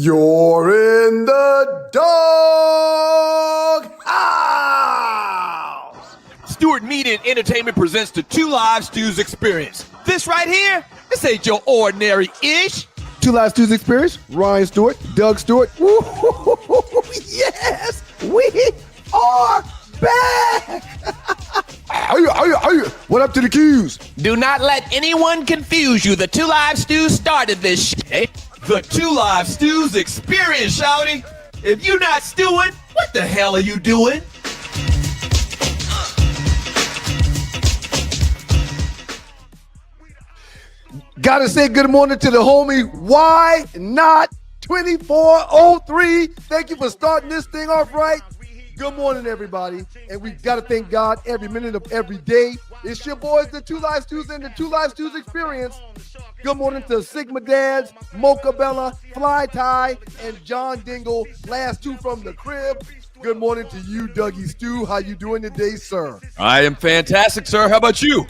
You're in the dog house. Stewart Media and Entertainment presents the Two Live Stews Experience. This right here, this ain't your ordinary-ish. Two Live Stews Experience. Ryan Stewart, Doug Stewart. Woo-hoo-hoo-hoo-hoo. Yes, we are back. What up to the Q's? Do not let anyone confuse you. The Two Live Stews started this shit. The Two Live Stews Experience, shouty. If you're not stewing, what the hell are you doing? Gotta say good morning to the homie. Why not 2403? Thank you for starting this thing off right. Good morning, everybody. And we gotta thank God every minute of every day. It's your boys, the Two Live Stews and the Two Live Stews Experience. Good morning to Sigma Dads, Mocha Bella, Fly Tie, and John Dingle, last two from the crib. Good morning to you, Dougie Stew. How you doing today, sir? I am fantastic, sir. How about you?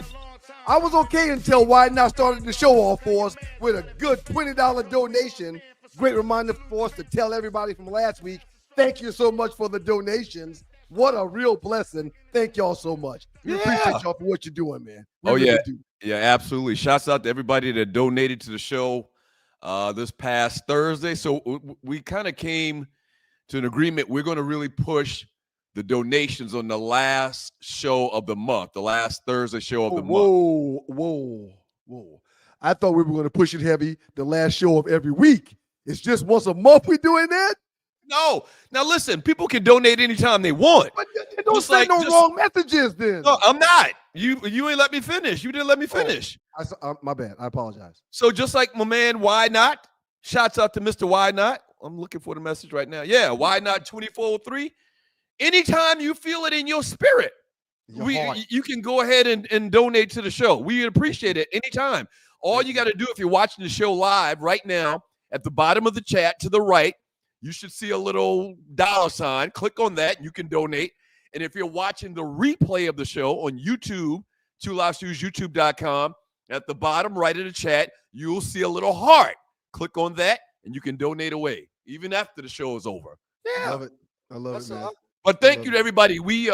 I was okay until Why Not started the show off for us with a good $20 donation. Great reminder for us to tell everybody from last week, thank you so much for the donations. What a real blessing. Thank y'all so much. We appreciate y'all for what you're doing, man. We really do. Yeah, absolutely. Shouts out to everybody that donated to the show this past Thursday. So we kind of came to an agreement. We're going to really push the donations on the last show of the month, the last Thursday show of the month. Whoa. I thought we were going to push it heavy the last show of every week. It's just once a month we're doing that? No. Now, listen, people can donate anytime they want. But don't say wrong messages then. No, I'm not. You ain't let me finish. You didn't let me finish. My bad. I apologize. So just like my man, Why Not? Shouts out to Mr. Why Not. I'm looking for the message right now. Yeah, Why Not 2403. Anytime you feel it in your spirit, you can go ahead and donate to the show. We appreciate it anytime. All you got to do if you're watching the show live right now, at the bottom of the chat to the right, you should see a little dollar sign. Click on that. You can donate. And if you're watching the replay of the show on YouTube, Two Live Stews, YouTube.com, at the bottom right of the chat, you'll see a little heart. Click on that, and you can donate away, even after the show is over. Yeah. I love it, man. But thank you to everybody. We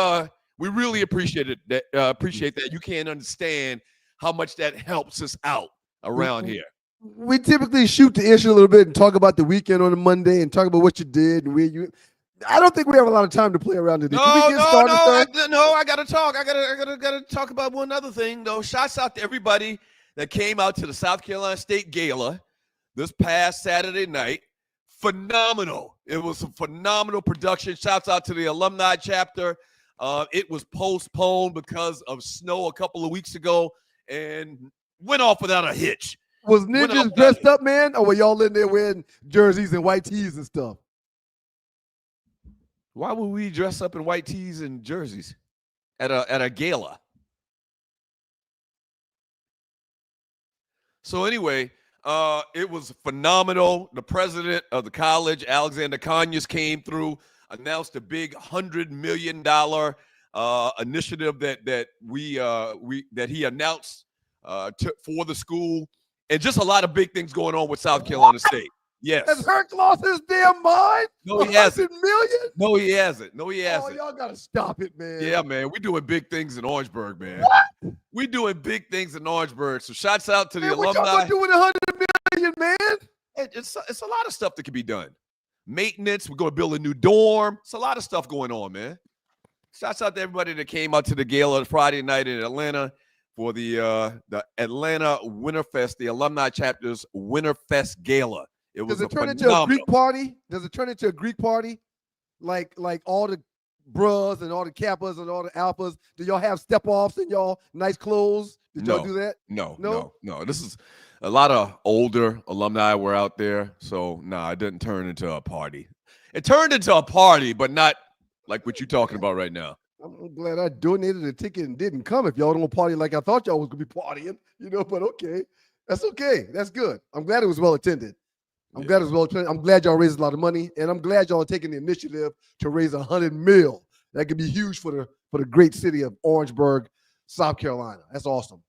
really appreciate it. Appreciate that. You can't understand how much that helps us out around here. We typically shoot the issue a little bit and talk about the weekend on a Monday and talk about what you did and I don't think we have a lot of time to play around today. I gotta talk. I gotta talk about one other thing though. Shouts out to everybody that came out to the South Carolina State Gala this past Saturday night. Phenomenal. It was a phenomenal production. Shouts out to the alumni chapter. It was postponed because of snow a couple of weeks ago and went off without a hitch. Was ninjas dressed up, man? Or were y'all in there wearing jerseys and white tees and stuff? Why would we dress up in white tees and jerseys at a gala? So anyway, it was phenomenal. The president of the college, Alexander Kanye, came through, announced a big $100 million initiative that he announced for the school. And just a lot of big things going on with South Carolina State. Yes. Has Herc lost his damn mind? No, he hasn't. Million? No, he hasn't. Oh, y'all got to stop it, man. Yeah, man. We're doing big things in Orangeburg, man. What? We're doing big things in Orangeburg. So shouts out to the alumni. What y'all doing $100 million, man? It's a lot of stuff that can be done. Maintenance. We're going to build a new dorm. It's a lot of stuff going on, man. Shouts out to everybody that came out to the gala Friday night in Atlanta for the Atlanta Winterfest, the alumni chapter's Winterfest Gala. Does it turn into a Greek party? Does it turn into a Greek party? Like all the bros and all the kappas and all the alphas? Do y'all have step-offs in y'all nice clothes? Did y'all do that? No. This is a lot of older alumni were out there. So, it didn't turn into a party. It turned into a party, but not like what you're talking about right now. I'm glad I donated a ticket and didn't come if y'all don't party like I thought y'all was going to be partying, but okay. That's okay. That's good. I'm glad it was well attended. I'm glad y'all raised a lot of money, and I'm glad y'all are taking the initiative to raise $100 million. That could be huge for the great city of Orangeburg, South Carolina. That's awesome.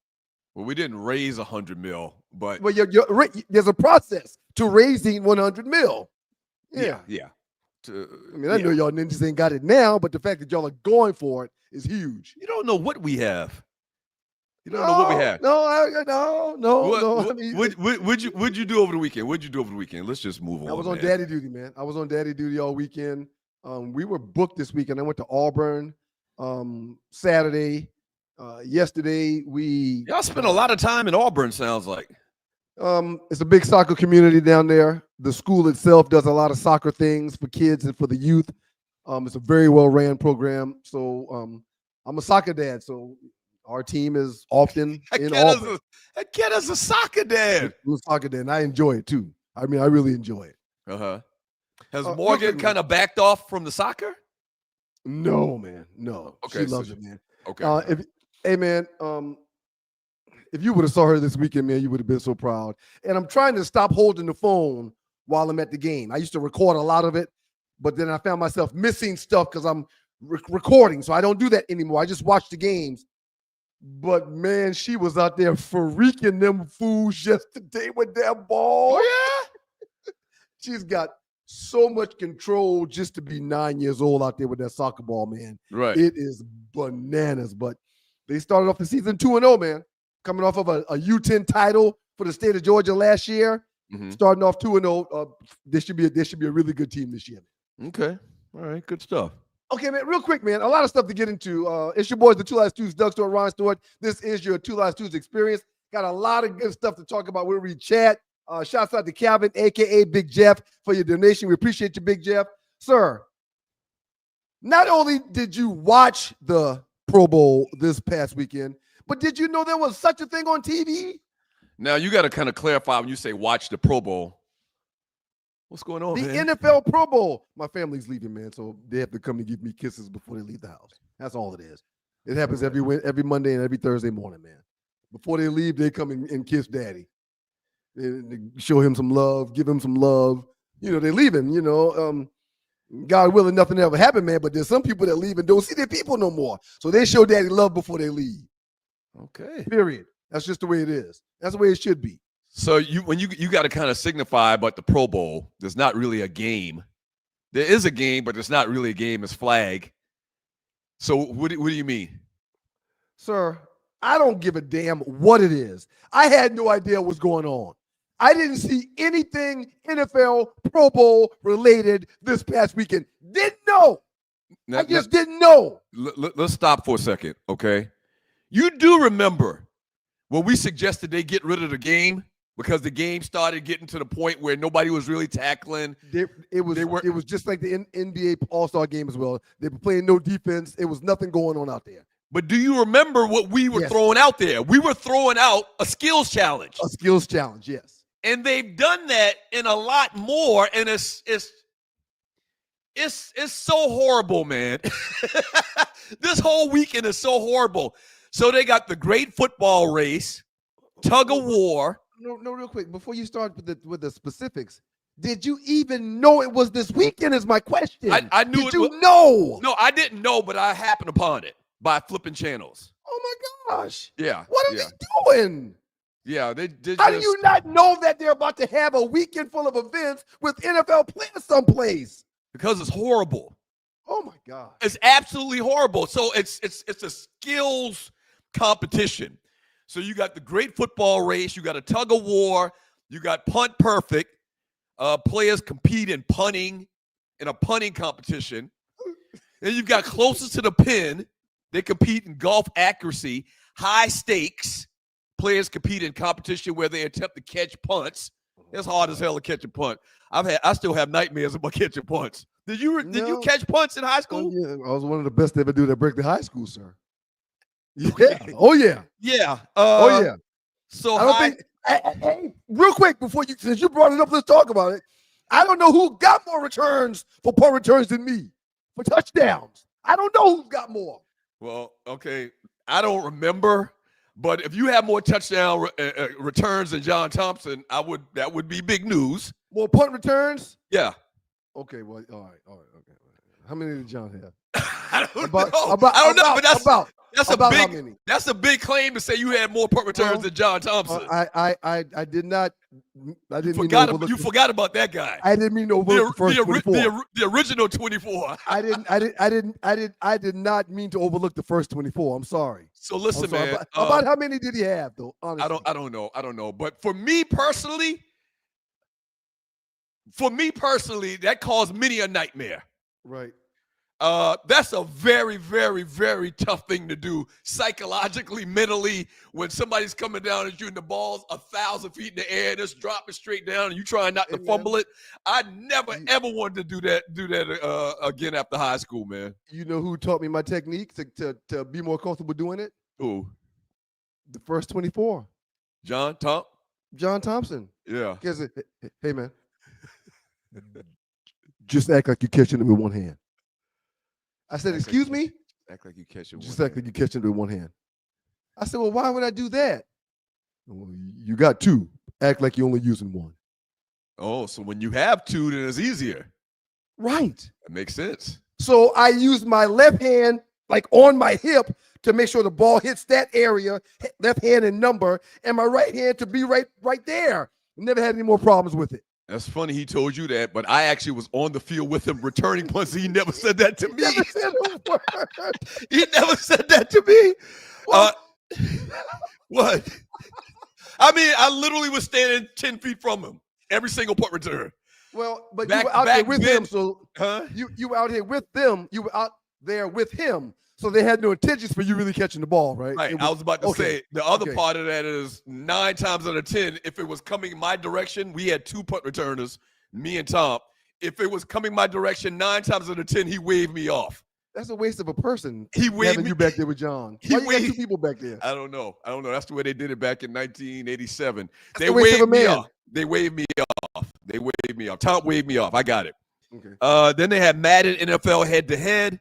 Well, we didn't raise $100 million, but there's a process to raising $100 million. Yeah. I mean, I know y'all ninjas ain't got it now, but the fact that y'all are going for it is huge. You don't know what we have. You don't know what we have. No. I mean, What'd you do over the weekend? Let's just move on. I was on daddy duty, man. I was on daddy duty all weekend. We were booked this weekend. I went to Auburn Saturday. Yesterday, y'all spent a lot of time in Auburn, sounds like. It's a big soccer community down there. The school itself does a lot of soccer things for kids and for the youth. It's a very well-ran program. So I'm a soccer dad, so our team is often in Auburn. That kid is a soccer dad. I'm a soccer dad, and I enjoy it too. I mean, I really enjoy it. Has Morgan kind of backed off from the soccer? No, man. No. Okay, she loves it, man. Okay. Hey, man, if you would have saw her this weekend, man, you would have been so proud. And I'm trying to stop holding the phone while I'm at the game. I used to record a lot of it, but then I found myself missing stuff because I'm recording. So I don't do that anymore. I just watch the games. But, man, she was out there freaking them fools yesterday with that ball. Oh, yeah? She's got so much control just to be 9 years old out there with that soccer ball, man. Right. It is bananas. But they started off the season 2-0, man. Coming off of a U10 title for the state of Georgia last year. Starting off 2-0. This should be a really good team this year. Okay. All right. Good stuff. Okay, man, real quick, man. A lot of stuff to get into. It's your boys, the Two Lives Tuesdays, Doug Stewart, Ron Stewart. This is your Two Lives Tuesdays experience. Got a lot of good stuff to talk about. We'll read chat. Shouts out to Calvin, a.k.a. Big Jeff, for your donation. We appreciate you, Big Jeff. Sir, not only did you watch the Pro Bowl this past weekend, but did you know there was such a thing on TV? Now, you got to kind of clarify when you say watch the Pro Bowl. What's going on, man? The NFL Pro Bowl. My family's leaving, man, so they have to come and give me kisses before they leave the house. That's all it is. It happens every Monday and every Thursday morning, man. Before they leave, they come and kiss daddy. They show him some love, give him some love. You know, they leaving, you know. God willing, nothing ever happened, man, but there's some people that leave and don't see their people no more. So they show daddy love before they leave. Okay. Period. That's just the way it is. That's the way it should be. So you got to kind of signify about the Pro Bowl, there's not really a game. There is a game, but it's not really a game. It's flag. So what do you mean? Sir, I don't give a damn what it is. I had no idea what's going on. I didn't see anything NFL Pro Bowl related this past weekend. Didn't know. I just didn't know. Let's stop for a second, okay? You do remember when we suggested they get rid of the game because the game started getting to the point where nobody was really tackling. It was just like the NBA All-Star game as well. They were playing no defense. It was nothing going on out there. But do you remember what we were throwing out there? We were throwing out a skills challenge. A skills challenge, yes. And they've done that in a lot more, and it's so horrible, man. This whole weekend is so horrible. So they got the great football race, tug of war. No, real quick. Before you start with the specifics, did you even know it was this weekend is my question. I knew Did you know? No, I didn't know, but I happened upon it by flipping channels. Oh, my gosh. Yeah. What are they doing? Yeah, they did. How do you not know that they're about to have a weekend full of events with NFL players someplace? Because it's horrible. Oh, my God. It's absolutely horrible. So it's a skills competition. So you got the great football race. You got a tug of war. You got punt perfect. Players compete in punting in a punting competition. Then you've got closest to the pin. They compete in golf accuracy. High stakes. Players compete in competition where they attempt to catch punts. It's hard as hell to catch a punt. I still have nightmares about catching punts. Did you catch punts in high school? Yeah, I was one of the best to ever do that break the high school, sir. Yeah. Oh yeah. Yeah. Oh yeah. So I don't think. Hey, real quick since you brought it up, let's talk about it. I don't know who got more returns for punt returns than me for touchdowns. I don't know who's got more. Well, okay, I don't remember, but if you have more touchdown returns than John Thompson, that would be big news. More punt returns? Yeah. Okay. Well, all right. Okay. How many did John have? I don't know. But about how many? That's a big claim to say you had more punt returns than John Thompson. I did not. I didn't You forgot about that guy. I didn't mean to overlook the first 24. The original 24. I did not mean to overlook the first 24. I'm sorry. So listen, man. About how many did he have, though? Honestly, I don't know. But for me personally, that caused many a nightmare. Right. That's a very, very, very tough thing to do psychologically, mentally, when somebody's coming down at you and the ball's 1,000 feet in the air and it's dropping straight down and you trying not to fumble it. I never, ever wanted to do that again after high school, man. You know who taught me my technique to be more comfortable doing it? Who? The first 24. John Thompson. Yeah. Hey, man. Just act like you're catching it with one hand. I said, excuse me? Act like you catch it with one hand. Just act like you're catching it with one hand. I said, well, why would I do that? Well, you got two. Act like you're only using one. Oh, so when you have two, then it's easier. Right. That makes sense. So I use my left hand like on my hip to make sure the ball hits that area, left hand and number, and my right hand to be right there. Never had any more problems with it. That's funny he told you that, but I actually was on the field with him returning punts. He never said that to me. Never said a word. He never said that to me. What? I mean, I literally was standing 10 feet from him every single punt return. Well, but you were out there with him, so huh? You were out here with them. You were out there with him, so they had no intentions for you really catching the ball, right? Right. I was about to say the other part of that is 9 times out of 10, if it was coming my direction, we had 2 punt returners, me and Tom. If it was coming my direction, 9 times out of 10, he waved me off. That's a waste of a person. He waved having you back there with John. Why you got 2 people back there? I don't know. That's the way they did it back in 1987. They waved me off. They waved me off. Tom waved me off. I got it. Okay. Then they had Madden NFL head-to-head.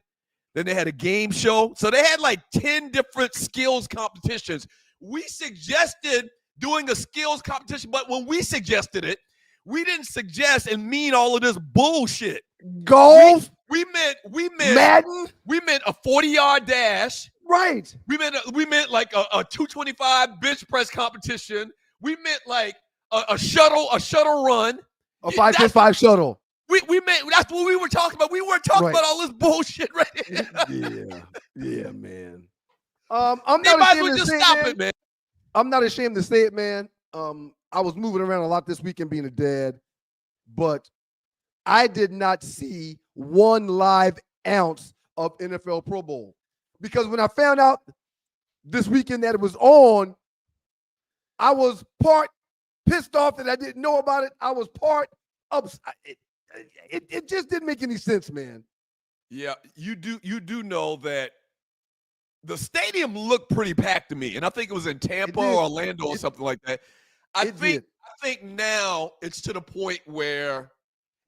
Then they had a game show. So they had like 10 different skills competitions. We suggested doing a skills competition, but when we suggested it, we didn't suggest and mean all of this bullshit. Golf? We meant Madden? We meant a 40-yard dash. Right. We meant like a 225 bench press competition. We meant like a shuttle run. A 5-5 shuttle. We meant that's what we were talking about. We weren't talking about all this bullshit right here. Yeah, man. I'm not ashamed to say it, man. I'm not ashamed to say it, man. I was moving around a lot this weekend being a dad, but I did not see 1 live ounce of NFL Pro Bowl because when I found out this weekend that it was on, I was part pissed off that I didn't know about it. I was part upset. It just didn't make any sense, man. Yeah, you do know that the stadium looked pretty packed to me, and I think it was in Tampa or Orlando or something like that. I think now it's to the point where,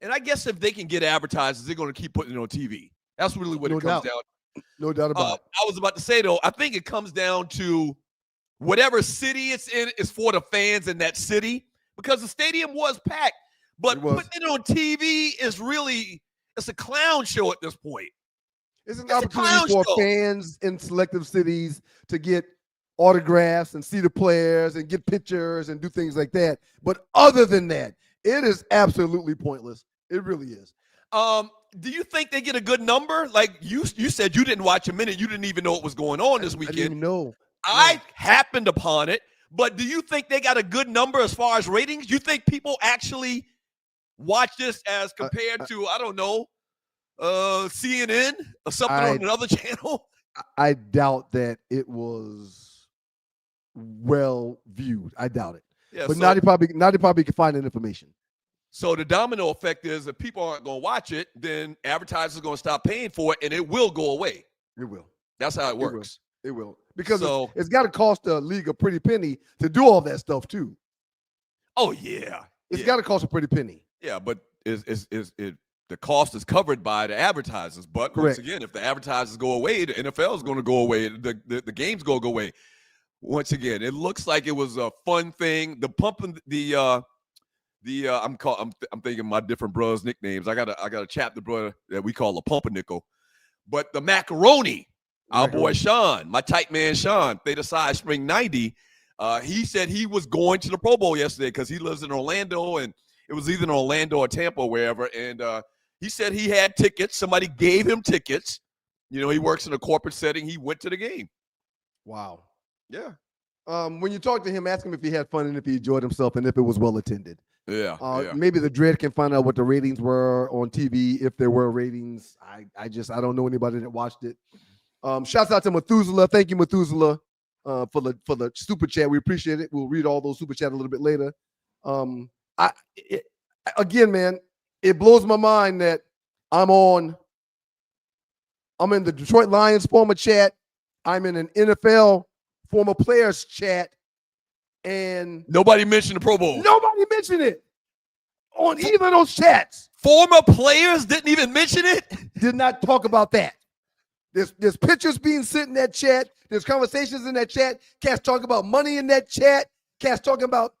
and I guess if they can get advertisers, they're going to keep putting it on TV. That's really what it comes down to. No doubt about it. I was about to say, though, I think it comes down to whatever city it's in is for the fans in that city because the stadium was packed. But putting it on TV is it's a clown show at this point. It's an opportunity for fans in selective cities to get autographs and see the players and get pictures and do things like that. But other than that, it is absolutely pointless. It really is. Do you think they get a good number? Like you said you didn't watch a minute. You didn't even know what was going on this weekend. I didn't even know. I happened upon it. But do you think they got a good number as far as ratings? You think people actually watch this as compared to, I don't know, CNN or something on another channel? I doubt that it was well viewed. I doubt it. Yeah, but now they probably can find that information. So the domino effect is if people aren't going to watch it, then advertisers are going to stop paying for it, and it will go away. It will. That's how it works. It will. Because it's got to cost the league a pretty penny to do all that stuff, too. Oh, yeah. It's got to cost a pretty penny. Yeah, but the cost is covered by the advertisers. But once again, if the advertisers go away, the NFL is going to go away. The game's going to go away. Once again, it looks like it was a fun thing. The pumping, I'm thinking my different brothers' nicknames. I got a chapter brother that we call a pumpernickel, but the macaroni Our boy Sean, my tight man Sean, Theta Psi Spring 90. He said he was going to the Pro Bowl yesterday because he lives in Orlando, and it was either in Orlando or Tampa or wherever. And he said he had tickets. Somebody gave him tickets. You know, he works in a corporate setting. He went to the game. Wow. Yeah. When you talk to him, ask him if he had fun and if he enjoyed himself and if it was well attended. Yeah. Maybe the Dread can find out what the ratings were on TV, if there were ratings. I don't know anybody that watched it. Shouts out to Methuselah. Thank you, Methuselah, for the super chat. We appreciate it. We'll read all those super chat a little bit later. Again, man, it blows my mind that I'm in the Detroit Lions former chat. I'm in an NFL former players chat, and nobody mentioned the Pro Bowl. Nobody mentioned it on either of those chats. Former players didn't even mention it. Did not talk about that. There's pictures being sent in that chat. There's conversations in that chat. Cats talking about money in that chat. Cats talking about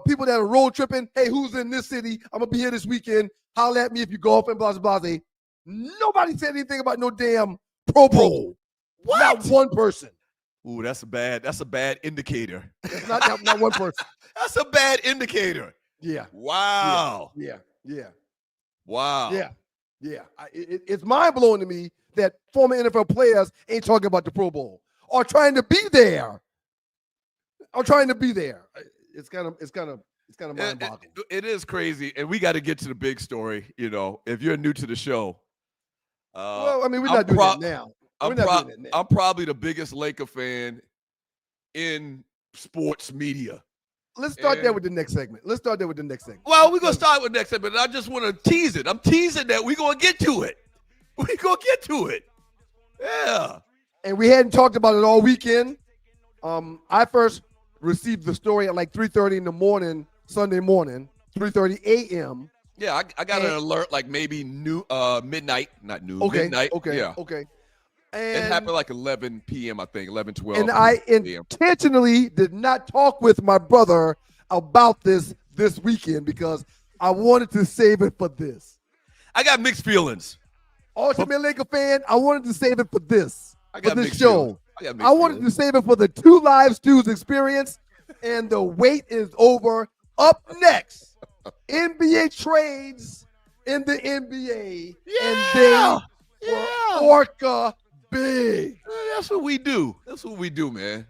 people that are road tripping. Hey, who's in this city? I'm gonna be here this weekend. Holler at me if you golf and blah blah blah. Nobody said anything about no damn Pro Bowl. What? Not one person. Ooh, that's a bad indicator. It's not one person. That's a bad indicator. Yeah. Wow. Yeah. Wow. Yeah. It's mind blowing to me that former NFL players ain't talking about the Pro Bowl or trying to be there. It's kind of mind boggling. It is crazy, and we got to get to the big story. You know, if you're new to the show. Well, I mean, we're not doing that now. I'm probably the biggest Laker fan in sports media. Let's start there with the next segment. Well, we're going to start with the next segment. I just want to tease it. I'm teasing that we're going to get to it. Yeah. And we hadn't talked about it all weekend. I first received the story at like 3:30 in the morning, Sunday morning, 3:30 a.m. Yeah, I got an alert like maybe midnight, not noon, midnight. Okay. And it happened like 11 p.m., I think, 11, 12. And I intentionally did not talk with my brother about this weekend because I wanted to save it for this. I got mixed feelings. Ultimate Laker fan, I wanted to save it for this. I got for this mixed show. feelings. I wanted to save it for the Two Live Stews experience, and the wait is over. Up next, NBA trades in the NBA, and they were orca big. That's what we do. Man.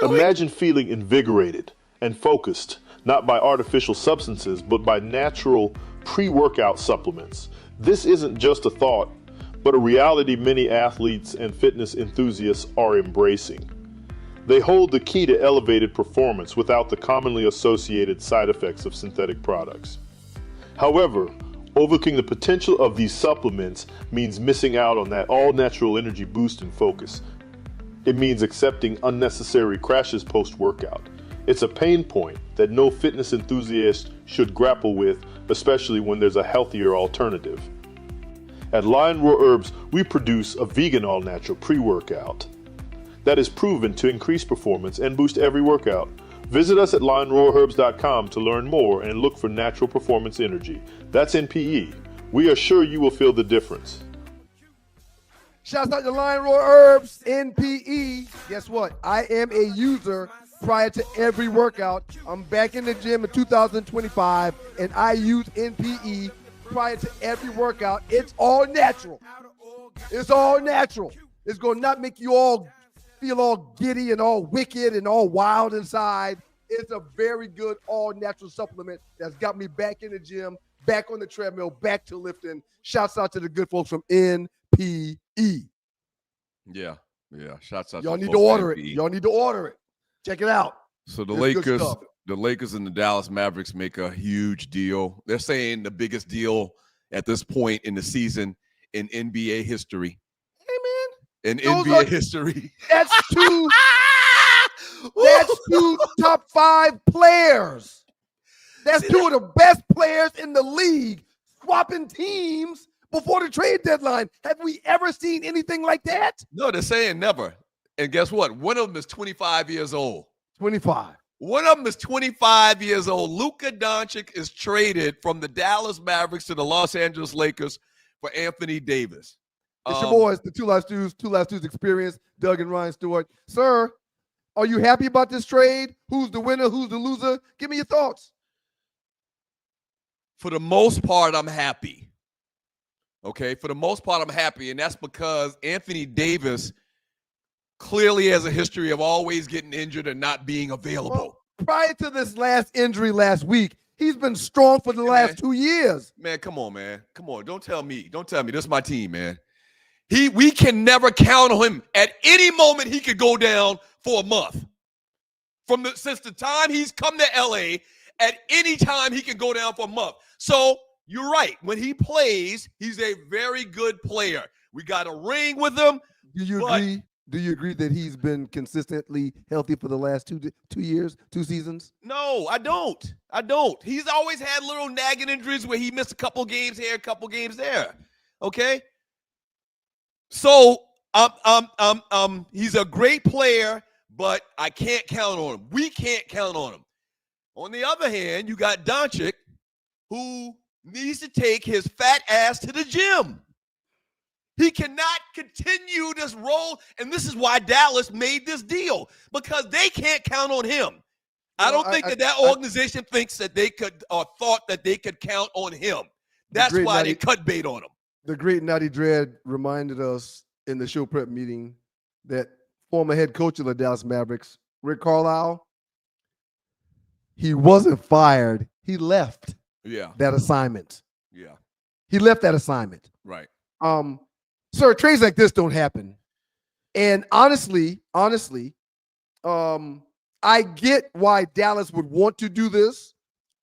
Imagine feeling invigorated and focused, not by artificial substances, but by natural pre-workout supplements. This isn't just a thought, but a reality many athletes and fitness enthusiasts are embracing. They hold the key to elevated performance without the commonly associated side effects of synthetic products. However, overlooking the potential of these supplements means missing out on that all-natural energy boost and focus. It means accepting unnecessary crashes post-workout. It's a pain point that no fitness enthusiast should grapple with, especially when there's a healthier alternative. At Lion Roar Herbs, we produce a vegan all-natural pre-workout that is proven to increase performance and boost every workout. Visit us at lionroarherbs.com to learn more and look for natural performance energy. That's NPE. We are sure you will feel the difference. Shouts out to Lion Roar Herbs, NPE. Guess what? I am a user prior to every workout. I'm back in the gym in 2025, and I use NPE prior to every workout. It's all natural. It's going to not make you all feel all giddy and all wicked and all wild inside. It's a very good all-natural supplement that's got me back in the gym, back on the treadmill, back to lifting. Shouts out to the good folks from NPE. Yeah. Shouts out. Y'all need to order it. Check it out. So the Lakers and the Dallas Mavericks make a huge deal. They're saying the biggest deal at this point in the season in NBA history. In NBA history. That's two top 5 players. That's two of the best players in the league swapping teams before the trade deadline. Have we ever seen anything like that? No, they're saying never. And guess what? One of them is 25 years old. 25. One of them is 25 years old. Luka Doncic is traded from the Dallas Mavericks to the Los Angeles Lakers for Anthony Davis. It's your boys, the Two Live Stews Experience, Doug and Ryan Stewart. Sir, are you happy about this trade? Who's the winner? Who's the loser? Give me your thoughts. For the most part, I'm happy. Okay, for the most part, I'm happy, and that's because Anthony Davis clearly has a history of always getting injured and not being available. Well, prior to this last injury last week, he's been strong for the last 2 years. Man, come on, man. Come on. Don't tell me. This is my team, man. We can never count on him. At any moment, he could go down for a month. Since the time he's come to LA, at any time he can go down for a month. So you're right. When he plays, he's a very good player. We got a ring with him. Do you agree? Do you agree that he's been consistently healthy for the last 2 years, 2 seasons? No, I don't. He's always had little nagging injuries where he missed a couple games here, a couple games there. Okay? So he's a great player, but I can't count on him. We can't count on him. On the other hand, you got Doncic, who needs to take his fat ass to the gym. He cannot continue this role, and this is why Dallas made this deal, because they can't count on him. I don't think that organization thinks that they could or thought that they could count on him. That's why they cut bait on him. The great Natty Dread reminded us in the show prep meeting that former head coach of the Dallas Mavericks, Rick Carlisle, he wasn't fired. He left that assignment. Yeah. He left that assignment. Right. Sir, trades like this don't happen. And honestly, I get why Dallas would want to do this,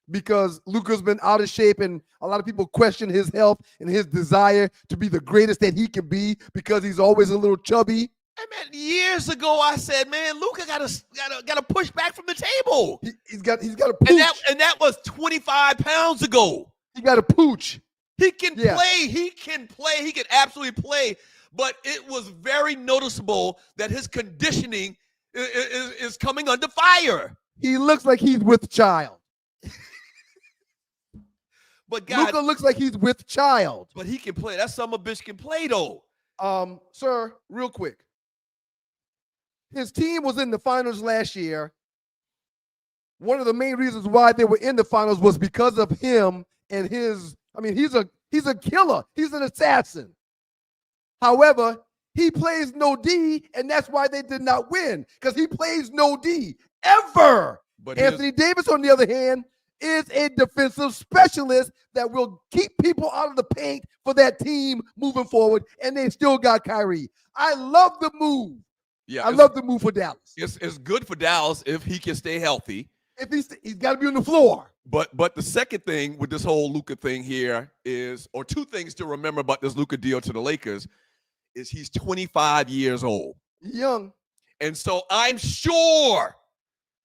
because Luka's been out of shape and a lot of people question his health and his desire to be the greatest that he can be because he's always a little chubby. Hey man, years ago I said, man, Luka gotta push back from the table. He's got to pooch. And that was 25 pounds ago. He got to pooch. He can play. He can play. He can absolutely play. But it was very noticeable that his conditioning is coming under fire. He looks like he's with child. But God, Luka looks like he's with child. But he can play. That son of a bitch can play, though. Sir, real quick. His team was in the finals last year. One of the main reasons why they were in the finals was because of him and his. I mean, he's a killer. He's an assassin. However, he plays no D, and that's why they did not win, because he plays no D ever. But Anthony Davis, on the other hand, is a defensive specialist that will keep people out of the paint for that team moving forward, and they still got Kyrie. I love the move. Yeah, I love the move for Dallas. It's good for Dallas if he can stay healthy. If he's got to be on the floor. But the second thing with this whole Luka thing here is, or two things to remember about this Luka deal to the Lakers, is he's 25 years old. Young. And so I'm sure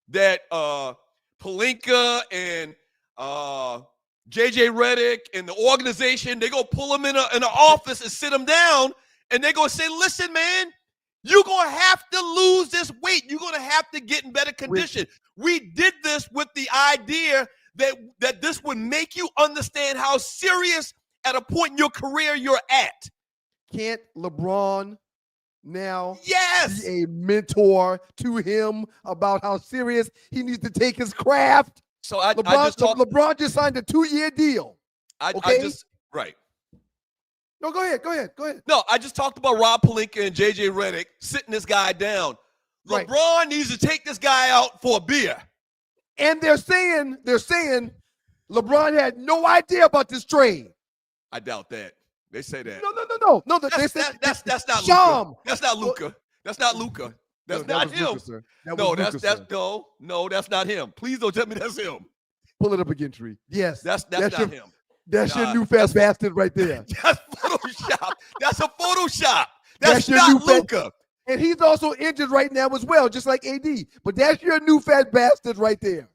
that Pelinka and JJ Redick and the organization, they go pull him in an office and sit him down, and they're going to say, listen, man, you're going to have to lose this weight. You're going to have to get in better condition. We did this with the idea that this would make you understand how serious at a point in your career you're at. Can't LeBron now be a mentor to him about how serious he needs to take his craft? So LeBron just signed a 2-year deal. Right. No, go ahead. No, I just talked about Rob Pelinka and JJ Redick sitting this guy down. Right. LeBron needs to take this guy out for a beer. And they're saying LeBron had no idea about this trade. I doubt that. They say that. No. That's not Luka. That's not Luka. That's not Luka. That's not him. Luka, sir. That's not him. Please don't tell me that's him. Pull it up again, Tree. Yes. That's not him. That's your new fat bastard right there. That's Photoshop. That's a Photoshop. That's not Luka. And he's also injured right now as well, just like AD. But that's your new fat bastard right there.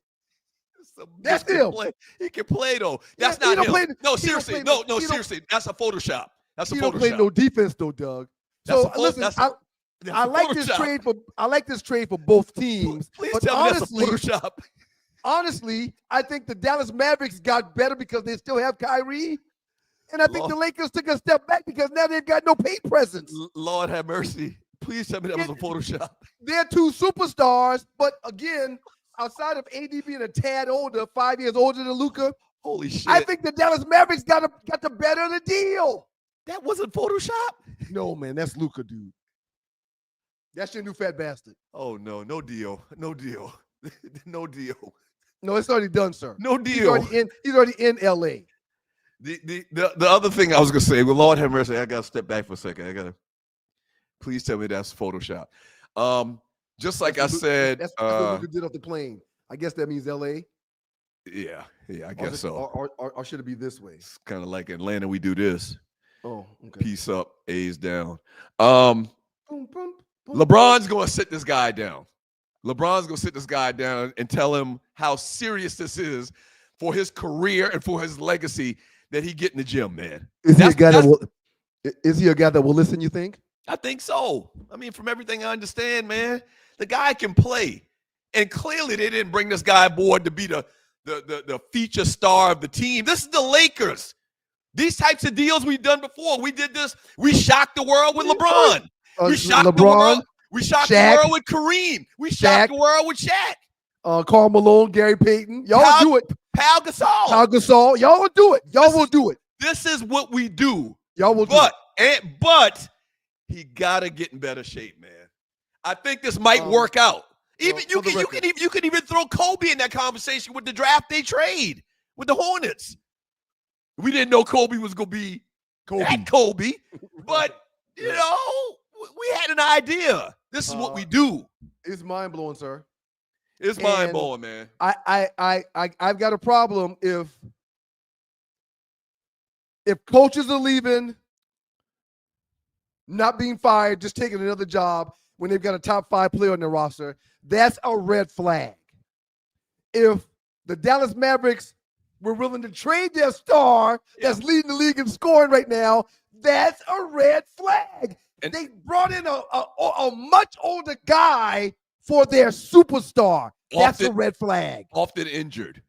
That's him. He can play, though. That's not him. No, seriously. Seriously. That's a Photoshop. That's a Photoshop. He don't play no defense, though, Doug. So listen, I like this trade for both teams. Please tell me that's a Photoshop. Honestly, I think the Dallas Mavericks got better because they still have Kyrie. And I think the Lakers took a step back because now they've got no paint presence. Lord have mercy. Please tell me that was a Photoshop. They're two superstars, but again, outside of AD being a tad older, 5 years older than Luka, holy shit! I think the Dallas Mavericks got the better of the deal. That wasn't Photoshop. No, man, that's Luka, dude. That's your new fat bastard. Oh no, no deal, no deal, no deal. No, it's already done, sir. No deal. He's already in LA. The other thing I was gonna say, well, Lord have mercy, I gotta step back for a second. Please tell me that's Photoshop. Just like I said, that's what Luka did off the plane. I guess that means LA. Yeah, I guess so. Or should it be this way? It's kind of like Atlanta. We do this. Oh, okay. Peace up, A's down. Boom, boom, boom. LeBron's gonna sit this guy down. LeBron's gonna sit this guy down and tell him how serious this is for his career and for his legacy that he get in the gym, man. Is he a guy that will listen, you think? I think so. I mean, from everything I understand, man, the guy can play. And clearly they didn't bring this guy aboard to be the feature star of the team. This is the Lakers. These types of deals we've done before. We did this. We shocked the world with LeBron. We shocked the world. We shocked the world with Kareem. We shocked the world with Shaq. Karl Malone, Gary Payton. Y'all do it. Pau Gasol. Y'all will do it. Y'all will do it. This is what we do. Y'all will do it. But he gotta get in better shape, man. I think this might work out. Even you can even throw Kobe in that conversation with the draft day trade with the Hornets. We didn't know Kobe was gonna be Kobe, but you know, we had an idea. This is what we do. It's mind blowing, sir. It's mind blowing, man. I've got a problem if coaches are leaving, not being fired, just taking another job when they've got a top 5 player on their roster. That's a red flag. If the Dallas Mavericks were willing to trade their star that's leading the league in scoring right now, that's a red flag. And they brought in a much older guy for their superstar. That's a red flag. Often injured.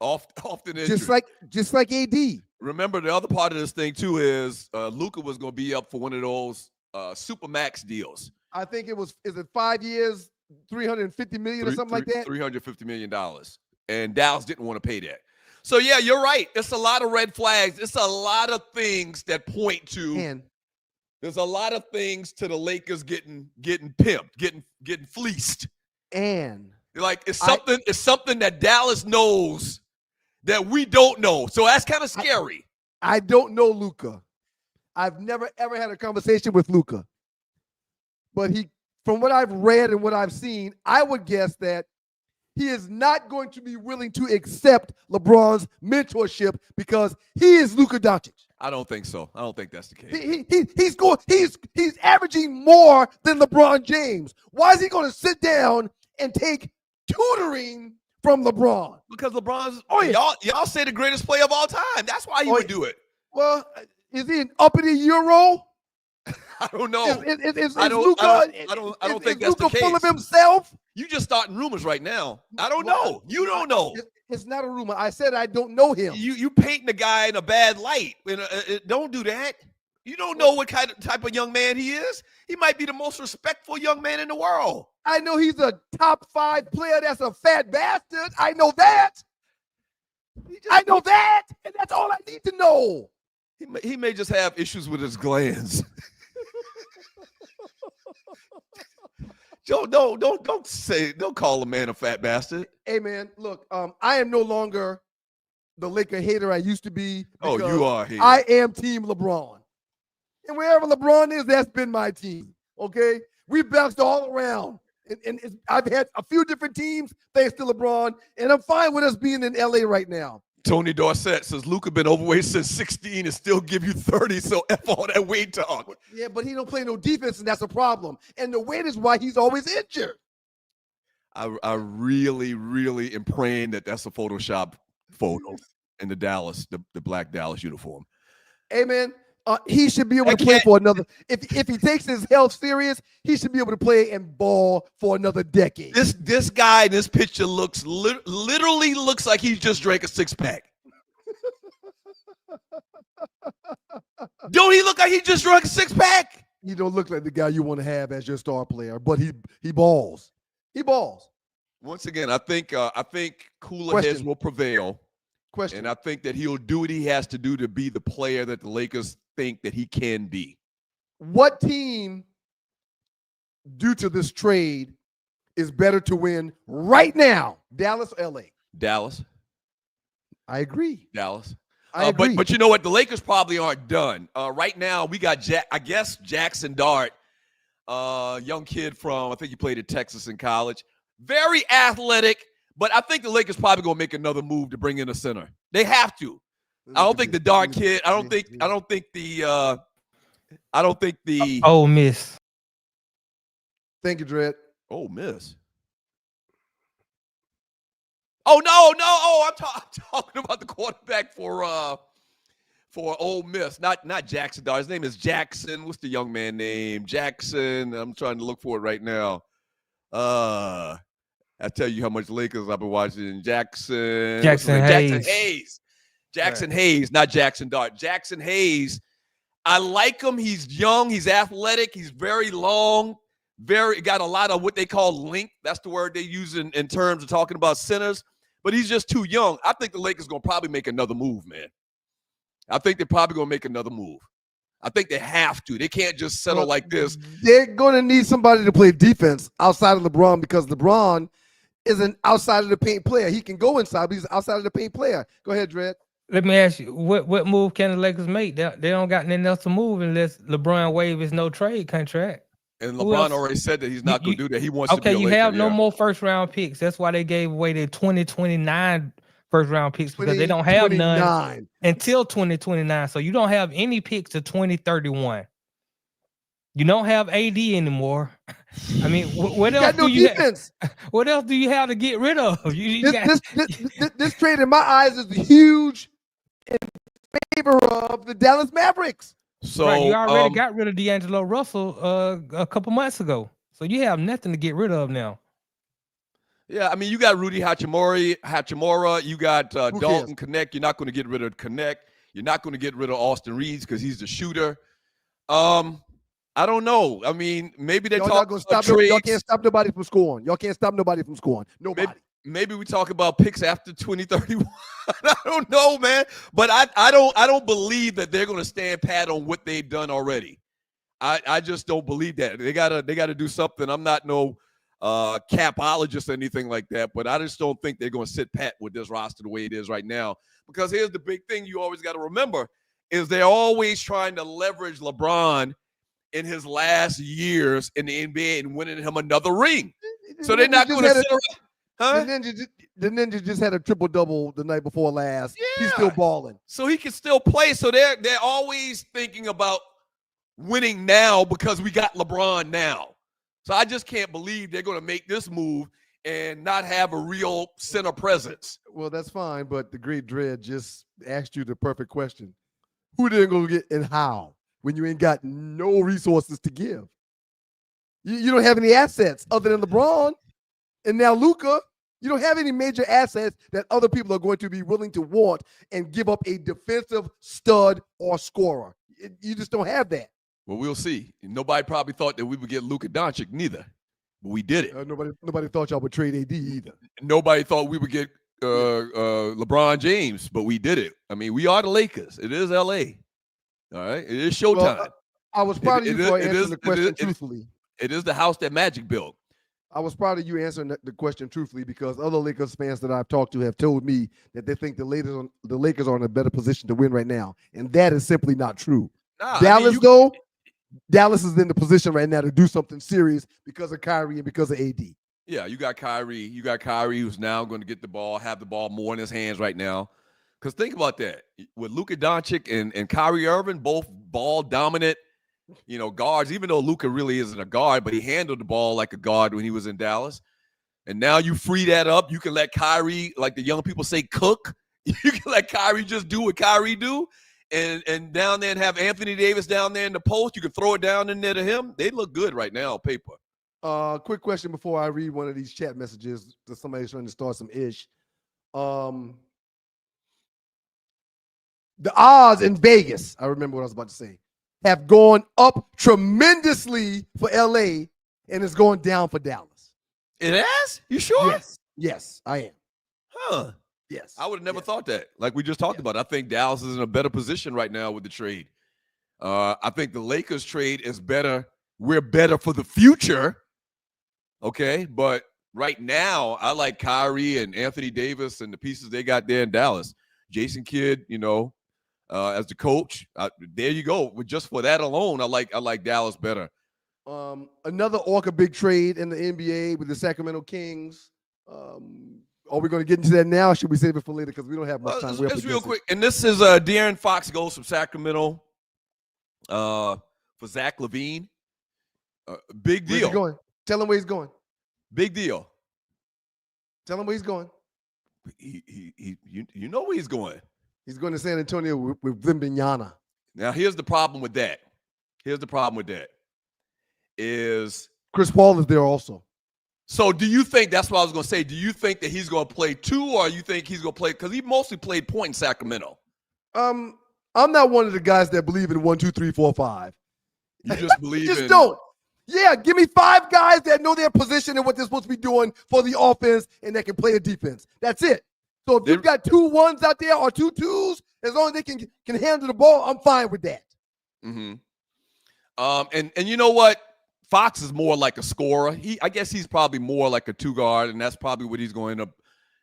Often injured. Just like AD. Remember, the other part of this thing, too, is Luka was going to be up for one of those Supermax deals. I think is it 5 years, $350 million or something like that? $350 million. And Dallas didn't want to pay that. So, yeah, you're right. It's a lot of red flags. It's a lot of things that point to there's a lot of things to the Lakers getting pimped, getting fleeced. And like it's something that Dallas knows that we don't know. So that's kind of scary. I don't know Luka. I've never ever had a conversation with Luka. But from what I've read and what I've seen, I would guess that he is not going to be willing to accept LeBron's mentorship because he is Luka Doncic. I don't think so. I don't think that's the case. He's averaging more than LeBron James. Why is he going to sit down and take tutoring from LeBron? Because LeBron's y'all say the greatest player of all time. That's why he would do it. Well, is he an uppity Euro? I don't know. I don't think that's the case. Full of himself? You just starting rumors right now. I don't know. You don't know. It's not a rumor. I said I don't know him. You painting the guy in a bad light. Don't do that. You don't know what type of young man he is. He might be the most respectful young man in the world. I know he's a top 5 player that's a fat bastard. I know that. And that's all I need to know. He may just have issues with his glands. Joe, don't call a man a fat bastard. Hey man, look, I am no longer the Laker hater I used to be. Oh, you are a hater. I am Team LeBron. And wherever LeBron is, that's been my team. Okay? We bounced all around. And I've had a few different teams thanks to LeBron, and I'm fine with us being in LA right now. Tony Dorsett says Luka been overweight since 16 and still give you 30, so F all that weight talk. Yeah, but he don't play no defense, and that's a problem. And the weight is why he's always injured. I really, really am praying that that's a Photoshop photo in the Dallas, the black Dallas uniform. Hey, man, he should be able to play for another. If he takes his health serious, he should be able to play and ball for another decade. This guy in this picture literally looks like he just drank a 6-pack. Don't he look like he just drunk a 6-pack? He don't look like the guy you want to have as your star player, but he balls. He balls. Once again, I think cooler heads will prevail. And I think that he'll do what he has to do to be the player that the Lakers think that he can be. What team, due to this trade, is better to win right now, Dallas or LA? Dallas. I agree. Dallas. I agree. But you know what? The Lakers probably aren't done. Right now, we got, Jackson Dart, young kid from, I think he played at Texas in college. Very athletic, but I think the Lakers probably going to make another move to bring in a center. They have to. I don't think the Dart kid, I don't think the Ole Miss. Thank you, Dredd. Ole Miss. Oh, no. Oh, I'm talking about the quarterback for Ole Miss, not Jackson Dart. His name is Jackson. What's the young man name? Jackson. I'm trying to look for it right now. I tell you how much Lakers I've been watching. Jackson Hayes. Jackson Hayes, not Jackson Dart. Jackson Hayes. I like him. He's young. He's athletic. He's very long. Got a lot of what they call length. That's the word they use in terms of talking about centers. But he's just too young. I think the Lakers going to probably make another move, man. I think they're probably going to make another move. I think they have to. They can't just settle like this. They're going to need somebody to play defense outside of LeBron because LeBron is an outside of the paint player. He can go inside, but he's outside of the paint player. Go ahead, Dredd. Let me ask you, what move can the Lakers make? They don't got nothing else to move unless LeBron waive his no trade contract. And LeBron already said that he's not going to do that. He wants to be a Laker. Okay, you have no more first-round picks. That's why they gave away the 2029 first-round picks because they don't have none until 2029. So you don't have any picks to 2031. You don't have AD anymore. I mean, what else do you have? What else do you have to get rid of? This trade, in my eyes, is huge in favor of the Dallas Mavericks. So right, you already got rid of D'Angelo Russell a couple months ago. So you have nothing to get rid of now. Yeah, I mean, you got Rudy Hachimura. You got Dalton Connect. You're not going to get rid of Connect. You're not going to get rid of Austin Reeves because he's the shooter. I don't know. I mean, maybe they're talking about trades. Y'all can't stop nobody from scoring. Y'all can't stop nobody from scoring. Nobody. Maybe we talk about picks after 2031. I don't know, man. But I don't believe that they're going to stand pat on what they've done already. I just don't believe that. They gotta do something. I'm not no capologist or anything like that, but I just don't think they're going to sit pat with this roster the way it is right now. Because here's the big thing you always got to remember is they're always trying to leverage LeBron in his last years in the NBA and winning him another ring. So they're not going to sit around. Huh? The Ninja just had a triple-double the night before last. Yeah. He's still balling. So he can still play. So they're always thinking about winning now because we got LeBron now. So I just can't believe they're going to make this move and not have a real center presence. Well, that's fine, but the great Dredd just asked you the perfect question. Who they going to get and how when you ain't got no resources to give? You don't have any assets other than LeBron. And now Luka, you don't have any major assets that other people are going to be willing to want and give up a defensive stud or scorer. You just don't have that. Well, we'll see. Nobody probably thought that we would get Luka Doncic neither, but we did it. Nobody thought y'all would trade AD either. Nobody thought we would get LeBron James, but we did it. I mean, we are the Lakers. It is LA. All right, it is showtime. Well, I was proud of you for answering the question truthfully. It is the house that Magic built. I was proud of you answering the question truthfully because other Lakers fans that I've talked to have told me that they think the Lakers are in a better position to win right now, and that is simply not true. Dallas is in the position right now to do something serious because of Kyrie and because of AD. Yeah, you got Kyrie. You got Kyrie who's now going to get the ball, have the ball more in his hands right now. Because think about that. With Luka Doncic and Kyrie Irving, both ball dominant, guards, even though Luka really isn't a guard, but he handled the ball like a guard when he was in Dallas. And now you free that up. You can let Kyrie, like the young people say, cook. You can let Kyrie just do what Kyrie do. And down there and have Anthony Davis down there in the post. You can throw it down in there to him. They look good right now on paper. Quick question before I read one of these chat messages that somebody's trying to start some ish. The odds in Vegas, I remember what I was about to say. have gone up tremendously for LA, and it's going down for Dallas. It has? You sure? Yes, I am. Huh. Yes. I would have never thought that. Like we just talked about. I think Dallas is in a better position right now with the trade. I think the Lakers trade is better. We're better for the future. Okay. But right now, I like Kyrie and Anthony Davis and the pieces they got there in Dallas. Jason Kidd, as the coach. There you go. Just for that alone, I like Dallas better. Another Orca big trade in the NBA with the Sacramento Kings. Are we going to get into that now? Or should we save it for later? Because we don't have much time. It's real quick. And this is De'Aaron Fox goes from Sacramento for Zach LaVine. Big deal. Where's he going? Tell him where he's going. Big deal. Tell him where he's going. You know where he's going. He's going to San Antonio with Bianca. Now, here's the problem with that. Is Chris Paul is there also. So do you think, that's what I was going to say, do you think that he's going to play 2 or you think he's going to play, because he mostly played point in Sacramento? I'm not one of the guys that believe in 1, 2, 3, 4, 5. You just believe just don't. Yeah, give me 5 guys that know their position and what they're supposed to be doing for the offense and that can play a defense. That's it. So if you've got 2 1s out there or 2 2s, as long as they can handle the ball, I'm fine with that. Mm-hmm. And you know what? Fox is more like a scorer. I guess he's probably more like a 2 guard, and that's probably what he's going to end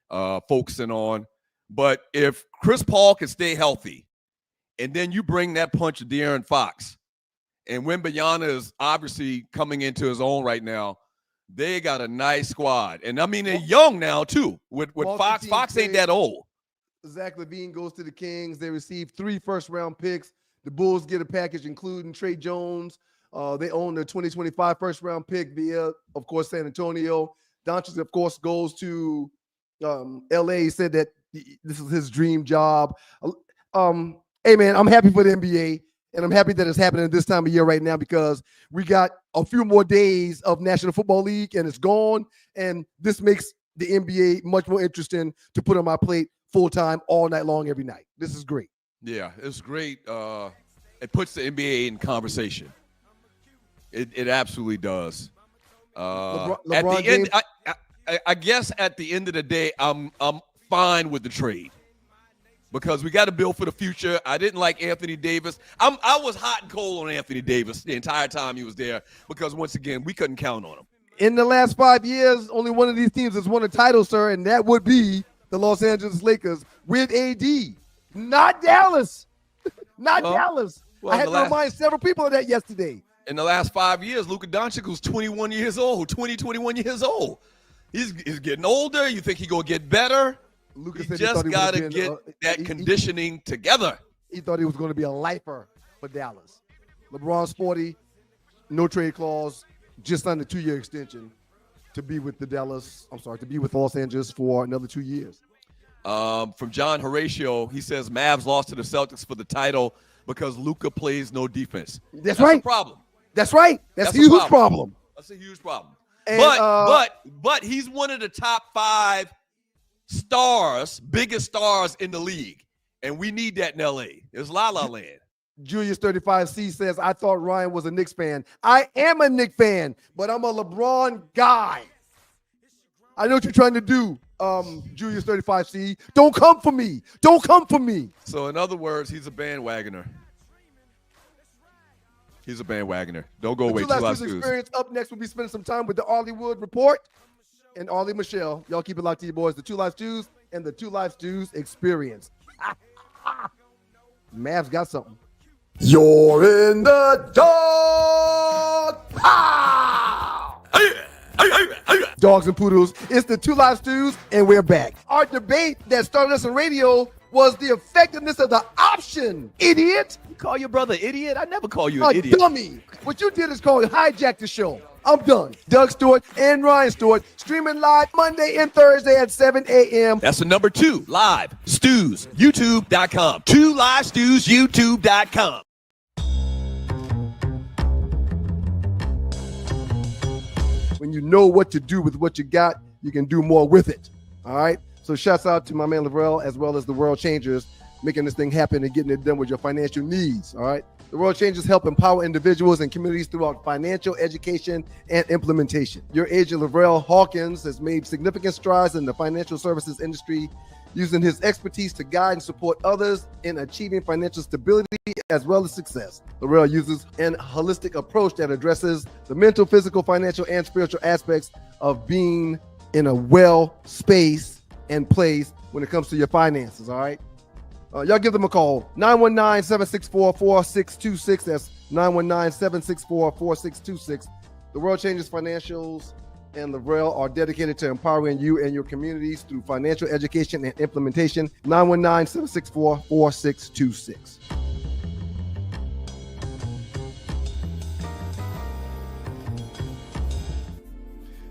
up focusing on. But if Chris Paul can stay healthy, and then you bring that punch to De'Aaron Fox, and Wembanyama is obviously coming into his own right now, they got a nice squad. And I mean, they're young now too. With Fox, Fox ain't that old. Zach LaVine goes to the Kings. They receive 3 first-round picks. The Bulls get a package including Trey Jones. They own the 2025 first-round pick via, of course, San Antonio. Doncic, of course, goes to L.A. He said that this is his dream job. Hey, man, I'm happy for the NBA, and I'm happy that it's happening at this time of year right now because we got a few more days of National Football League, and it's gone, and this makes the NBA much more interesting to put on my plate full-time all night long every night. This is great. Yeah, it's great. It puts the NBA in conversation. It absolutely does. LeBron at the James, end, I guess at the end of the day, I'm fine with the trade because we got to build for the future. I didn't like Anthony Davis. I was hot and cold on Anthony Davis the entire time he was there because once again we couldn't count on him. In the last 5 years, only one of these teams has won a title, sir, and that would be the Los Angeles Lakers with AD, not Dallas, Dallas. Well, I had to remind several people of that yesterday. In the last 5 years, Luka Doncic was 21 years old, 21 years old. He's getting older. You think he's going to get better? Luka He just got to get that conditioning together. He thought he was going to be a lifer for Dallas. LeBron's 40, no trade clause, just signed a 2-year extension to be with to be with Los Angeles for another 2 years. From John Horatio, he says Mavs lost to the Celtics for the title because Luka plays no defense. That's right. A problem. That's right. That's a huge problem. That's a huge problem. And, but he's one of the top 5 stars, biggest stars in the league, and we need that in LA. It's La La Land. Julius 35C says, I thought Ryan was a Knicks fan. I am a Knicks fan, but I'm a LeBron guy. I know what you're trying to do, Julius 35C. Don't come for me. Don't come for me. So in other words, he's a bandwagoner. He's a bandwagoner. Don't go away. Two Lives Experience. Up next, we'll be spending some time with the Harleywood Report and Arlie Michelle. Y'all keep it locked to you boys. The 2 Live Stews and the 2 Live Stews Experience. Mavs got something. You're in the dark. Pow! Dogs and poodles. It's the 2 Live Stews, and we're back. Our debate that started us on radio was the effectiveness of the option, idiot. You call your brother idiot? I never call you an idiot. Dummy. What you did is called hijack the show. I'm done. Doug Stewart and Ryan Stewart streaming live Monday and Thursday at 7 a.m. That's the number 2 Live Stews, YouTube.com. 2 Live Stews, YouTube.com. When you know what to do with what you got, you can do more with it. All right? So shouts out to my man Lavrell as well as the World Changers making this thing happen and getting it done with your financial needs. All right? The World Changers help empower individuals and communities throughout financial education and implementation. Your agent, Lavrell Hawkins, has made significant strides in the financial services industry, using his expertise to guide and support others in achieving financial stability as well as success. Lavrell uses an holistic approach that addresses the mental, physical, financial, and spiritual aspects of being in a well space and place when it comes to your finances, all right? Y'all give them a call, 919-764-4626. That's 919-764-4626. The World Changers Financials and Lavrell are dedicated to empowering you and your communities through financial education and implementation. 919-764-4626.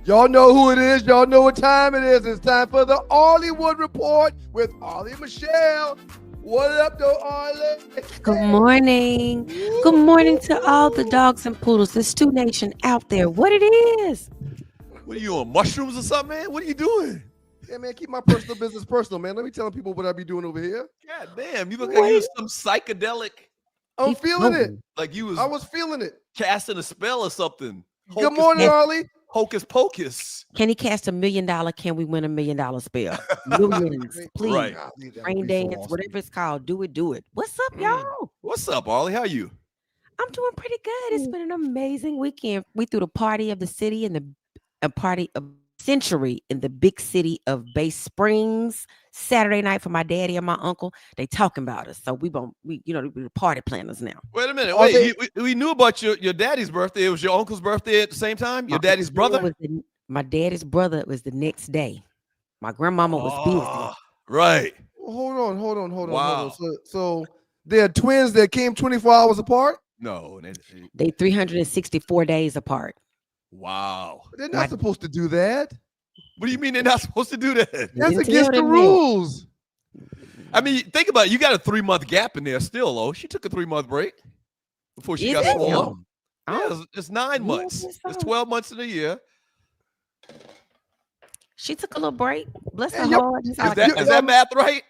Y'all know who it is. Y'all know what time it is. It's time for the Harleywood Report with Arlie Michelle. What up, though, Arlie? Good morning. Good morning to all the dogs and poodles, the Stu Nation out there. What it is? What are you on, mushrooms or something, man? What are you doing? Yeah, man, keep my personal business personal, man. Let me tell people what I be doing over here. God damn, you look like you was some psychedelic. I'm feeling it. Like you was. I was feeling it. Casting a spell or something. Good morning, Arlie. Hocus pocus. Can he cast $1 million? Can we win $1 million spell? Millions, please. Right. Rain dance, whatever it's called. Do it. What's up, y'all? What's up, Arlie? How you? I'm doing pretty good. It's been an amazing weekend. We threw the party of the city and a party of Censori in the big city of Bay Springs Saturday night for my daddy and my uncle. They talking about us, so we're the party planners now. Wait a minute. Wait, we knew about your daddy's birthday. It was your uncle's birthday at the same time. Your daddy's brother. My daddy's brother was the next day. My grandmama was busy. Right. Hold on. Wow. So they're twins that came 24 hours apart? No. They 364 days apart. Wow. They're not supposed to do that. What do you mean they're not supposed to do that? That's against the rules. I mean, think about it. You got a 3-month gap in there still, though. She took a 3-month break before she got swole up. Yeah, it's 9 months. It's 12 months in a year. She took a little break. Bless her heart. Is that math right?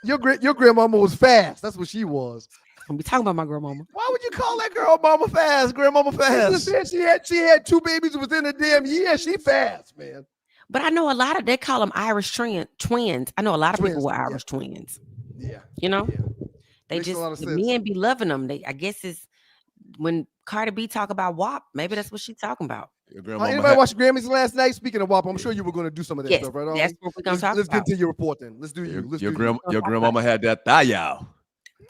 Your grandmama was fast. That's what she was. We talking about my grandmama. Why would you call that girl mama fast? Grandmama fast. She had 2 babies within a damn year. She fast, man. But I know a lot of, they call them Irish twins. I know a lot of people were Irish twins. Yeah. You know? Yeah. They Makes just, the men be loving them. I guess it's when Cardi B talk about WAP, maybe that's what she talking about. Anybody watch Grammys last night? Speaking of WAP, I'm sure you were going to do some of that stuff, right? That's what we're going to talk about. Let's get to your report then. Let's do you. Your grandmama had that thigh.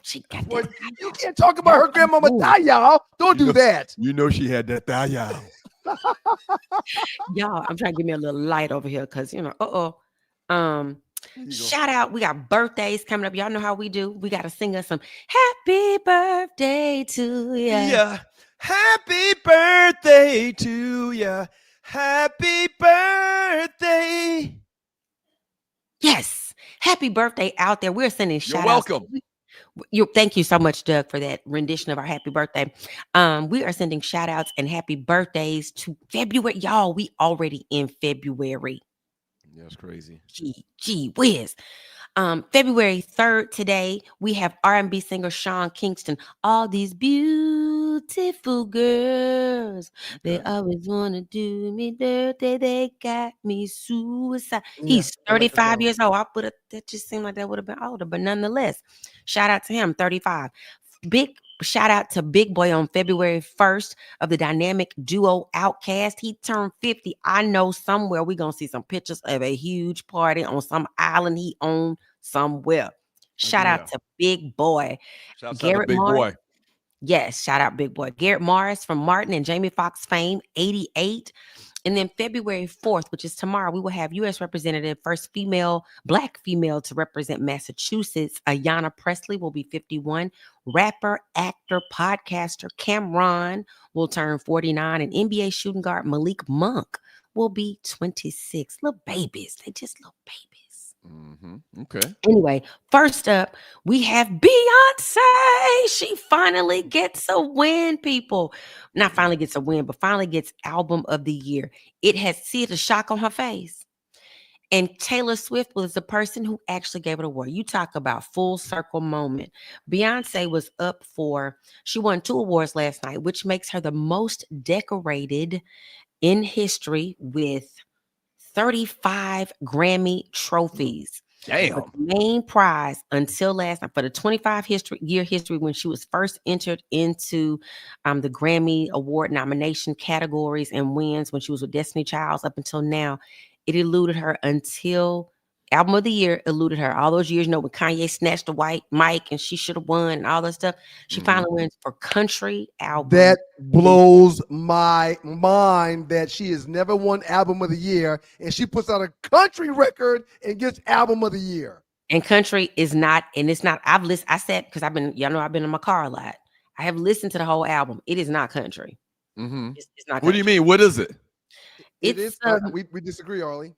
She got that. You can't talk about her grandmama thigh, y'all. Don't do that. You know she had that thigh. Y'all, I'm trying to give me a little light over here because, shout out. We got birthdays coming up. Y'all know how we do. We got to sing us some happy birthday to you. Yeah. Happy birthday to you. Happy birthday. Yes. Happy birthday out there. We're sending shout outs. You're welcome. Thank you so much, Doug, for that rendition of our happy birthday. We are sending shout outs and happy birthdays to February. Y'all, we already in February. That's crazy. Gee whiz. February 3rd today, we have R&B singer Sean Kingston. All these beautiful girls, they always want to do me dirty. They got me suicide. He's 35 years old. That just seemed like that would have been older, but nonetheless, shout out to him, 35. Big shout out to Big Boy on February 1st of the dynamic duo Outkast. He turned 50. I know somewhere we're going to see some pictures of a huge party on some island he owned somewhere. Shout out to Big Boy. Shout out to Big Boy. Yes, shout out Big Boy. Garrett Morris from Martin and Jamie Foxx fame, 88. And then February 4th, which is tomorrow, we will have U.S. Representative, first Black female to represent Massachusetts. Ayanna Pressley will be 51. Rapper, actor, podcaster Cameron will turn 49. And NBA shooting guard Malik Monk will be 26. Little babies. They just little babies. Mm-hmm. Okay. Anyway, first up, we have Beyonce. She finally gets a win, people. Not finally gets a win, but finally gets album of the year. See the shock on her face. And Taylor Swift was the person who actually gave it an award. You talk about full circle moment. Beyonce was up she won 2 awards last night, which makes her the most decorated in history with 35 Grammy trophies. Damn. But the main prize until last night for the 25-year history when she was first entered into the Grammy Award nomination categories and wins when she was with Destiny Childs up until now, it eluded her until Album of the Year eluded her. All those years, when Kanye snatched the white mic and she should have won and all that stuff, she finally wins for Country Album. That blows my mind that she has never won Album of the Year, and she puts out a country record and gets Album of the Year. And country is not, and it's not. I've listened. I said because I've been in my car a lot. I have listened to the whole album. It is not country. It's not. Country. What do you mean? What is it? It is. We disagree, Arlie.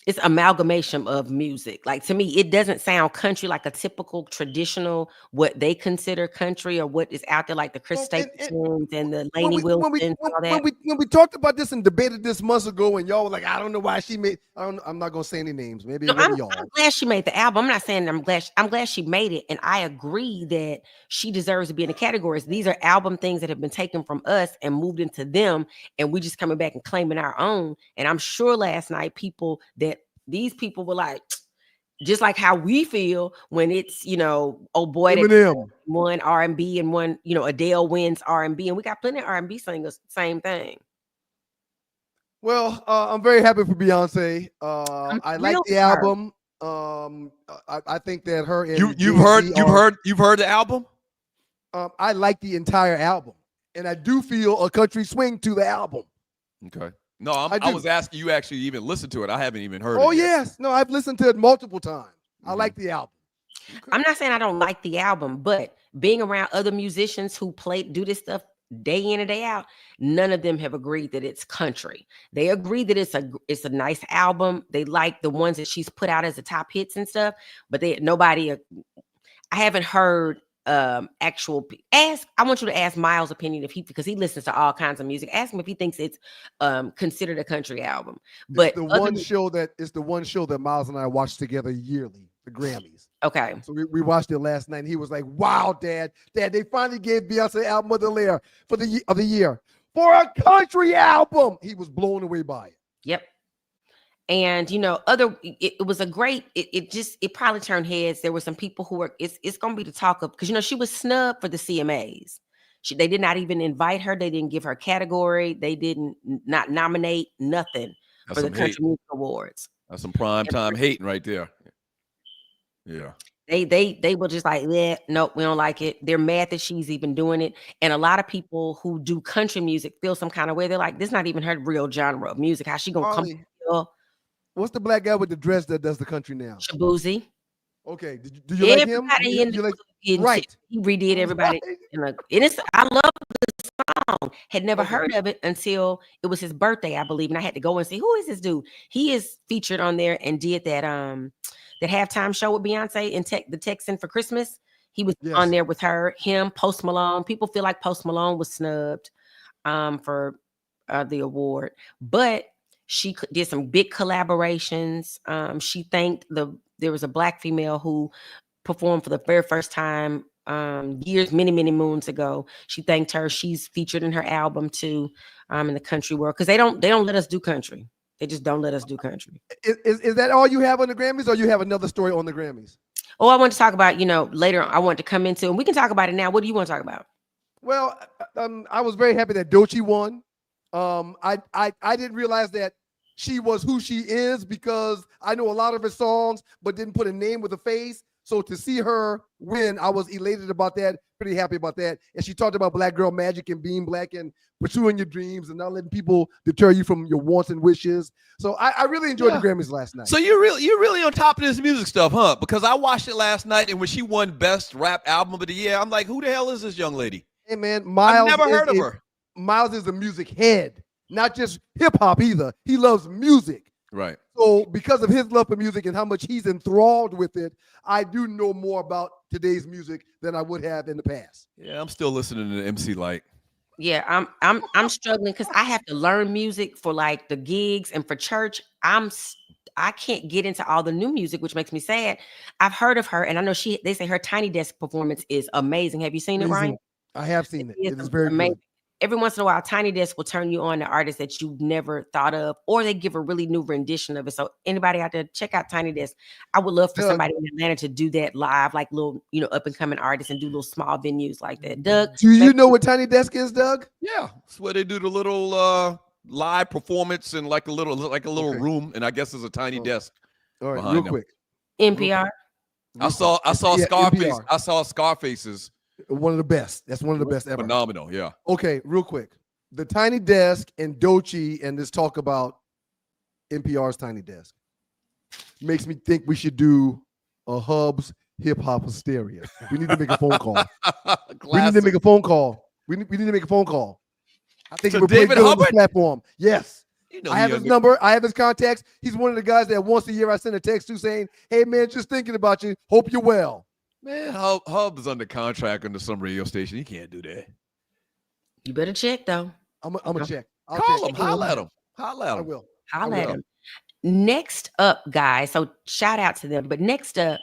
It's amalgamation of music. Like, to me, it doesn't sound country like a typical traditional what they consider country or what is out there, like the Chris Stapletons and the Lainey Wilson. When we talked about this and debated this months ago, and y'all were like, I don't know why she made. I'm not gonna say any names. Maybe y'all. I'm glad she made the album. I'm not saying I'm glad she made it, and I agree that she deserves to be in the categories. These are album things that have been taken from us and moved into them, and we just coming back and claiming our own. And I'm sure last night these people were like, just like how we feel when it's, oh boy, Eminem one R&B and one, Adele wins R&B, and we got plenty of R&B singers, same thing. Well, I'm very happy for Beyonce. I like the album. I think that her and you've heard the album. I like the entire album, and I do feel a country swing to the album. Okay. No, I was asking you actually even listen to it. I haven't even heard it. Oh, yes. No, I've listened to it multiple times. I like the album. Okay. I'm not saying I don't like the album, but being around other musicians who do this stuff day in and day out, none of them have agreed that it's country. They agree that it's a nice album. They like the ones that she's put out as the top hits and stuff, but I haven't heard I want you to ask Miles' opinion because he listens to all kinds of music. Ask him if he thinks it's considered a country album. But it's the one show that Miles and I watch together yearly, the Grammys. Okay. So we watched it last night, and he was like, "Wow, Dad, they finally gave Beyonce Album of the Year for a country album." He was blown away by it. Yep. And it was a great. It probably turned heads. There were some people who were. It's going to be the talk of because she was snubbed for the CMAs. They did not even invite her. They didn't give her a category. They didn't not nominate nothing for the Country Music Awards. That's some prime time hating right there. Yeah. They were just like, yeah, nope, we don't like it. They're mad that she's even doing it. And a lot of people who do country music feel some kind of way. They're like, this is not even her real genre of music. How she gonna come? What's the black guy with the dress that does the country now? Shabuzi. Okay. Do you like him? Right. He redid everybody. I love the song. Had never heard of it until it was his birthday, I believe. And I had to go and see, who is this dude? He is featured on there and did that halftime show with Beyonce in the Texan for Christmas. He was on there with him, Post Malone. People feel like Post Malone was snubbed for the award. But she did some big collaborations. She thanked there was a black female who performed for the very first time years, many, many moons ago. She thanked her. She's featured in her album too in the country world because they don't let us do country. They just don't let us do country. Is that all you have on the Grammys, or you have another story on the Grammys? Oh, I want to talk about later. I want to come into, and we can talk about it now. What do you want to talk about? Well, I was very happy that Doechii won. I didn't realize that she was who she is because I know a lot of her songs, but didn't put a name with a face. So to see her win, I was elated about that, pretty happy about that. And she talked about black girl magic and being black and pursuing your dreams and not letting people deter you from your wants and wishes. So I really enjoyed the Grammys last night. So you're really on top of this music stuff, huh? Because I watched it last night, and when she won Best Rap Album of the Year, I'm like, who the hell is this young lady? Hey man, Miles. I've never heard of her. Miles is a music head, not just hip hop either. He loves music. Right. So because of his love for music and how much he's enthralled with it, I do know more about today's music than I would have in the past. Yeah, I'm still listening to MC Light. Yeah, I'm struggling because I have to learn music for like the gigs and for church. I'm I can't get into all the new music, which makes me sad. I've heard of her, and I know they say her Tiny Desk performance is amazing. Have you seen it, Ryan? I have seen it. It is very amazing. good. Every once in a while, Tiny Desk will turn you on to artists that you never thought of, or they give a really new rendition of it. So anybody out there, check out Tiny Desk. I would love for somebody in Atlanta to do that live, like little, up and coming artists, and do little small venues like that. Doug, do you know what Tiny Desk is, Doug? Yeah, it's where they do the little live performance in like a little room, and I guess there's a tiny desk. All right, real quick. NPR. I saw Scarface. NPR. I saw Scarface's. One of the best. That's one of the best ever. Phenomenal, yeah. Okay, real quick. The Tiny Desk and Doechii and this talk about NPR's Tiny Desk makes me think we should do a Hubs Hip Hop Hysteria. We need to make a phone call. We need to make a phone call. We need to make a phone call. I think we're David on the Hubbard platform. Yes. I have his number. I have his contacts. He's one of the guys that once a year I send a text to saying, "Hey man, just thinking about you. Hope you're well." Man, Hub is under contract under some radio station. He can't do that. You better check though. I'm gonna check. Call him. Holla at him. I will. Holla at him. Next up, guys. So shout out to them. But next up,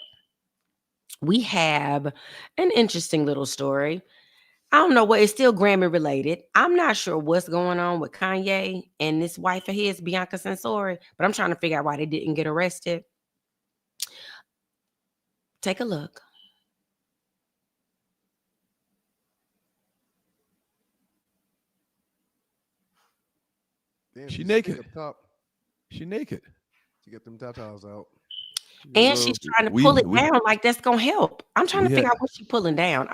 we have an interesting little story. I don't know what, it's still Grammy related. I'm not sure what's going on with Kanye and this wife of his, Bianca Censori, but I'm trying to figure out why they didn't get arrested. Take a look. Damn, she naked. Top. She naked. She get them tatas out. And she's trying to pull it down like that's gonna help. I'm trying to figure out what she's pulling down.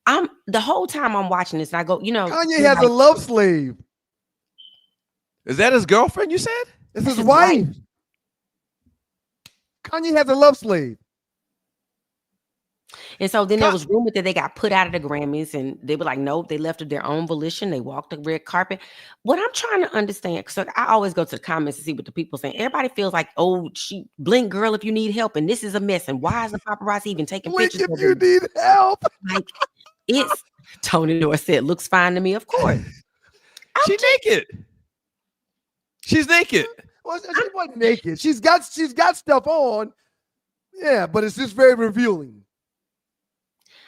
I'm the whole time I'm watching this, and I go, Kanye has a love slave. Is that his girlfriend? You said it's his wife. Kanye has a love slave. And so then there was rumored that they got put out of the Grammys, and they were like, nope, they left of their own volition. They walked the red carpet. What I'm trying to understand, because I always go to the comments to see what the people saying. Everybody feels like, oh, she blink girl if you need help, and this is a mess. And why is the paparazzi even taking pictures if you need help? Like, it's Tony Dorsett looks fine to me, of course. She's naked. She's naked. Well, she wasn't naked. She's got stuff on. Yeah, but it's just very revealing.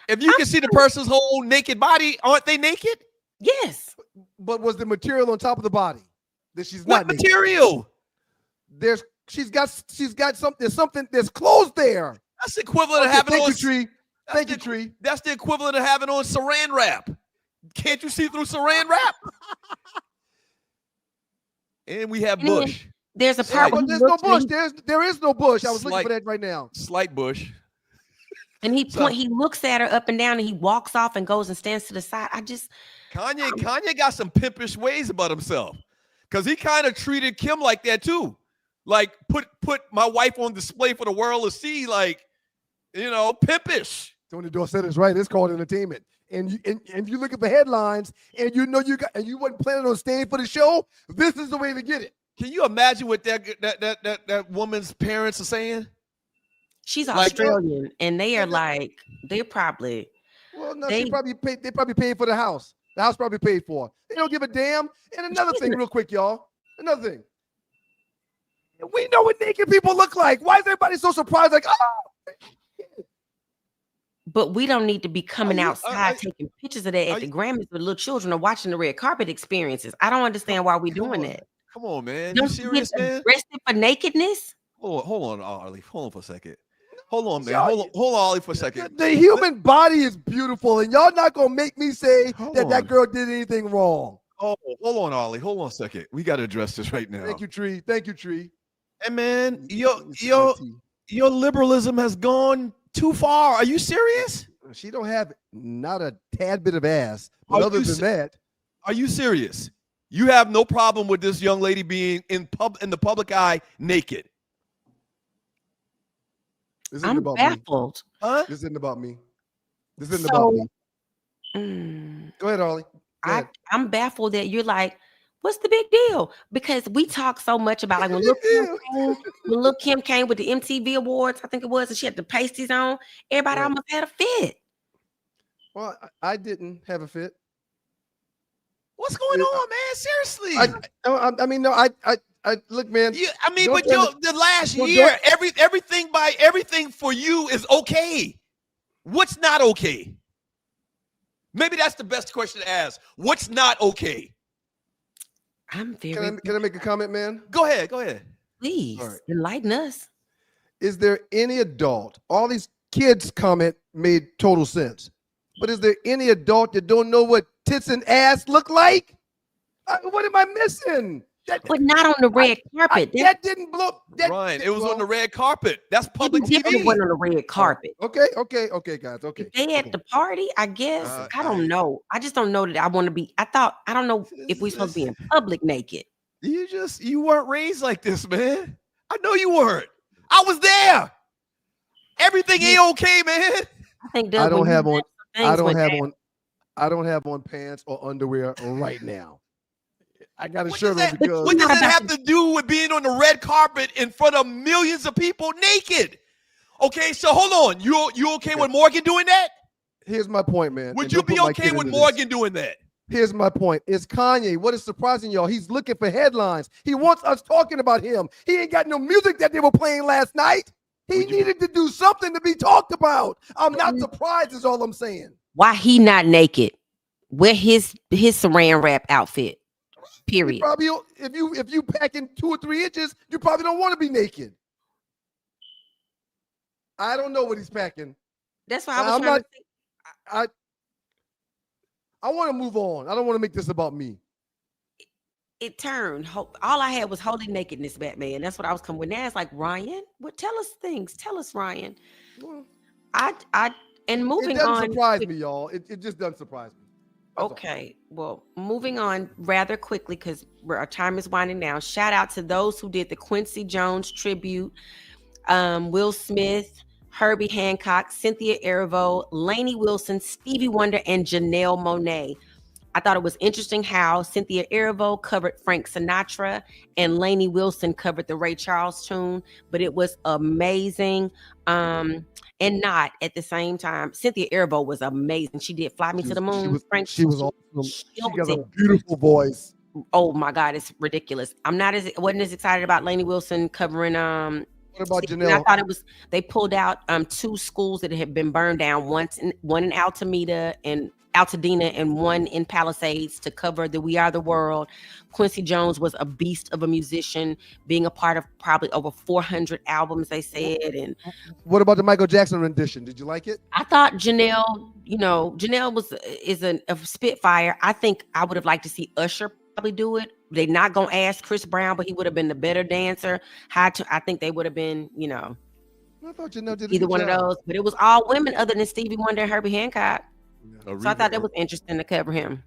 If you can see the person's whole naked body, aren't they naked? Yes. But was the material on top of the body that she's what not material? Naked? She's got something. There's something. There's clothes there. That's the equivalent of having on. Thank you, Tree. That's the equivalent of having on saran wrap. Can't you see through saran wrap? And we have bush. There's a part where there's no bush. There is no bush. I was looking for that right now. Slight bush. And he looks at her up and down, and he walks off and goes and stands to the side. Kanye got some pimpish ways about himself, because he kind of treated Kim like that too, like put my wife on display for the world to see, like, pimpish. Tony Dorsett is right. It's called entertainment. And you look at the headlines, and you wasn't planning on staying for the show. This is the way to get it. Can you imagine what that woman's parents are saying? She's Australian, and they are like, they're probably. Well, no, they probably paid for the house. The house probably paid for. They don't give a damn. And another thing, real quick, y'all. Another thing. We know what naked people look like. Why is everybody so surprised? Like, oh. But we don't need to be coming outside taking pictures of that at the Grammys where little children are watching the red carpet experiences. I don't understand why we're doing that. Come on, man. Don't you serious, man? Arrested for nakedness? Hold on, Ollie. Hold on for a second. Hold on, man. Hold on, Ollie, for a second. The human body is beautiful, and y'all not gonna make me say that girl did anything wrong. Oh, hold on, Ollie. Hold on a second. We got to address this right now. Thank you, Tree. Thank you, Tree. Hey, man, your liberalism has gone too far. Are you serious? She don't have not a tad bit of ass. But other than that, are you serious? You have no problem with this young lady being in the public eye naked? I'm baffled. Huh? This isn't about me. This isn't about me. Go ahead, Ollie. I'm baffled that you're like, what's the big deal? Because we talk so much about, like, when Lil' Kim came with the MTV Awards, I think it was, and she had the pasties on, everybody almost had a fit. Well, I didn't have a fit. What's going on, man? Seriously. look, man. But the last year, everything for you is okay. What's not okay? Maybe that's the best question to ask. What's not okay? I'm very. Can I make a comment, man? Go ahead. Please enlighten us. Is there any adult? All these kids' comment made total sense, but is there any adult that don't know what tits and ass look like? What am I missing? But not on the red carpet. That didn't blow. Ryan, it was on the red carpet. That's public TV. It wasn't on the red carpet. Okay, guys. Okay. If they at the party, I guess. I don't know. I just don't know that I want to be. I don't know if we're supposed to be in public naked. You weren't raised like this, man. I know you weren't. I was there. Everything ain't okay, man. I think I don't have on pants or underwear right now. I got a shirt on because. What does that have to do with being on the red carpet in front of millions of people naked? Okay, so hold on. You okay with Morgan doing that? Here's my point, man. Would you be okay with Morgan doing that? Here's my point. It's Kanye. What is surprising y'all? He's looking for headlines. He wants us talking about him. He ain't got no music that they were playing last night. He needed to do something to be talked about. I'm not surprised is all I'm saying. Why he not naked? Wear his saran wrap outfit. Period. Probably, if you packing 2 or 3 inches, you probably don't want to be naked. I don't know what he's packing. That's why I was trying to think. I want to move on. I don't want to make this about me. It turned. All I had was holy nakedness, Batman. That's what I was coming with. Now it's like, Ryan, tell us things. Tell us, Ryan. Well, and moving on. It doesn't surprise me, y'all. It just doesn't surprise me. Okay, well, moving on rather quickly because our time is winding down. Shout out to those who did the Quincy Jones tribute. Will Smith, Herbie Hancock, Cynthia Erivo, Lainey Wilson, Stevie Wonder, and Janelle Monáe. I thought it was interesting how Cynthia Erivo covered Frank Sinatra and Lainey Wilson covered the Ray Charles tune, but it was amazing. And not at the same time. Cynthia Erivo was amazing. She did Fly Me to the Moon. She was awesome. She got a beautiful voice. Oh my God, it's ridiculous. Wasn't as excited about Lainey Wilson covering What about Janelle? I thought they pulled out 2 schools that had been burned down, one in Altadena and one in Palisades to cover the We Are the World. Quincy Jones was a beast of a musician, being a part of probably over 400 albums, they said. And what about the Michael Jackson rendition? Did you like it? I thought Janelle is a spitfire. I think I would have liked to see Usher probably do it. They're not gonna ask Chris Brown, but he would have been the better dancer. I think they would have been, I thought Janelle did either one of those, but it was all women other than Stevie Wonder and Herbie Hancock. So I thought that was interesting to cover him.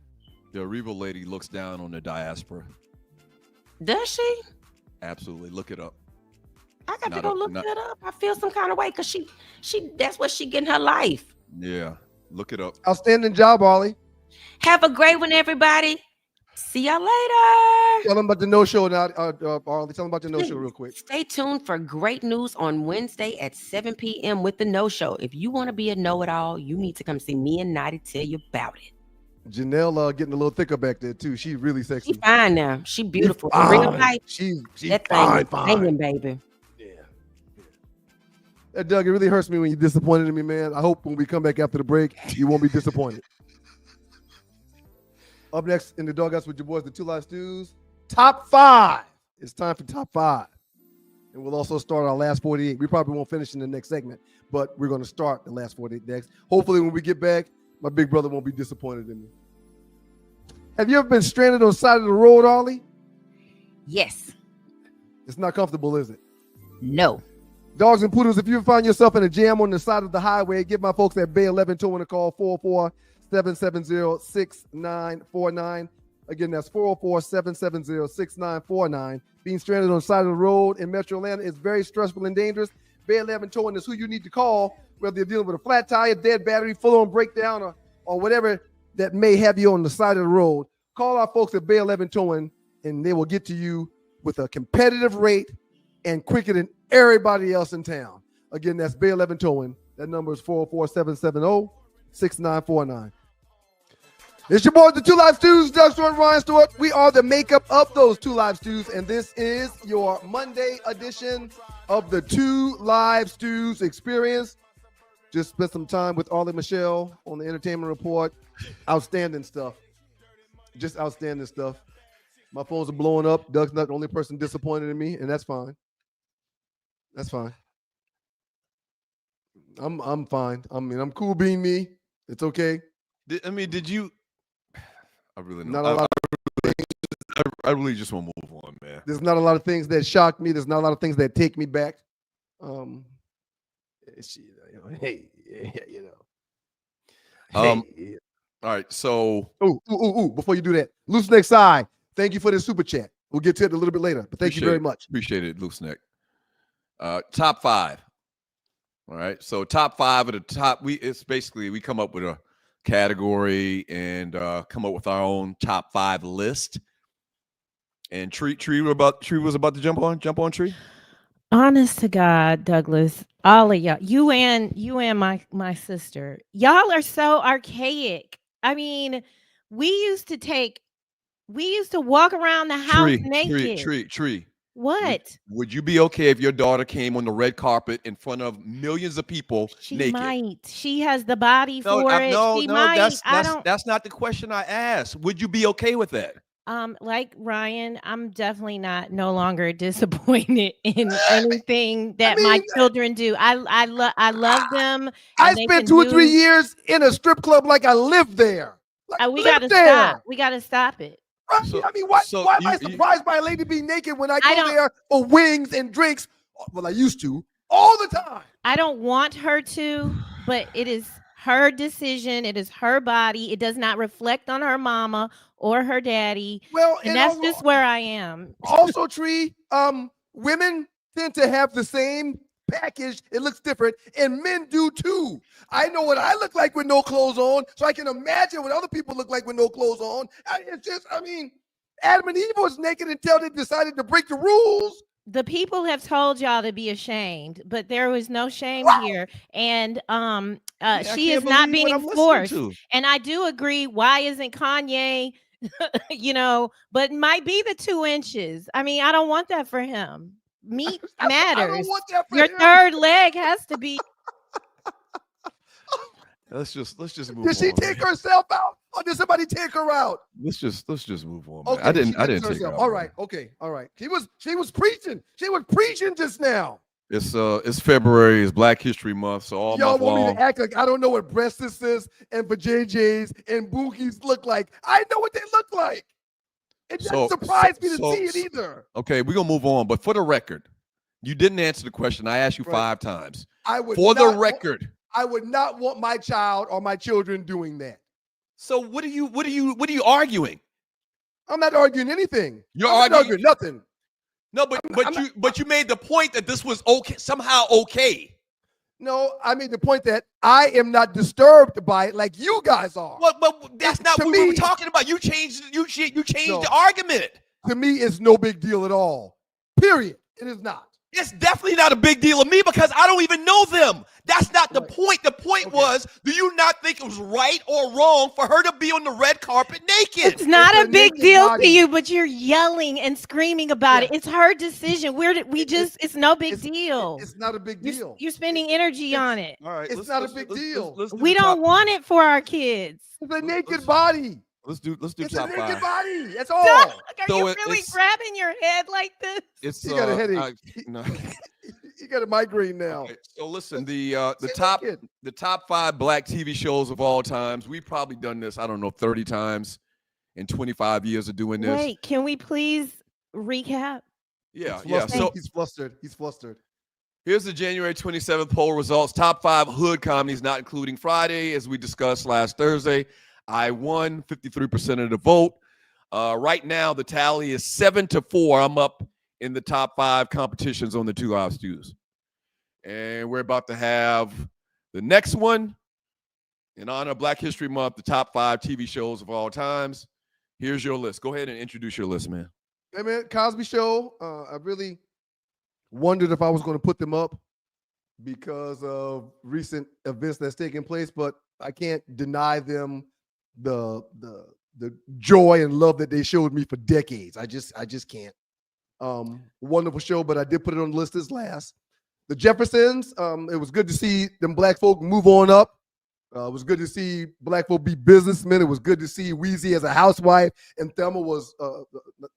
The Aruba lady looks down on the diaspora. Does she? Absolutely. Look it up. I got to go look that up. I feel some kind of way because she that's what she getting her life. Yeah. Look it up. Outstanding job, Ollie. Have a great one, everybody. See y'all later. Tell them about the no-show now, Ollie. Tell them about the no-show real quick. Stay tuned for great news on Wednesday at 7 p.m. with the no-show. If you want to be a know-it-all, you need to come see me and Nadi tell you about it. Janelle getting a little thicker back there too. She's really sexy. She's fine now. She beautiful. In real life, she's that fine, thing, baby. Yeah. Doug, it really hurts me when you're disappointed in me, man. I hope when we come back after the break, you won't be disappointed. Up next in the Doghouse with your boys, the Two Live Stews. Top 5. It's time for top 5. And we'll also start our last 48. We probably won't finish in the next segment, but we're going to start the last 48 next. Hopefully when we get back, my big brother won't be disappointed in me. Have you ever been stranded on the side of the road, Ollie? Yes. It's not comfortable, is it? No. Dogs and poodles, if you find yourself in a jam on the side of the highway, give my folks at Bay 11 Towing a call, 404-770-6949. Again, that's 404-770-6949. Being stranded on the side of the road in Metro Atlanta is very stressful and dangerous. Bay 11 Towing is who you need to call, whether you're dealing with a flat tire, dead battery, full-on breakdown, or whatever that may have you on the side of the road. Call our folks at Bay 11 Towing, and they will get to you with a competitive rate and quicker than everybody else in town. Again, that's Bay 11 Towing. That number is 404-770-6949. It's your boys, the Two Live Stews, Doug Stewart and Ryan Stewart. We are the makeup of those Two Live Stews, and this is your Monday edition of the Two Live Stews experience. Just spent some time with Ollie Michelle on the Entertainment Report. Outstanding stuff. Just outstanding stuff. My phones are blowing up. Doug's not the only person disappointed in me, and that's fine. That's fine. I'm fine. I mean, I'm cool being me. It's okay. Did you? I really not a lot. I really just want to move on, man. There's not a lot of things that shock me. There's not a lot of things that take me back. Hey, you know. Hey. All right, so. Before you do that, Loose Neck Side, thank you for the super chat. We'll get to it a little bit later, but thank you very much. Appreciate it, Loose Neck. Top five. All right, so top five of the top. It's basically we come up with a category and come up with our own top five list. And Tree was about to jump on Tree. Honest to God, Douglas, all of y'all, you and my sister, y'all are so archaic. I mean, we used to walk around the house naked. Tree. What? Would you be okay if your daughter came on the red carpet in front of millions of people naked? Might. She has the body for it. That's not the question I asked. Would you be okay with that? Like Ryan, I'm definitely no longer disappointed in anything that my children do. I love them. I spent 2 or 3 years in a strip club like I lived there. We gotta stop. We gotta stop it. Right? So, why am I surprised by a lady being naked when I go there for wings and drinks? Well, I used to all the time. I don't want her to, but it is her decision. It is her body. It does not reflect on her mama or her daddy. Well, and that's just where I am. Also, Tree, women tend to have the same package. It looks different, and men do too. I know what I look like with no clothes on, so I can imagine what other people look like with no clothes on. It's just, Adam and Eve was naked until they decided to break the rules. The people have told y'all to be ashamed, but there was no shame here. And she is not being forced. And I do agree. Why isn't Kanye, but it might be the 2 inches. I mean, I don't want that for him. Meat matters. I don't want that for Your him. third leg has to be. Let's just move on. Did she take herself out, or did somebody take her out? Let's just move on. Okay, I didn't take her out. All right. Okay. All right. She was preaching. She was preaching just now. It's February. It's Black History Month. So all y'all month want long, me to act like I don't know what breastises and vajayjays and boogies look like. I know what they look like. It doesn't surprise me to see it either. Okay, we're gonna move on. But for the record, you didn't answer the question. I asked you 5 times. I would the record. I would not want my child or my children doing that. So what are you arguing? I'm not arguing anything. You're not arguing nothing. No, but you made the point that this was okay, somehow okay. No, I made the point that I am not disturbed by it like you guys are. Well, but that's not what we were talking about. You changed the argument. To me, it's no big deal at all. Period. It is not. It's definitely not a big deal to me because I don't even know them. That's not the point. The point was, do you not think it was right or wrong for her to be on the red carpet naked? It's not a big deal to you, but you're yelling and screaming about it. It's her decision. It's no big deal. It's not a big deal. You're spending energy on it. All right. It's not a big deal. We don't want it for our kids. It's a naked body. Let's do it's top 5. It's a naked body. That's all. Doug, are you really grabbing your head like this? You got a headache. No. You got a migraine now. Okay, so listen, the top 5 Black TV shows of all times. We've probably done this, I don't know, 30 times in 25 years of doing this. Wait, can we please recap? Yeah. So he's flustered. He's flustered. Here's the January 27th poll results. Top 5 hood comedies, not including Friday, as we discussed last Thursday. I won 53% of the vote. Right now, the tally is 7-4. I'm up in the top 5 competitions on the Two Live Stews. And we're about to have the next one in honor of Black History Month, the top 5 TV shows of all times. Here's your list. Go ahead and introduce your list, man. Hey, man, Cosby Show. I really wondered if I was going to put them up because of recent events that's taking place, but I can't deny them the joy and love that they showed me for decades. I just can't. Wonderful show, but I did put it on the list as last. The Jeffersons, it was good to see them black folk move on up. It was good to see black folk be businessmen. It was good to see Weezy as a housewife, and Thelma was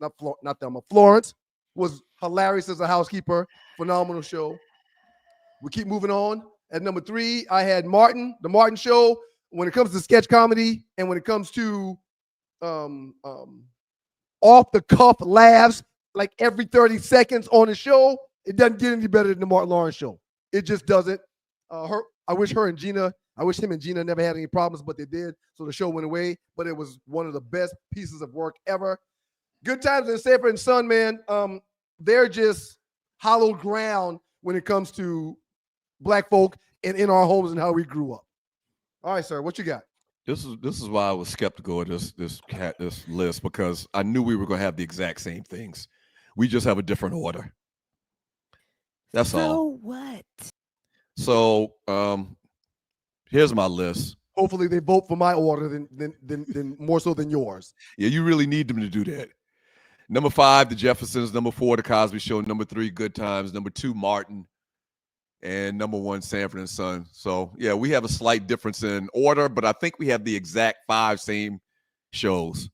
not Thelma. Florence was hilarious as a housekeeper. Phenomenal show. We keep moving on. At number 3, I had Martin, the Martin Show. When it comes to sketch comedy and when it comes to off the cuff laughs, like every 30 seconds on the show, it doesn't get any better than the Martin Lawrence Show. It just doesn't. I wish him and Gina never had any problems, but they did. So the show went away. But it was one of the best pieces of work ever. Good Times in Sanford and Son, man. They're just hallowed ground when it comes to black folk and in our homes and how we grew up. All right, sir, what you got? This is why I was skeptical of this list, because I knew we were going to have the exact same things. We just have a different order. That's all. So what? So here's my list. Hopefully they vote for my order than more so than yours. Yeah, you really need them to do that. Number 5, The Jeffersons. Number 4, The Cosby Show. Number 3, Good Times. Number 2, Martin. And number 1, Sanford and Son. So, yeah, we have a slight difference in order, but I think we have the exact 5 same shows,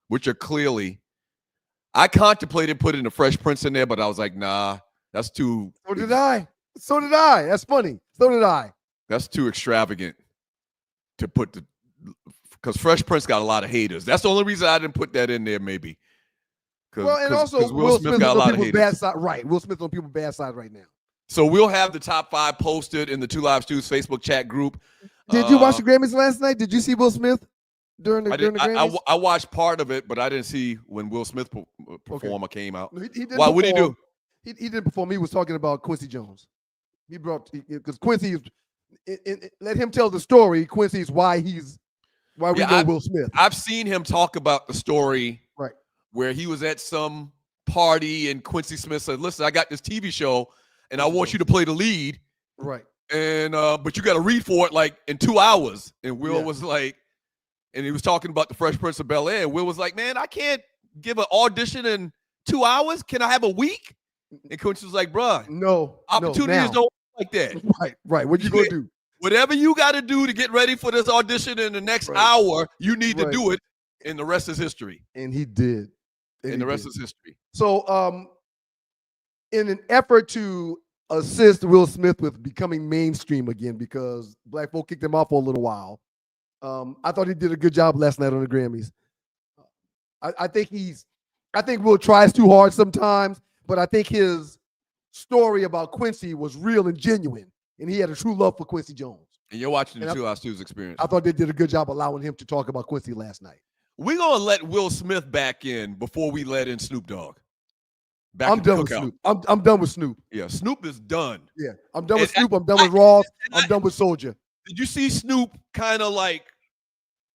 which are clearly – I contemplated putting The Fresh Prince in there, but I was like, nah, that's too – So did I. That's funny. So did I. That's too extravagant to put the – because Fresh Prince got a lot of haters. That's the only reason I didn't put that in there, maybe. Well, and also Will Smith got a lot of haters. Bad side, right. Will Smith on people's bad side right now. So we'll have the top 5 posted in the Two Live Stews Facebook chat group. Did you watch the Grammys last night? Did you see Will Smith during the Grammys? I watched part of it, but I didn't see when Will Smith performer came out. He Why? What did he do? He didn't perform. He was talking about Quincy Jones. He brought because Quincy. Let him tell the story. Quincy's why we know Will Smith. I've seen him talk about the story, right, where he was at some party and Quincy Smith said, "Listen, I got this TV show." And I want you to play the lead, right? And but you got to read for it like in 2 hours. And Will was like, and he was talking about the Fresh Prince of Bel-Air. And Will was like, man, I can't give an audition in 2 hours. Can I have a week? And Quincy was like, bruh, no, opportunities don't work like that. Right. What you gonna do? Whatever you got to do to get ready for this audition in the next hour, you need to do it. And the rest is history. And he did. And the rest is history. So, in an effort to assist Will Smith with becoming mainstream again, because black folk kicked him off for a little while, I thought he did a good job last night on the Grammys. I think Will tries too hard sometimes, but I think his story about Quincy was real and genuine, and he had a true love for Quincy Jones. And you're watching the Two Live Stews experience. I thought they did a good job allowing him to talk about Quincy last night. We're going to let Will Smith back in before we let in Snoop Dogg. I'm done with Snoop. I'm done with Snoop. Yeah, Snoop is done. Yeah, I'm done with Snoop. I'm done with Ross. I'm done with Soulja. Did you see Snoop kind of like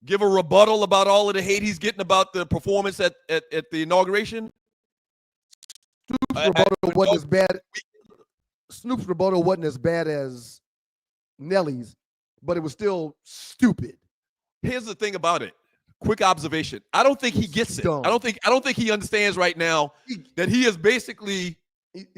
give a rebuttal about all of the hate he's getting about the performance at the inauguration? Snoop's rebuttal wasn't as bad. Snoop's rebuttal wasn't as bad as Nelly's, but it was still stupid. Here's the thing about it. Quick observation. I don't think he gets it. I don't think he understands right now that he has basically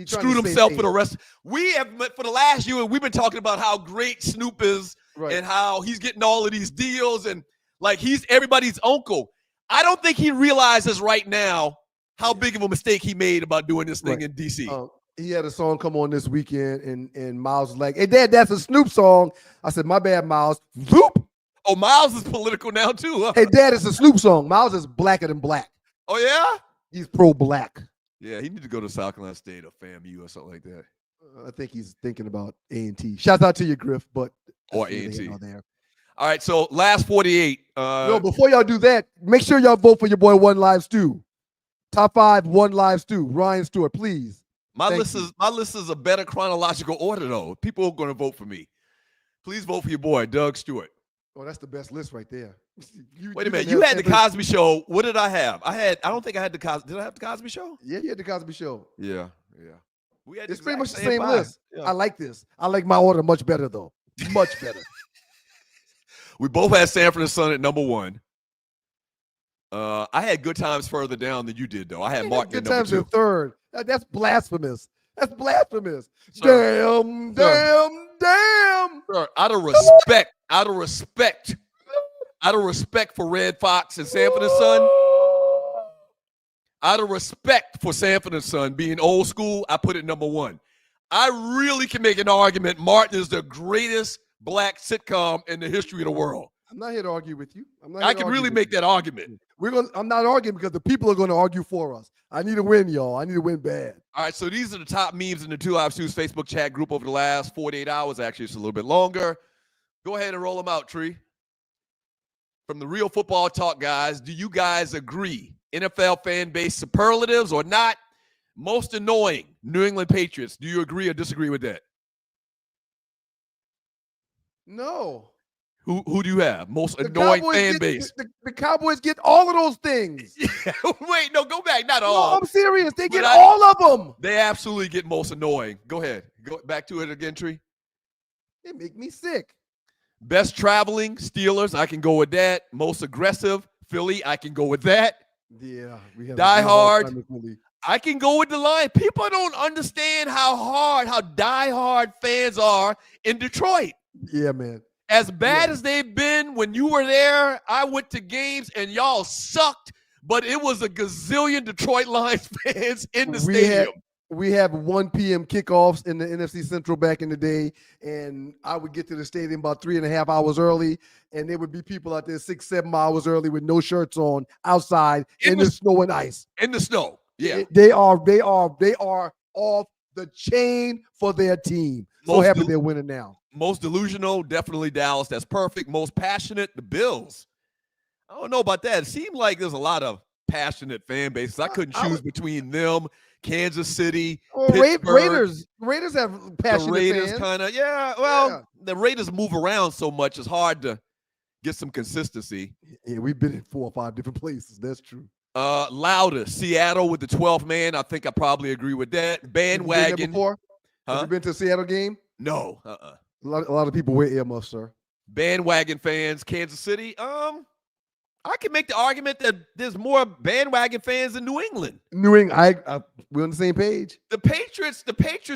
screwed himself for the rest. We have, for the last year, we've been talking about how great Snoop is and how he's getting all of these deals and like he's everybody's uncle. I don't think he realizes right now how big of a mistake he made about doing this thing in D.C. He had a song come on this weekend, and Miles was like, "Hey, Dad, that's a Snoop song." I said, "My bad, Miles." Zoop. Oh, Miles is political now too. Huh? Hey, Dad, it's a Snoop song. Miles is blacker than black. Oh yeah, he's pro-black. Yeah, he need to go to South Carolina State or FAMU or something like that. I think he's thinking about A&T. Shout out to you, Griff, but or A&T. All right, so last 48. No, before y'all do that, make sure y'all vote for your boy One Live Stew. Top 5 One Live Stew. Ryan Stewart, please. My list is a better chronological order though. People are going to vote for me. Please vote for your boy Doug Stewart. Oh, that's the best list right there. Wait a minute. You had the Cosby Show. What did I have? I don't think I had the Cosby. Did I have the Cosby Show? Yeah, you had the Cosby Show. Yeah. We had it's pretty much the same list. Yeah. I like this. I like my order much better though. Much better. We both had Sanford and Son at number 1. I had Good Times further down than you did, though. I had Martin at number 2. Good Times in 3rd. That's blasphemous. That's blasphemous. Sir, Damn. Sir, out of respect for Red Fox and Sanford and Son, out of respect for Sanford and Son being old school, I put it number 1. I really can make an argument Martin is the greatest black sitcom in the history of the world. I'm not here to argue with you. I can really make that argument. I'm not arguing because the people are going to argue for us. I need to win, y'all. I need to win bad. All right, so these are the top memes in the 2 Live Stews Facebook chat group over the last 48 hours. Actually, it's a little bit longer. Go ahead and roll them out, Tree. From the Real Football Talk guys, do you guys agree? NFL fan base superlatives or not? Most annoying, New England Patriots. Do you agree or disagree with that? No. Who do you have? Most annoying fan base. The Cowboys get all of those things. Wait, no, go back. Not all. No, I'm serious. They get all of them. They absolutely get most annoying. Go ahead. Go back to it again, Tree. They make me sick. Best traveling, Steelers. I can go with that. Most aggressive, Philly. I can go with that. Yeah. Die Hard. I can go with the Lions. People don't understand how die-hard fans are in Detroit. Yeah, man. As bad as they've been when you were there, I went to games and y'all sucked, but it was a gazillion Detroit Lions fans in the stadium. We have 1 p.m. kickoffs in the NFC Central back in the day, and I would get to the stadium about 3.5 hours early, and there would be people out there 6-7 hours early with no shirts on outside in the snow and ice. In the snow, yeah. They are off the chain for their team. So happy they're winning now. Most delusional, definitely Dallas. That's perfect. Most passionate, the Bills. I don't know about that. It seemed like there's a lot of passionate fan bases. I couldn't choose between them, Kansas City, Pittsburgh. Raiders have passionate the Raiders fans. Kind of, the Raiders move around so much, it's hard to get some consistency. Yeah, we've been in 4 or 5 different places. That's true. Loudest, Seattle with the 12th man. I think I probably agree with that. Bandwagon. Have you been there before? Have you been to a A game? No. A lot of people wear earmuffs, sir. Bandwagon fans, Kansas City. I can make the argument that there's more bandwagon fans in New England. We're on the same page. The Patriots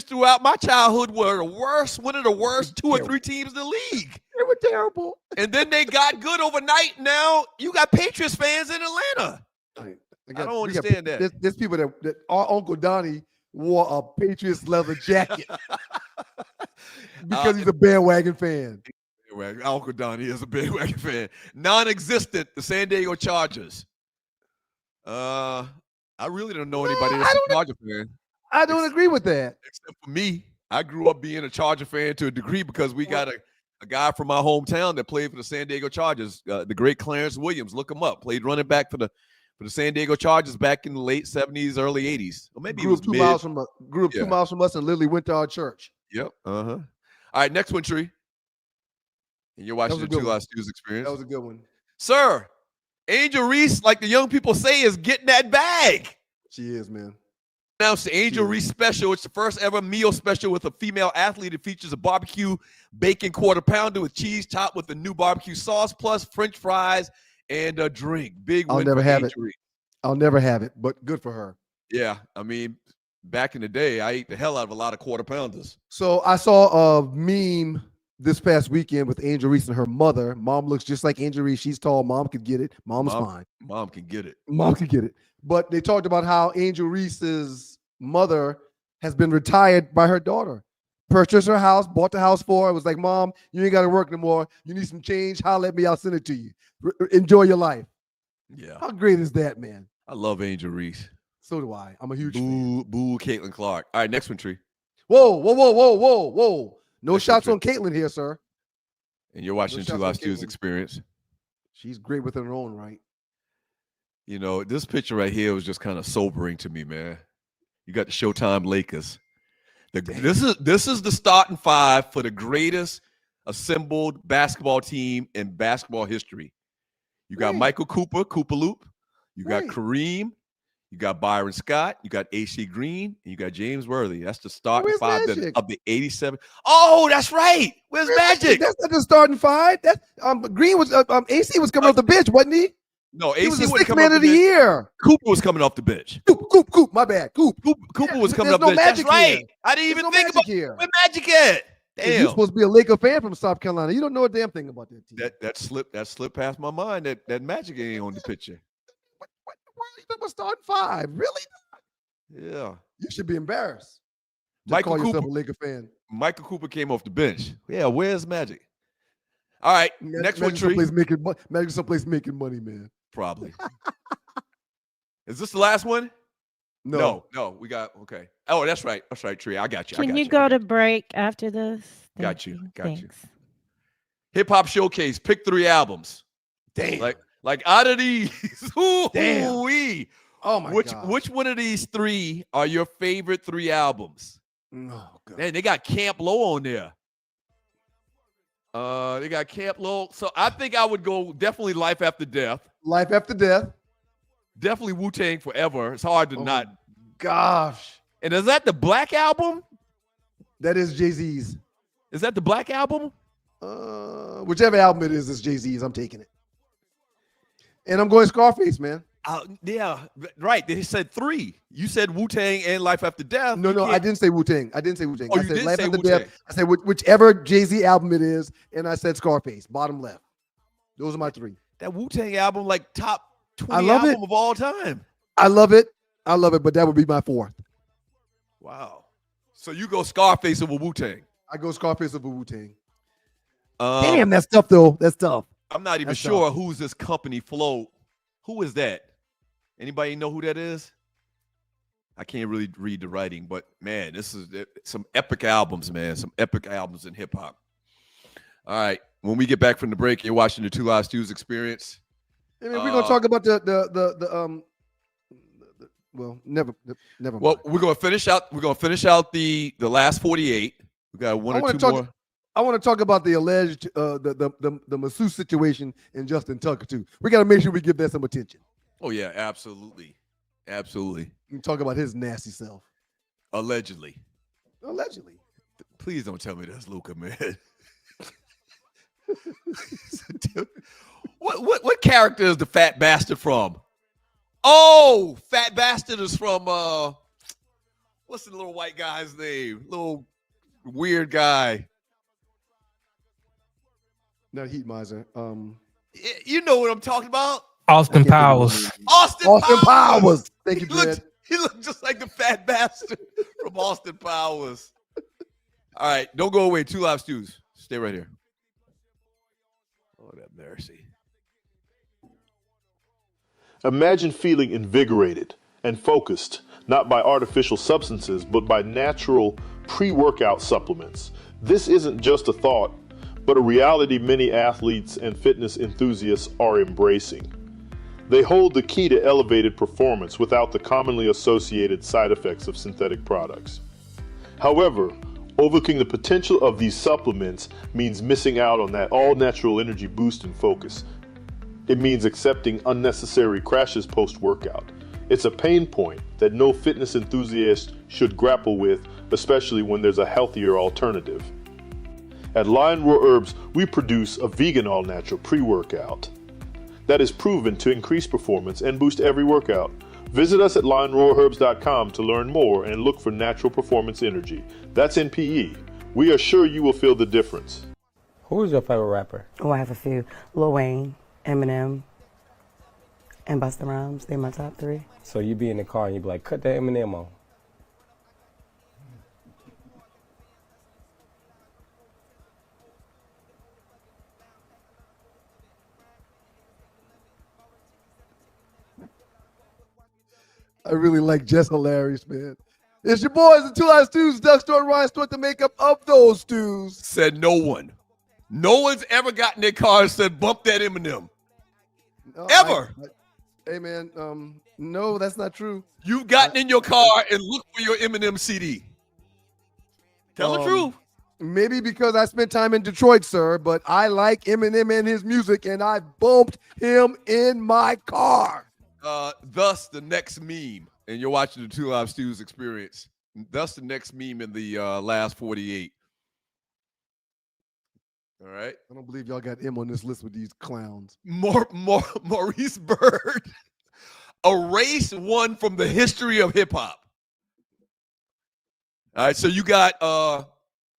throughout my childhood were one of the worst 2 or 3 teams in the league. They were terrible. And then they got good overnight. Now you got Patriots fans in Atlanta. I don't understand that. There's people that our Uncle Donnie wore a Patriots leather jacket because he's a bandwagon fan. Uncle Donnie is a bandwagon fan. Non-existent, the San Diego Chargers. I really don't know anybody that's a Charger fan. I don't agree with that. Except for me. I grew up being a Charger fan to a degree because we got a guy from my hometown that played for the San Diego Chargers, the great Clarence Williams. Look him up. Played running back for the San Diego Chargers back in the late 70s, early 80s. Or maybe grew up 2 miles from us. 2 miles from us and literally went to our church. Yep. All right, next one, Tree. And you're watching the 2 Live Stews Experience. That was a good one. Sir, Angel Reese, like the young people say, is getting that bag. She is, man. Announced the Angel Reese special. It's the first ever meal special with a female athlete. It features a barbecue bacon quarter pounder with cheese topped with a new barbecue sauce, plus French fries and a drink. Big win. I'll never have it, but good for her. Yeah, I mean, back in the day, I ate the hell out of a lot of quarter pounders. So I saw a meme this past weekend with Angel Reese and her mother. Mom looks just like Angel Reese. She's tall. Mom could get it. Mom's fine. Mom can get it. Mom can get it. But they talked about how Angel Reese's mother has been retired by her daughter. Purchased her house, bought the house for her. It was like, Mom, you ain't got to work no more. You need some change. Holler at me. I'll send it to you. Enjoy your life. Yeah. How great is that, man? I love Angel Reese. So do I. I'm a huge fan. Boo, Caitlin Clark. All right, next one, Tree. Whoa. No shots on Caitlin here, sir. And you're watching 2 Live Stews Experience. She's great within her own right. You know, this picture right here was just kind of sobering to me, man. You got the Showtime Lakers. This is the starting 5 for the greatest assembled basketball team in basketball history. You got Michael Cooper Loop. You got Kareem. You You got Byron Scott, you got AC Green, and you got James Worthy. That's the starting Where's five Magic? of the 87. Oh, that's right. Where's Magic? That's not the starting five. That Green was AC was coming off the bench, wasn't he? No, He was the AC sixth man of the year. Cooper was coming off the bench. Coop. My bad. Cooper Was coming off the bench. That's right. I didn't even think about here. Where Magic at? Damn. You're supposed to be a Laker fan from South Carolina. You don't know a damn thing about that team. That slipped past my mind. That Magic ain't on the picture. What are you talking about starting five? Really? Yeah. You should be embarrassed. Michael Call yourself Cooper. a Laker fan. Michael Cooper came off the bench. Yeah, where's Magic? All right, next one, Tree. Magic someplace making money, man. Probably. Is this the last one? No, we got okay. Oh, that's right. That's right, Tree. I got you. Can you go to break after this? Got you. Thanks. Hip Hop Showcase. Pick 3 albums. Damn. Like out of these. Damn. Ooh-wee. Oh my God. Which one of these 3 are your favorite 3 albums? Oh God. Man, they got Camp Low on there. They got Camp Low. So I think I would go definitely Life After Death. Life After Death. Definitely Wu-Tang Forever. It's hard to not. Gosh. And is that the Black Album? That is Jay-Z's. Is that the Black Album? Whichever album it is, it's Jay-Z's. I'm taking it. And I'm going Scarface, man. Yeah, right. They said 3. You said Wu-Tang and Life After Death. No, I didn't say Wu-Tang. I said Oh, Life you did After say Death. Wu-Tang. I said whichever Jay-Z album it is, and I said Scarface, bottom left. Those are my 3. That Wu-Tang album, like top 20 I love album it. of all time. I love it, but that would be my 4th. Wow. So you go Scarface over Wu-Tang. I go Scarface over Wu-Tang. Um, Damn, that's tough though. That's tough. I'm not even That's sure tough. who's this company Flow. Who is that? Anybody know who that is? I can't really read the writing, but man, this is some epic albums, man. Some epic albums in hip hop. All right. When we get back from the break, you're watching the Two Live Stews Experience. I mean, we're gonna talk about well, never mind. Well, we're gonna finish out. We're gonna finish out the last 48. We got one or two more. I want to talk about the alleged the masseuse situation in Justin Tucker too. We got to make sure we give that some attention. Oh yeah, absolutely. We can talk about his nasty self. Allegedly. Please don't tell me that's Luca, man. What character is the fat bastard from? Oh, fat bastard is from what's the little white guy's name? Little weird guy. Not Heat Miser. You know what I'm talking about? Austin Powers. Austin Powers. Thank you, Brad. He looked just like the fat bastard from Austin Powers. All right, don't go away. Two Live Stews. Stay right here. Oh, that mercy. Imagine feeling invigorated and focused, not by artificial substances, but by natural pre-workout supplements. This isn't just a thought, but a reality many athletes and fitness enthusiasts are embracing. They hold the key to elevated performance without the commonly associated side effects of synthetic products. However, overlooking the potential of these supplements means missing out on that all-natural energy boost and focus. It means accepting unnecessary crashes post-workout. It's a pain point that no fitness enthusiast should grapple with, especially when there's a healthier alternative. At Lion Roar Herbs, we produce a vegan all-natural pre-workout that is proven to increase performance and boost every workout. Visit us at lionroarherbs.com to learn more and look for natural performance energy. That's NPE. We are sure you will feel the difference. Who is your favorite rapper? Oh, I have a few. Lil Wayne, Eminem, and Busta Rhymes. They're my top 3. So you be in the car and you be like, cut that Eminem on. I really like Jess Hilarious, man. It's your boys, the Two Live Stews, Duck Store, Ryan Stewart, the makeup of those stews. Said no one. No one's ever got in their car and said, bump that Eminem. No, Ever. Hey, man, no, that's not true. You've gotten in your car and looked for your Eminem CD. Tell the truth. Maybe because I spent time in Detroit, sir, but I like Eminem and his music, and I bumped him in my car. Thus the next meme, and you're watching the Two Live Stews experience. Thus the next meme in the last 48. All right. I don't believe y'all got him on this list with these clowns. Maurice Bird erased one from the history of hip hop. All right, so you got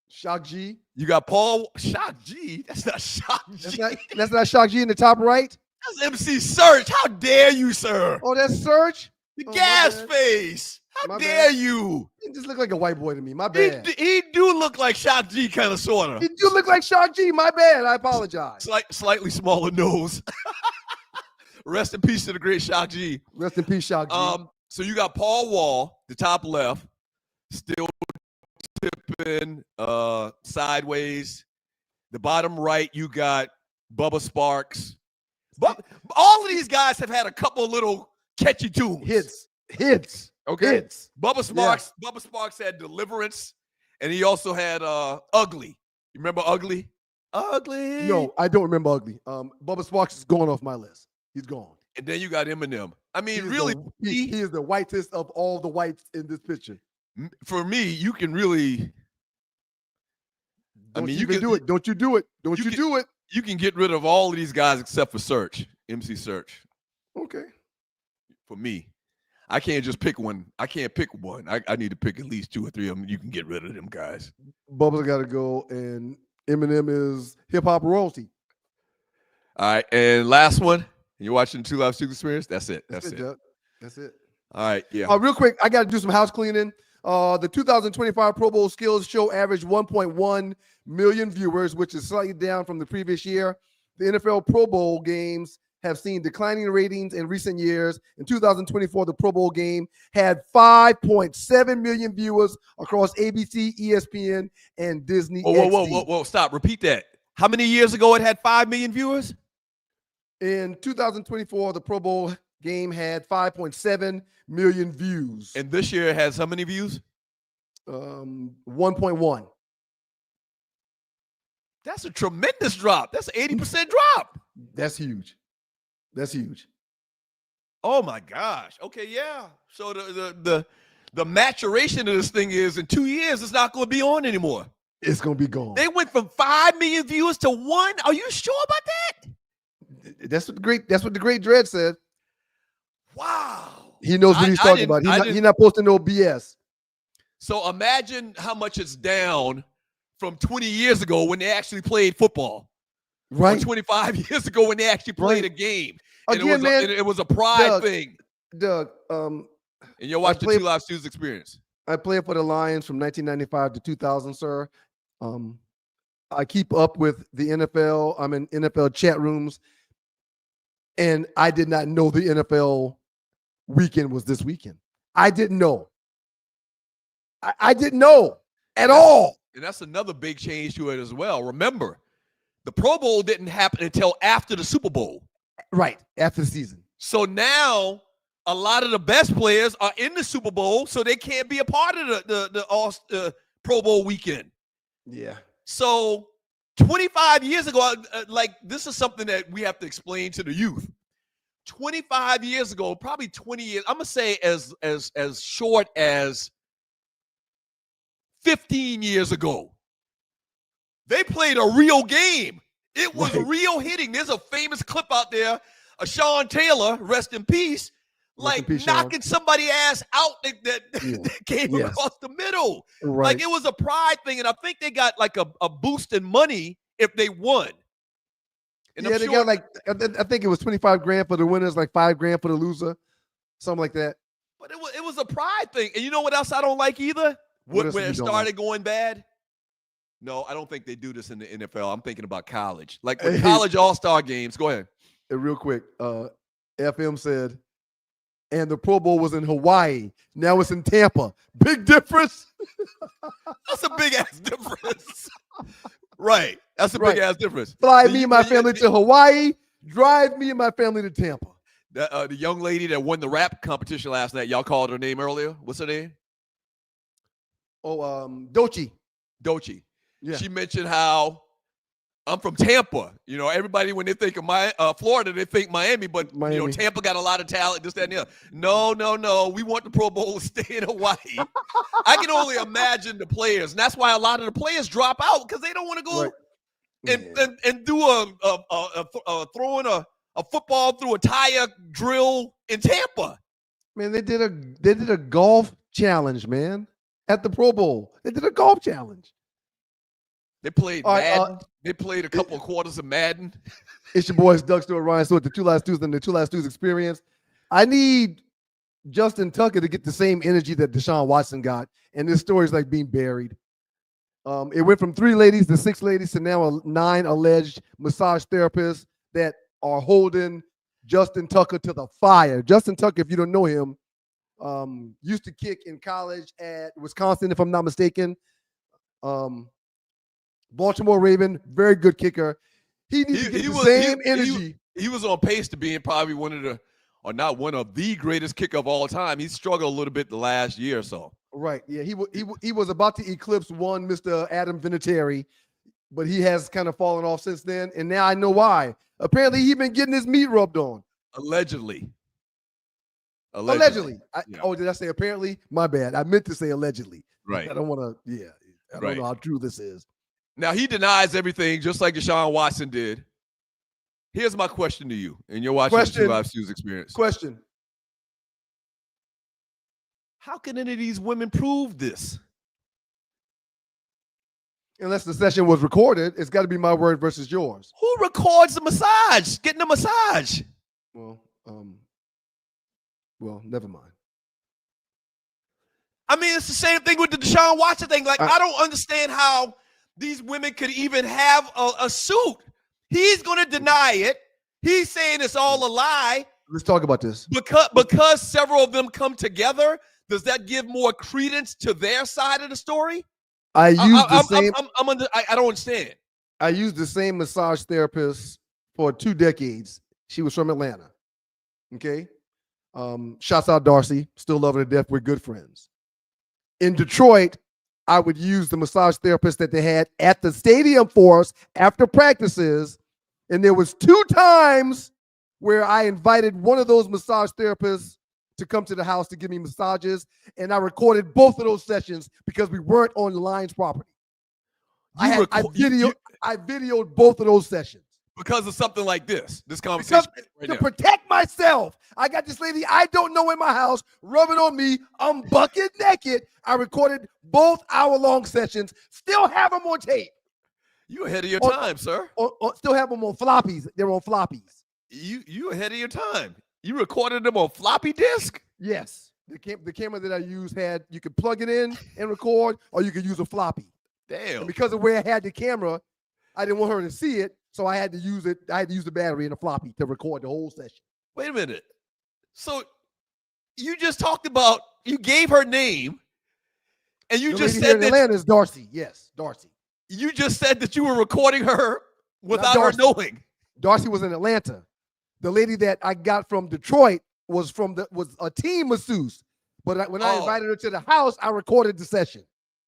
Shock G. You got Paul Shock G. That's not Shock G. That's not Shock G in the top right. That's MC Search. How dare you, sir? Oh, that's Search. The gas face. How dare you? He just look like a white boy to me. My bad. He do look like Shock G, kind of, sort of. He do look like Shock G. My bad. I apologize. Slightly smaller nose. Rest in peace to the great Shock G. Rest in peace, Shock G. So you got Paul Wall, the top left, still tipping sideways. The bottom right, you got Bubba Sparks. But all of these guys have had a couple of little catchy tunes. Hits. Okay. Hits. Bubba Sparks had Deliverance, and he also had Ugly. You remember Ugly? Ugly. No, I don't remember Ugly. Bubba Sparks is going off my list. He's gone. And then you got Eminem. I mean, he is the whitest of all the whites in this picture. For me, you can really. You can do it. Don't you do it. Don't you do it. You can get rid of all of these guys except for Search, MC Search. Okay. For me, I can't just pick one. I can't pick one. I need to pick at least 2 or 3 of them. You can get rid of them guys. Bubba's got to go, and Eminem is hip hop royalty. All right, and last one. You're watching the Two Live Stews experience. That's it. That's it. Doug. That's it. All right. Yeah. Real quick, I got to do some house cleaning. The 2025 Pro Bowl Skills Show averaged 1.1 million viewers, which is slightly down from the previous year. The NFL Pro Bowl games have seen declining ratings in recent years. In 2024, the Pro Bowl game had 5.7 million viewers across ABC, ESPN, and Disney. Whoa. Stop. Repeat that. How many years ago it had 5 million viewers? In 2024, the Pro Bowl game had 5.7 million views. And this year it has how many views? 1.1. That's a tremendous drop. That's an 80% drop. That's huge. That's huge. Oh my gosh. Okay, yeah. So the maturation of this thing is in 2 years, it's not going to be on anymore. It's going to be gone. They went from 5 million viewers to 1. Are you sure about that? That's what the great Dread said. Wow. He knows what he's talking about. He's not posting no BS. So imagine how much it's down from 20 years ago when they actually played football. Right. Or 25 years ago when they actually played a game. And Again, it was a pride thing. Doug, and you're watching the Two Live Stews experience. I played for the Lions from 1995 to 2000, sir. I keep up with the NFL. I'm in NFL chat rooms. And I did not know the NFL weekend was this weekend. I didn't know. I didn't know at all. And that's another big change to it as well. Remember, the Pro Bowl didn't happen until after the Super Bowl. Right, after the season. So now a lot of the best players are in the Super Bowl, so they can't be a part of the Pro Bowl weekend. Yeah. So 25 years ago, this is something that we have to explain to the youth. 25 years ago, probably 20 years, I'm going to say as short as 15 years ago, they played a real game. It was real hitting. There's a famous clip out there of Sean Taylor, rest in peace, knocking somebody's ass out that came across the middle. Right. Like it was a pride thing, and I think they got like a boost in money if they won. And they got I think it was 25 grand for the winners, like 5 grand for the loser, something like that. But it was a pride thing. And you know what else I don't like either? Where it started going bad? No, I don't think they do this in the NFL. I'm thinking about college. Like with college all-star games. Go ahead. Real quick, FM said, and the Pro Bowl was in Hawaii. Now it's in Tampa. Big difference. That's a big-ass difference. Right. That's a big-ass difference. Fly me and my family to Hawaii. Drive me and my family to Tampa. The young lady that won the rap competition last night, y'all called her name earlier. What's her name? Oh, Doechii. Doechii. Yeah. She mentioned how I'm from Tampa. You know, everybody when they think of Florida, they think Miami, but Miami. You know, Tampa got a lot of talent. This, that, and the other. No. We want the Pro Bowl to stay in Hawaii. I can only imagine the players, and that's why a lot of the players drop out because they don't want to go and do throwing a football through a tire drill in Tampa. Man, they did a golf challenge, man, at the Pro Bowl. They did a golf challenge. They played Madden. They played a couple of quarters of Madden. It's your boys, Doug Stewart, Ryan Stewart, the Two Last Tuesdays and the Two Last Tuesdays experience. I need Justin Tucker to get the same energy that Deshaun Watson got, and this story is like being buried. It went from 3 ladies to 6 ladies to now 9 alleged massage therapists that are holding Justin Tucker to the fire. Justin Tucker, if you don't know him, used to kick in college at Wisconsin, if I'm not mistaken. Baltimore Raven, very good kicker. He needs to get the same energy. He was on pace to being probably one of the greatest kicker of all time. He struggled a little bit the last year or so. Right. Yeah. He was about to eclipse one Mr. Adam Vinatieri, but he has kind of fallen off since then. And now I know why. Apparently, he's been getting his meat rubbed on. Allegedly. Yeah. Oh, did I say apparently? My bad. I meant to say allegedly. Right. I don't want to. Yeah. I don't know how true this is. Now, he denies everything just like Deshaun Watson did. Here's my question to you, and you're watching the Two Live Shoes experience. Question. How can any of these women prove this? Unless the session was recorded, it's got to be my word versus yours. Who records the massage? Getting a massage? Well, never mind. I mean, it's the same thing with the Deshaun Watson thing. Like, I don't understand how these women could even have a suit. He's going to deny it. He's saying it's all a lie. Let's talk about this. Because several of them come together, does that give more credence to their side of the story? I don't understand. I used the same massage therapist for 2 decades. She was from Atlanta. Okay. Shouts out Darcy. Still love her to death. We're good friends. In Detroit, I would use the massage therapist that they had at the stadium for us after practices. And there was 2 times where I invited one of those massage therapists to come to the house to give me massages. And I recorded both of those sessions because we weren't on the Lions property. I videoed both of those sessions. Because of something like this conversation. To protect myself. I got this lady I don't know in my house rubbing on me. I'm bucket naked. I recorded both hour-long sessions. Still have them on tape. You ahead of your time, sir. Still have them on floppies. They're on floppies. You ahead of your time. You recorded them on floppy disk? Yes. The camera that I used you could plug it in and record, or you could use a floppy. Damn. And because of where I had the camera, I didn't want her to see it, so I had to use it. I had to use the battery in a floppy to record the whole session. Wait a minute. So you just talked about, you gave her name, and you just said that Atlanta is Darcy. Yes, Darcy. You just said that you were recording her without her knowing. Darcy was in Atlanta. The lady that I got from Detroit was a team masseuse. But when I invited her to the house, I recorded the session.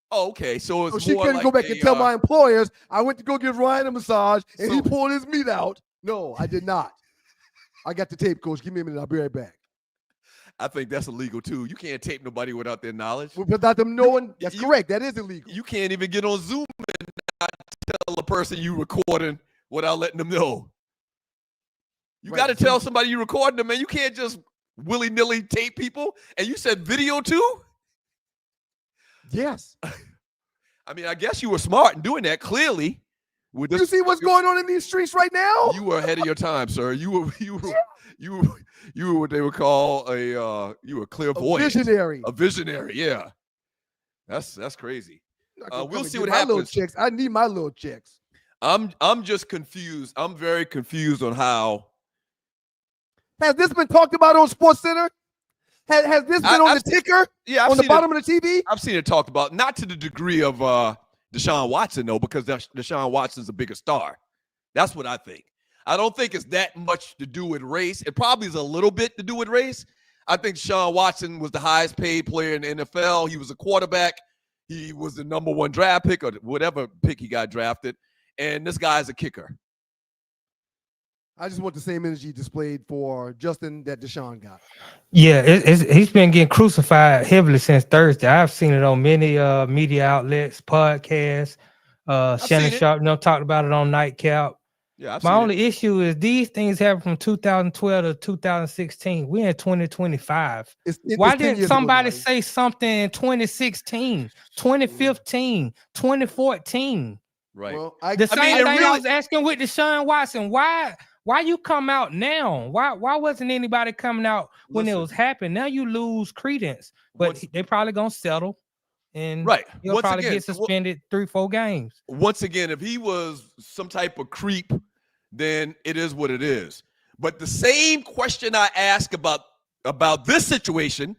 Oh, okay. So she couldn't go back and tell my employers I went to go give Ryan a massage and he pulled his meat out. No, I did not. I got the tape, Coach. Give me a minute. I'll be right back. I think that's illegal too. You can't tape nobody without their knowledge. Without them knowing, that's correct. That is illegal. You can't even get on Zoom and not tell a person you recording without letting them know. You got to tell somebody you recording them, man. You can't just willy-nilly tape people. And you said video too? Yes. I mean, I guess you were smart in doing that, clearly. You see what's going on in these streets right now? You were ahead of your time, sir. You were what they would call you were clairvoyant. A visionary, yeah. That's crazy. We'll see what happens. I need my little checks. I'm just confused. I'm very confused on how. Has this been talked about on SportsCenter? Has this been on the ticker? Yeah, on the bottom of the TV? I've seen it talked about, not to the degree of Deshaun Watson, though, because Deshaun Watson's a bigger star. That's what I think. I don't think it's that much to do with race. It probably is a little bit to do with race. I think Deshaun Watson was the highest paid player in the NFL. He was a quarterback. He was the #1 draft pick or whatever pick he got drafted. and this guy's a kicker. I just want the same energy displayed for Justin that Deshaun got. Yeah, he's been getting crucified heavily since Thursday. I've seen it on many media outlets, podcasts. Shannon Sharp, talked about it on Nightcap. Yeah, my only issue is these things happened from 2012 to 2016. We're in 2025. Why didn't somebody say something in 2016, 2015, 2014? Right. Well, the same thing I was asking with Deshaun Watson. Why you come out now? Why wasn't anybody coming out when it was happening? Now you lose credence, but they probably gonna settle, and he'll probably get suspended 3-4 games. Once again, if he was some type of creep, then it is what it is. But the same question I ask about this situation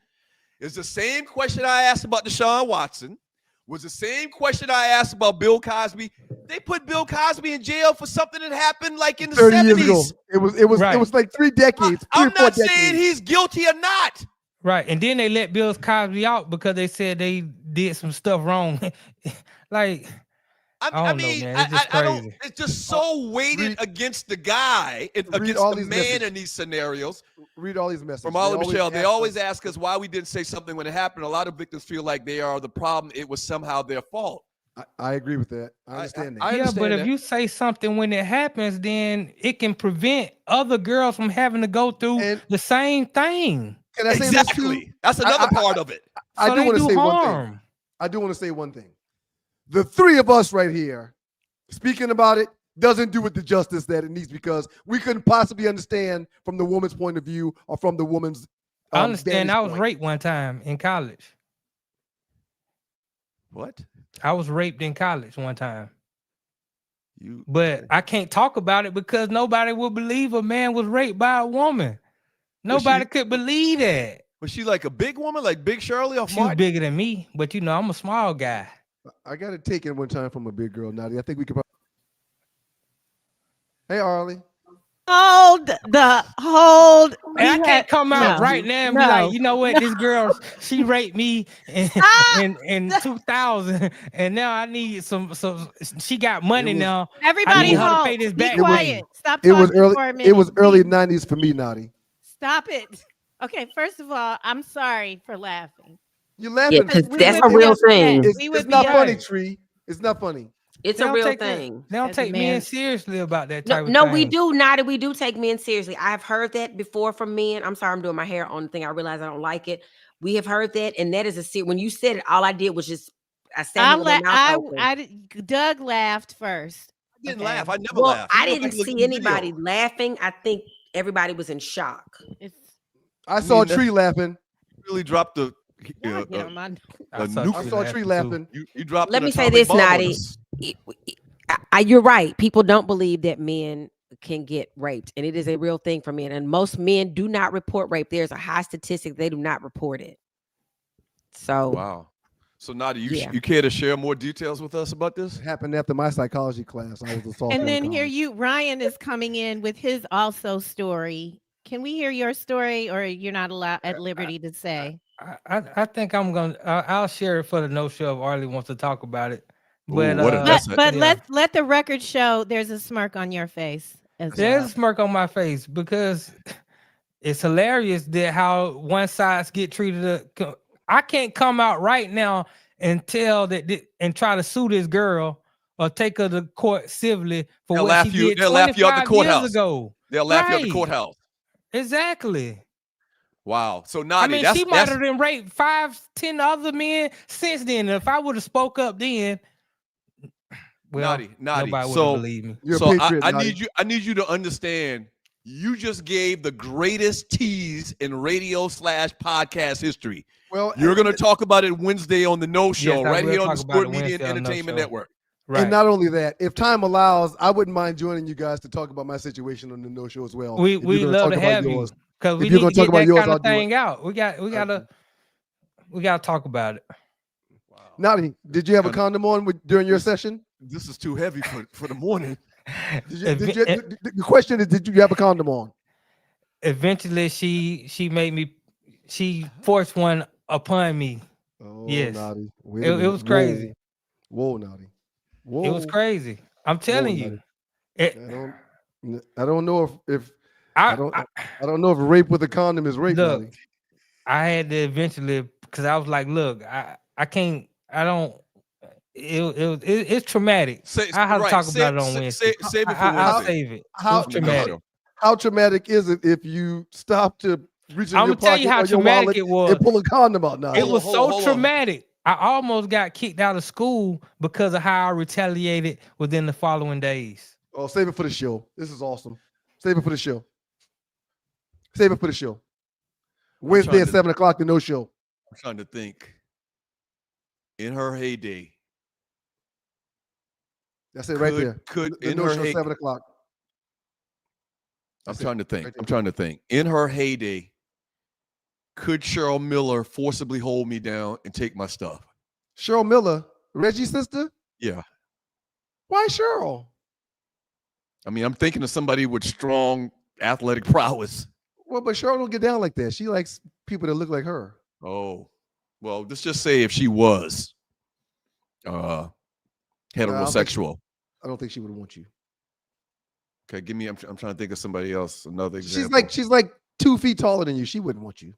is the same question I asked about Deshaun Watson, was the same question I asked about Bill Cosby. They put Bill Cosby in jail for something that happened like in the 30 70s. years ago. It was like 3 decades. I'm not saying he's guilty or not. Right. And then they let Bill Cosby out because they said they did some stuff wrong. Like, I mean, know, man. It's just crazy. It's just so weighted against the guy, against the man in these scenarios. Read all these messages. From Ollie Michelle, they always ask us why we didn't say something when it happened. A lot of victims feel like they are the problem. It was somehow their fault. I agree with that. I understand that. Yeah, but if you say something when it happens, then it can prevent other girls from having to go through the same thing. Can I say exactly? That's another part of it. I do want to say one thing. I do want to say one thing. The three of us right here speaking about it doesn't do it the justice that it needs, because we couldn't possibly understand from the woman's point of view or from the woman's I understand. I was raped one time in college. What? I was raped in college one time. But I can't talk about it because nobody would believe a man was raped by a woman. Nobody could believe that. Was she like a big woman, like Big Shirley off She was bigger than me, but I'm a small guy. I got it taken one time from a big girl, Nadia. I think we could probably... Hey, Arlie. Hold. And I can't come out right now and be like, you know what, this girl, she raped me in 2000, and now I need some. She got money now. Everybody, hold. Pay this Be back. quiet. Stop talking for a minute. It was early 90s for me, Nadia. Stop it. Okay, first of all, I'm sorry for laughing. You're laughing because that's a real thing. It's not funny, Tree. It's not funny. It's a real thing. They don't take men seriously about that type of thing. No, we do, Nada. We do take men seriously. I've heard that before from men. I'm sorry, I'm doing my hair on the thing. I realize I don't like it. We have heard that, and that is when you said it, all I did was just I said Doug laughed first. I didn't laugh. I never laughed. I didn't see anybody laughing. I think everybody was in shock. I saw Tree laughing. Really dropped the I saw Tree laughing. You dropped. Let me say this, Nadi. You're right. People don't believe that men can get raped, and it is a real thing for men. And most men do not report rape. There's a high statistic they do not report it. So wow. So Nadi, you care to share more details with us about this? It happened after my psychology class. I was assaulted. And then Ryan is coming in with his also story. Can we hear your story, or you're not allowed at liberty to say? I think I'm gonna. I'll share it for the no show if Arlie wants to talk about it. But let the record show there's a smirk on your face. There's a smirk on my face because it's hilarious that how one sides get treated. I can't come out right now and tell that and try to sue this girl or take her to court civilly for what she did 25 years ago. They'll laugh you at the courthouse. Exactly. Wow. So Nadi, I mean, she might have been raped 5-10 other men since then. If I would have spoke up then, well, Nadi. Nobody would believe me. So I need you to understand. You just gave the greatest tease in radio/podcast history. Well, you're going to talk about it Wednesday on the No Show, right here on the Sport Media and Entertainment Network. Right. And not only that, if time allows, I wouldn't mind joining you guys to talk about my situation on the No Show as well. We love to have you because we need to get that kind of thing out. We gotta talk about it. Wow. Nadi, did you have a condom on during your session? This is too heavy for the morning. The question is, did you have a condom on? Eventually, she forced one upon me. Oh, yes, Nadi. It was crazy. Whoa, Nadi. Whoa. It was crazy. I'm telling you. I don't know if I don't know if rape with a condom is rape. Look, Marty. I had to eventually, because I was like, look, I can't, I don't. It's traumatic. I have to talk about it on Wednesday. Save it for Wednesday. I'll save it. It's traumatic. How traumatic is it if you stop to reach in your pocket tell you how or your traumatic wallet it was. and pull a condom out? Now it was so traumatic. I almost got kicked out of school because of how I retaliated within the following days. Oh, save it for the show. This is awesome. Save it for the show. Save it for the show. Wednesday at 7 o'clock, the no show. I'm trying to think. In her heyday. That's it right there. In no her show, 7 o'clock. I'm trying to think. I'm trying to think. In her heyday, could Cheryl Miller forcibly hold me down and take my stuff? Cheryl Miller, Reggie's sister? Yeah. Why Cheryl? I mean, I'm thinking of somebody with strong athletic prowess. Well, but Cheryl don't get down like that. She likes people that look like her. Oh, well, let's just say if she was heterosexual. I don't think she would want you. Okay, give me. I'm trying to think of somebody else. Another example. She's like 2 feet taller than you. She wouldn't want you.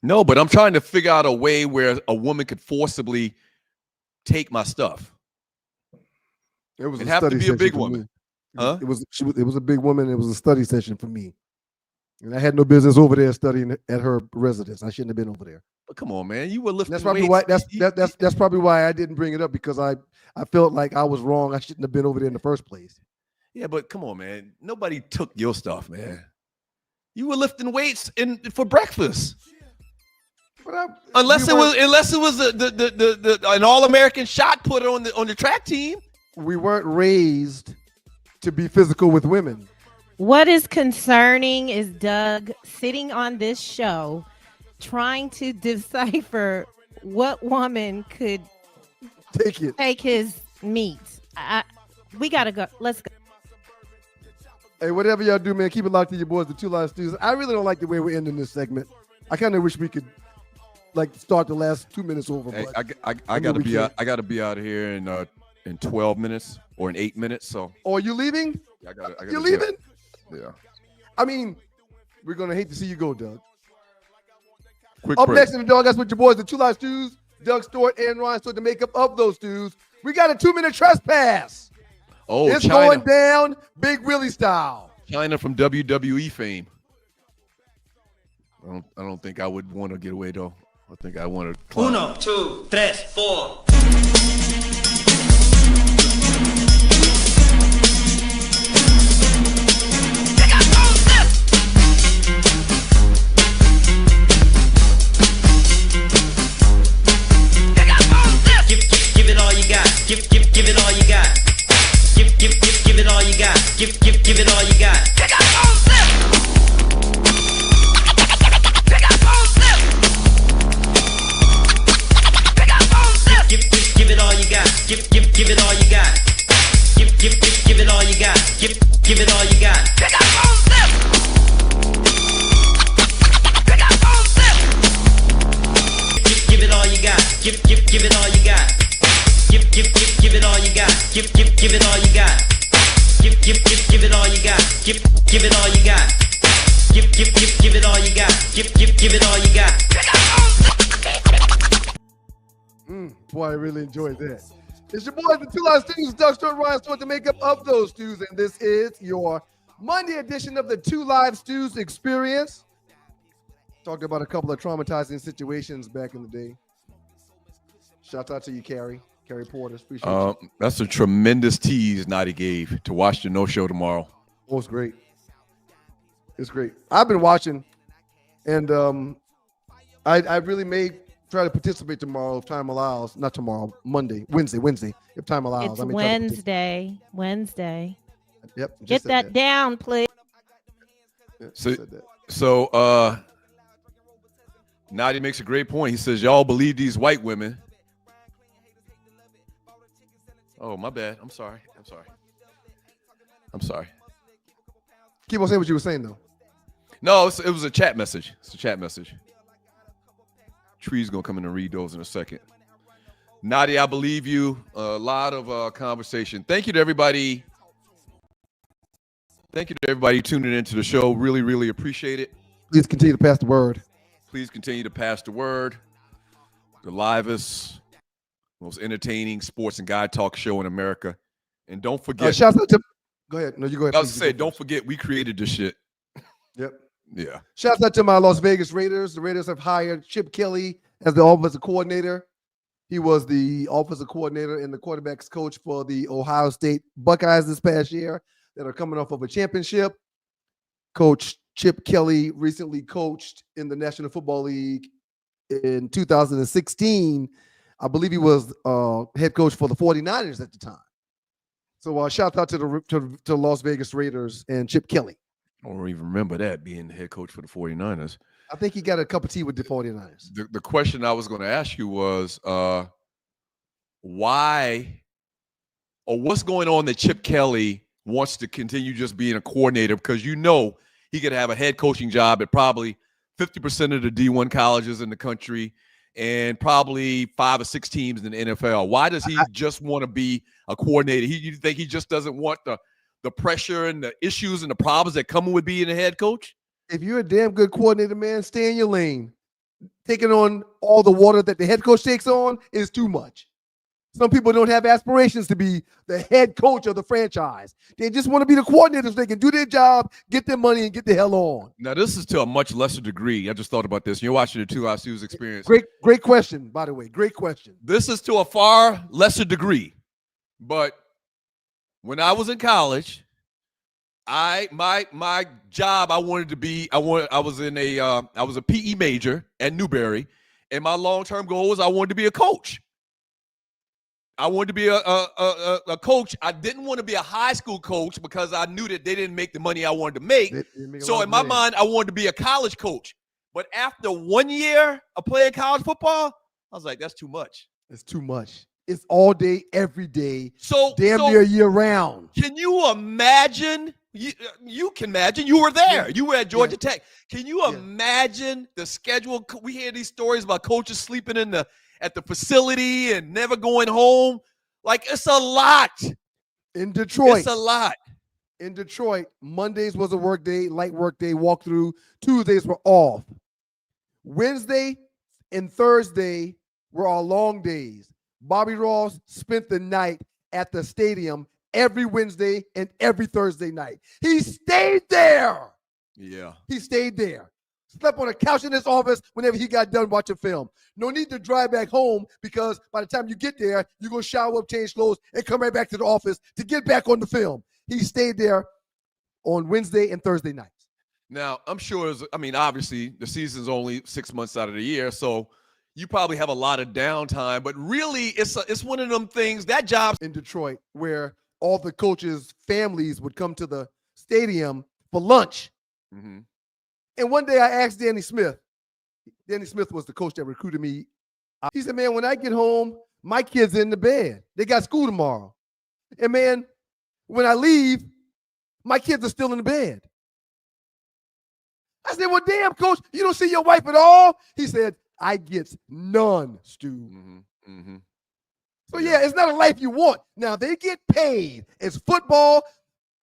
No, but I'm trying to figure out a way where a woman could forcibly take my stuff. It'd have to be a big woman. Huh? It was a big woman. It was a study session for me, and I had no business over there studying at her residence. I shouldn't have been over there. But come on, man, you were lifting. That's probably why. That's probably why I didn't bring it up, because I felt like I was wrong. I shouldn't have been over there in the first place. Yeah, but come on, man. Nobody took your stuff, man. You were lifting weights for breakfast. Unless it was an All-American shot putter on the track team. We weren't raised to be physical with women. What is concerning is Doug sitting on this show trying to decipher what woman could take his meat. We gotta go. Let's go. Hey, whatever y'all do, man, keep it locked to your boys, the Two Live Stews. I really don't like the way we're ending this segment. I kind of wish we could start the last 2 minutes over. Hey, I gotta be out. I gotta be out of here in 12 minutes or in 8 minutes. So. Oh, are you leaving? I gotta You're leaving? Yeah. I mean, we're gonna hate to see you go, Doug. Quick Up break. next in the Dog House with your boys, the Two Live Stews, Doug Stewart and Ryan Stewart, the makeup of those stews. We got a 2-minute trespass. Oh, it's China. Going down Big Willie style. China from WWE fame. I don't think I would want to get away though. I think I want to climb. 1, 2, 3, 4. Give it all you got. Give it all you got. Give it all you got. Give it all you got. Give it all you got. Give it all you got. Give it all you got. Give it all you got. Give it all you got. Give it all you got. Give it all you got. Give it all you got. Give it all you got. Give it all you got. Give it all you got. Give it all you got. Boy, I really enjoyed that. It's your boys, the Two Live Stews, Doug Stewart, Ryan Stewart, the makeup of those stews, and this is your Monday edition of the Two Live Stews experience. Talked about a couple of traumatizing situations back in the day. Shout out to you, Carrie Porter. Appreciate you. That's a tremendous tease Nadi gave to watch the no show tomorrow. Oh, it's great. It's great. I've been watching, and I really may try to participate tomorrow if time allows. Not tomorrow, Wednesday, if time allows. It's Wednesday. Yep. Get that down, please. So Nadi makes a great point. He says, y'all believe these white women. Oh, my bad. I'm sorry. Keep on saying what you were saying, though. No, it was a chat message. It's a chat message. Tree's going to come in and read those in a second. Nadia, I believe you. A lot of conversation. Thank you to everybody. Thank you to everybody tuning into the show. Really, really appreciate it. Please continue to pass the word. Please continue to pass the word. The livest, most entertaining sports and guy talk show in America. And don't forget. Shout out to. Go ahead. No, you go ahead. I was saying, don't forget, we created this shit. Yep. Yeah. Shout out to my Las Vegas Raiders. The Raiders have hired Chip Kelly as the offensive coordinator. He was the offensive coordinator and the quarterback's coach for the Ohio State Buckeyes this past year that are coming off of a championship. Coach Chip Kelly recently coached in the National Football League in 2016. I believe he was head coach for the 49ers at the time. So shout out to the Las Vegas Raiders and Chip Kelly. I don't even remember that, being the head coach for the 49ers. I think he got a cup of tea with the 49ers. The question I was going to ask you was why or what's going on that Chip Kelly wants to continue just being a coordinator, because he could have a head coaching job at probably 50% of the D1 colleges in the country and probably 5 or 6 teams in the NFL. Why does he just want to be a coordinator? You think he just doesn't want the pressure and the issues and the problems that come with being a head coach? If you're a damn good coordinator, man, stay in your lane. Taking on all the water that the head coach takes on is too much. Some people don't have aspirations to be the head coach of the franchise. They just want to be the coordinator so they can do their job, get their money, and get the hell on. Now, this is to a much lesser degree. I just thought about this. You're watching the 2 Hour Series experience. Great question, by the way. Great question. This is to a far lesser degree. But when I was in college, my job I wanted to be I was a PE major at Newberry, and my long-term goal was I wanted to be a coach. I wanted to be a coach. I didn't want to be a high school coach because I knew that they didn't make the money I wanted to make. So in my mind, I wanted to be a college coach. But after 1 year of playing college football, I was like, that's too much. It's too much. It's all day, every day, so damn near year round. Can you imagine? You can imagine. You were there. Yeah. You were at Georgia Tech. Can you imagine the schedule? We hear these stories about coaches sleeping at the facility and never going home. Like, it's a lot. In Detroit. It's a lot. In Detroit, Mondays was a work day, light work day, walkthrough. Tuesdays were off. Wednesday and Thursday were our long days. Bobby Ross spent the night at the stadium every Wednesday and every Thursday night. He stayed there. Yeah. He stayed there. Slept on a couch in his office whenever he got done watching film. No need to drive back home because by the time you get there, you're going to shower up, change clothes, and come right back to the office to get back on the film. He stayed there on Wednesday and Thursday nights. Now, I'm sure, obviously, the season's only 6 months out of the year, so you probably have a lot of downtime, but really it's one of them things, that job in Detroit where all the coaches' families would come to the stadium for lunch. Mm-hmm. And one day I asked Danny Smith. Danny Smith was the coach that recruited me. He said, man, when I get home, my kids are in the bed. They got school tomorrow. And man, when I leave, my kids are still in the bed. I said, well, damn, coach, you don't see your wife at all? He said, I get none, Stu. Mm-hmm. Mm-hmm. So, yeah, it's not a life you want. Now, they get paid. It's football.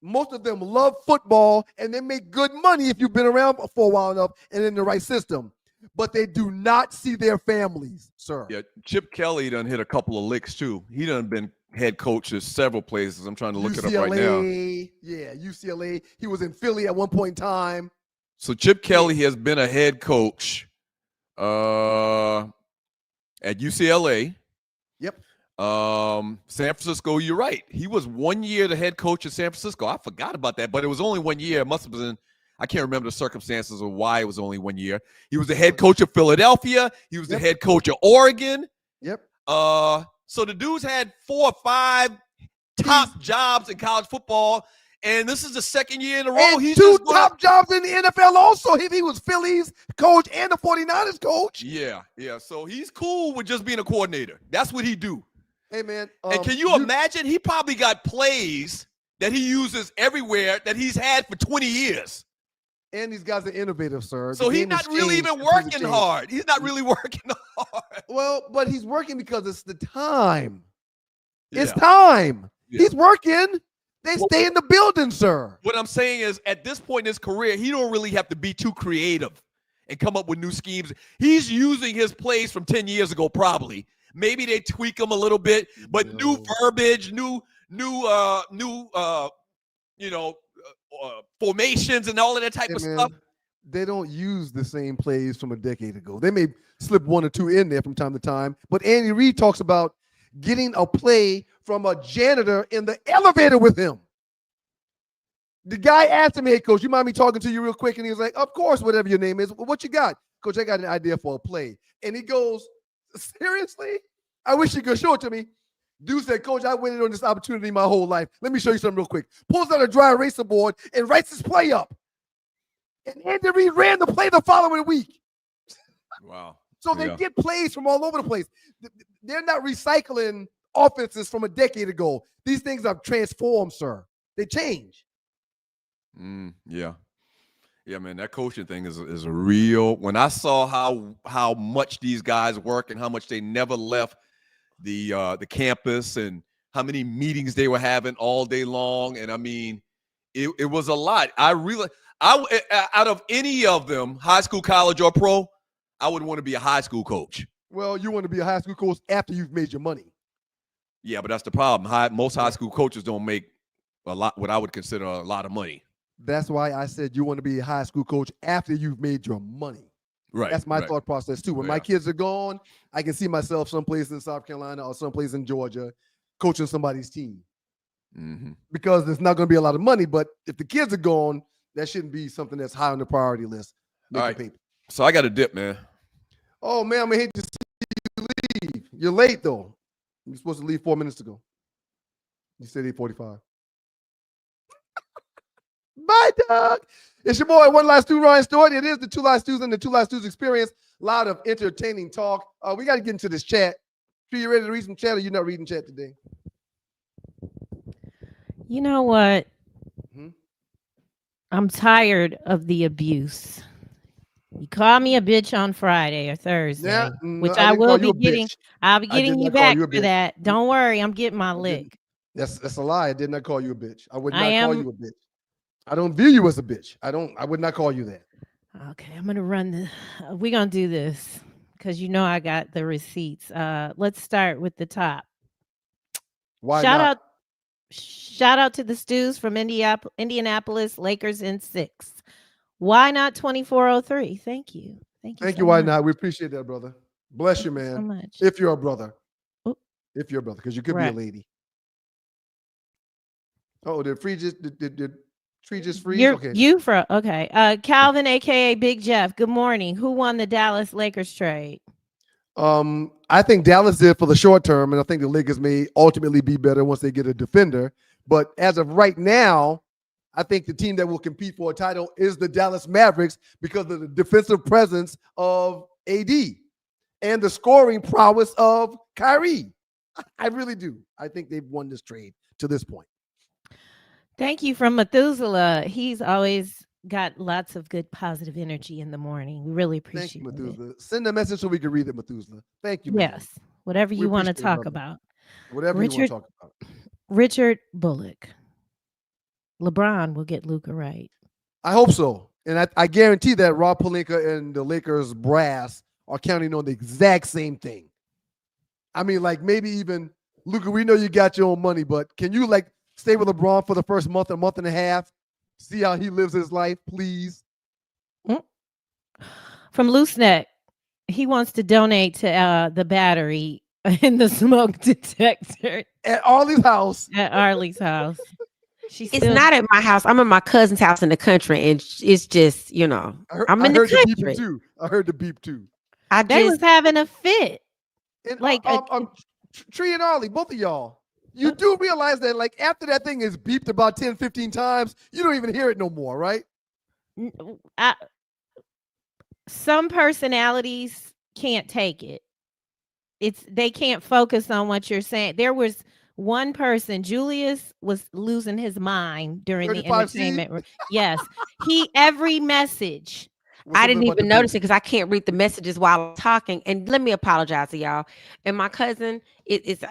Most of them love football, and they make good money if you've been around for a while enough and in the right system. But they do not see their families, sir. Yeah, Chip Kelly done hit a couple of licks, too. He done been head coach at several places. I'm trying to look UCLA, it up right now. Yeah, UCLA. He was in Philly at one point in time. So Chip Kelly has been a head coach at UCLA. Yep. San Francisco, you're right. He was 1 year the head coach at San Francisco. I forgot about that, but it was only 1 year. It must have been, I can't remember the circumstances of why it was only 1 year. He was the head coach of Philadelphia. He was the head coach of Oregon. Yep. So the dude's had 4 or 5 top jobs in college football, and this is the second year in a row. And he's two top jobs in the NFL also. He was Philly's coach and the 49ers coach. Yeah. So he's cool with just being a coordinator. That's what he do. Hey, man. And can you imagine? He probably got plays that he uses everywhere that he's had for 20 years. And these guys are innovative, sir. So he's not really even working hard. He's not really working hard. Well, but he's working because it's the time. Yeah. It's time. Yeah. He's working. They stay in the building, sir. What I'm saying is, at this point in his career, he don't really have to be too creative and come up with new schemes. He's using his plays from 10 years ago, probably. Maybe they tweak them a little bit, but new verbiage, new formations and all of that type of stuff. They don't use the same plays from a decade ago. They may slip one or two in there from time to time, but Andy Reid talks about getting a play from a janitor in the elevator with him. The guy asked him, "Hey, coach, you mind me talking to you real quick?" And he was like, "Of course, whatever your name is. What you got?" "Coach, I got an idea for a play." And he goes, "Seriously? I wish you could show it to me." Dude said, "Coach, I waited on this opportunity my whole life. Let me show you something real quick." Pulls out a dry eraser board and writes his play up. And Andy Reid ran the play the following week. Wow. So they get plays from all over the place. They're not recycling offenses from a decade ago. These things have transformed, sir. They change. Yeah, man. That coaching thing is a real. When I saw how much these guys work and how much they never left the campus and how many meetings they were having all day long, and I mean, it was a lot. Out of any of them, high school, college, or pro, I would want to be a high school coach. Well, you want to be a high school coach after you've made your money. Yeah, but that's the problem. Most high school coaches don't make a lot, what I would consider a lot of money. That's why I said you want to be a high school coach after you've made your money. Right. That's my thought process too. When my kids are gone, I can see myself someplace in South Carolina or someplace in Georgia coaching somebody's team. Because there's not going to be a lot of money. But if the kids are gone, that shouldn't be something that's high on the priority list. All right. So I got a dip, man. Oh, man, I'm going to hate to see you leave. You're late, though. You're supposed to leave 4 minutes ago. You said 8:45. Bye, Doug. It's your boy, One Last Stew, Ryan Stewart. It is the Two Last Stews and the Two Last Stews experience. A lot of entertaining talk. We got to get into this chat. Are you ready to read some chat, or you're not reading chat today? You know what? I'm tired of the abuse. You call me a bitch on Friday or Thursday, which I will be getting. I'll be getting you back for that. Don't worry, I'm getting my lick. That's a lie. I did not call you a bitch. I would not call you a bitch. I don't view you as a bitch. I would not call you that. Okay, I'm gonna run the. We're gonna do this because you know I got the receipts. Let's start with the top. Why Shout not? Shout out to the Stews from Indianapolis, Lakers in 6. Why not 2403? Thank you. Thank you. Why not? We appreciate that, brother. Bless you, man. So much. If you're a brother. Ooh. If you're a brother, because you could be a lady. Oh, did tree just freeze? Okay. Calvin, aka Big Jeff. Good morning. Who won the Dallas Lakers trade? I think Dallas did for the short term, and I think the Lakers may ultimately be better once they get a defender. But as of right now, I think the team that will compete for a title is the Dallas Mavericks because of the defensive presence of AD and the scoring prowess of Kyrie. I really do. I think they've won this trade to this point. Thank you from Methuselah. He's always got lots of good positive energy in the morning. We really appreciate Thank you, Methuselah. Send a message so we can read it, Methuselah. Thank you. Yes. Whatever you want to talk about. Whatever you want to talk about. Richard Bullock. LeBron will get Luka right. I hope so. And I guarantee that Rob Pelinka and the Lakers brass are counting on the exact same thing. I mean, like maybe even, Luka, we know you got your own money, but can you like stay with LeBron for the first month and a half? See how he lives his life, please. From Loose Neck, he wants to donate to the battery in the smoke detector at Arlie's house. It's not at my house. I'm at my cousin's house in the country, and it's just, I'm in the country. I heard the beep too. They was having a fit. And Tree and Arlie, both of y'all. You do realize that, like, after that thing is beeped about 10, 15 times, you don't even hear it no more, right? Some personalities can't take it. They can't focus on what you're saying. There was one person, Julius, was losing his mind during the 35C? entertainment. Yes, every message. I didn't even notice it because I can't read the messages while I'm talking. And let me apologize to y'all. And my cousin, it's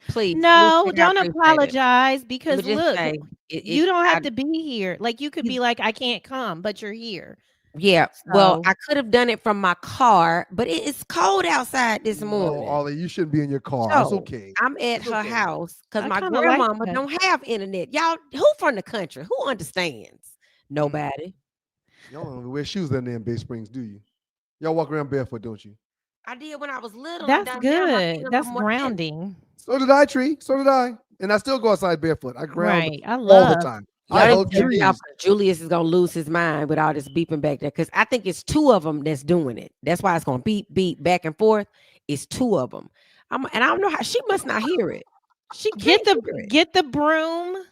please. No, listen, I don't appreciate it. apologize because But just look, say, you don't have to be here. Like you could be like, I can't come, but you're here. Yeah, well, So- I could have done it from my car, but it's cold outside this morning. No, Ollie, you shouldn't be in your car. So, It's okay. I'm at It's her okay. house because I my kinda like grandmama that. don't have internet. Y'all, who from the country? Who understands? Nobody. Y'all don't wear shoes in there in Bay Springs, do you? Y'all walk around barefoot, don't you? I did when I was little. That's and down now, my feet good. a That's little more grounding. So did I, Tree. So did I. And I still go outside barefoot. I ground Right. I all the love. time. Y'all I didn't hug piss me off trees. 'cause Julius is gonna lose his mind with all this beeping back there. Because I think it's two of them that's doing it. That's why it's gonna beep, beep back and forth. It's two of them. And I don't know how she must not hear it. She can't hear it. Get the broom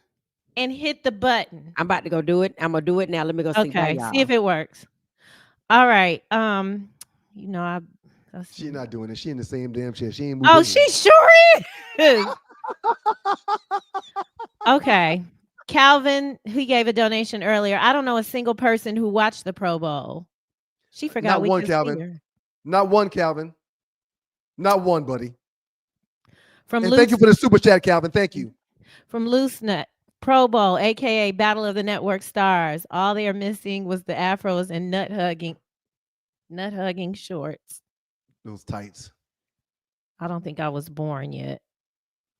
and hit the button. I'm about to go do it. I'm gonna do it now. Let me go see. Bye, Okay, y'all. see if it works. All right. She not doing it. She in the same damn chair. She ain't moving. Oh, she sure is. Okay. Calvin, who gave a donation earlier. I don't know a single person who watched the Pro Bowl. She forgot Not we one, could see Calvin. her. Not one, Calvin. Not one, buddy. From and thank you for the super chat, Calvin. Thank you. From Loose Nut. Pro Bowl, aka Battle of the Network Stars. All they are missing was the afros and nut hugging shorts. Those tights. I don't think I was born yet.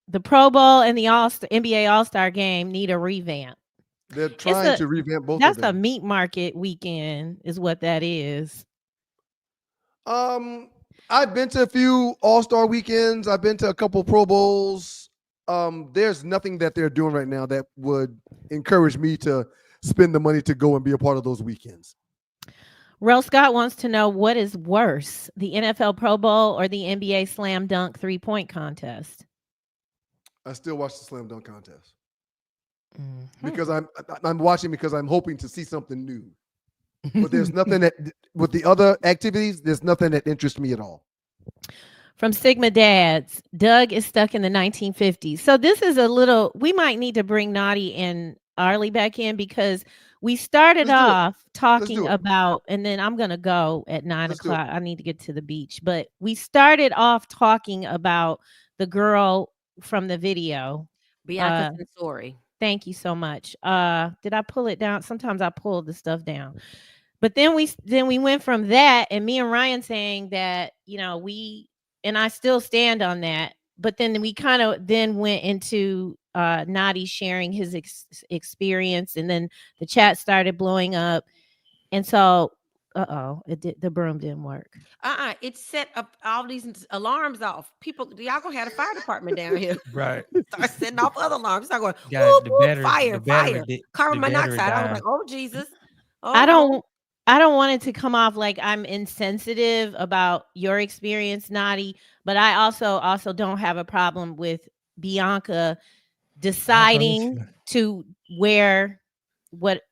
The Pro Bowl and the NBA All-Star game need a revamp. They're trying to revamp both of them. That's a meat market weekend, is what that is. I've been to a few All-Star weekends. I've been to a couple Pro Bowls. There's nothing that they're doing right now that would encourage me to spend the money to go and be a part of those weekends. Rel Scott wants to know what is worse, the NFL Pro Bowl or the NBA Slam Dunk 3-point contest? I still watch the Slam Dunk contest because I'm watching because I'm hoping to see something new. But there's nothing that with the other activities, there's nothing that interests me at all. From Sigma Dads, Doug is stuck in the 1950s. So this is we might need to bring Naughty and Arlie back in because we started off talking about, and then I'm going to go at 9 o'clock. I need to get to the beach, but we started off talking about the girl from the video. Bianca Censori. Thank you so much. Did I pull it down? Sometimes I pull the stuff down. But then we went from that, and me and Ryan saying that, and I still stand on that. But then we kind of then went into Naughty sharing his experience, and then the chat started blowing up. And so, the broom didn't work. It set up all these alarms off. Y'all gonna have a fire department down here. Right. Start setting off other alarms. Start going, whoop, whoop, fire. Carbon monoxide. I was like, oh, Jesus. Oh, I don't want it to come off like I'm insensitive about your experience, Naughty, but I also don't have a problem with Bianca deciding to wear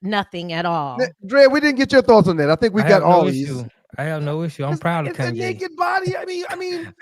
nothing at all. Dre, we didn't get your thoughts on that. I think we got all these. I have no issue. I'm proud of Kanye. It's a naked body. I mean,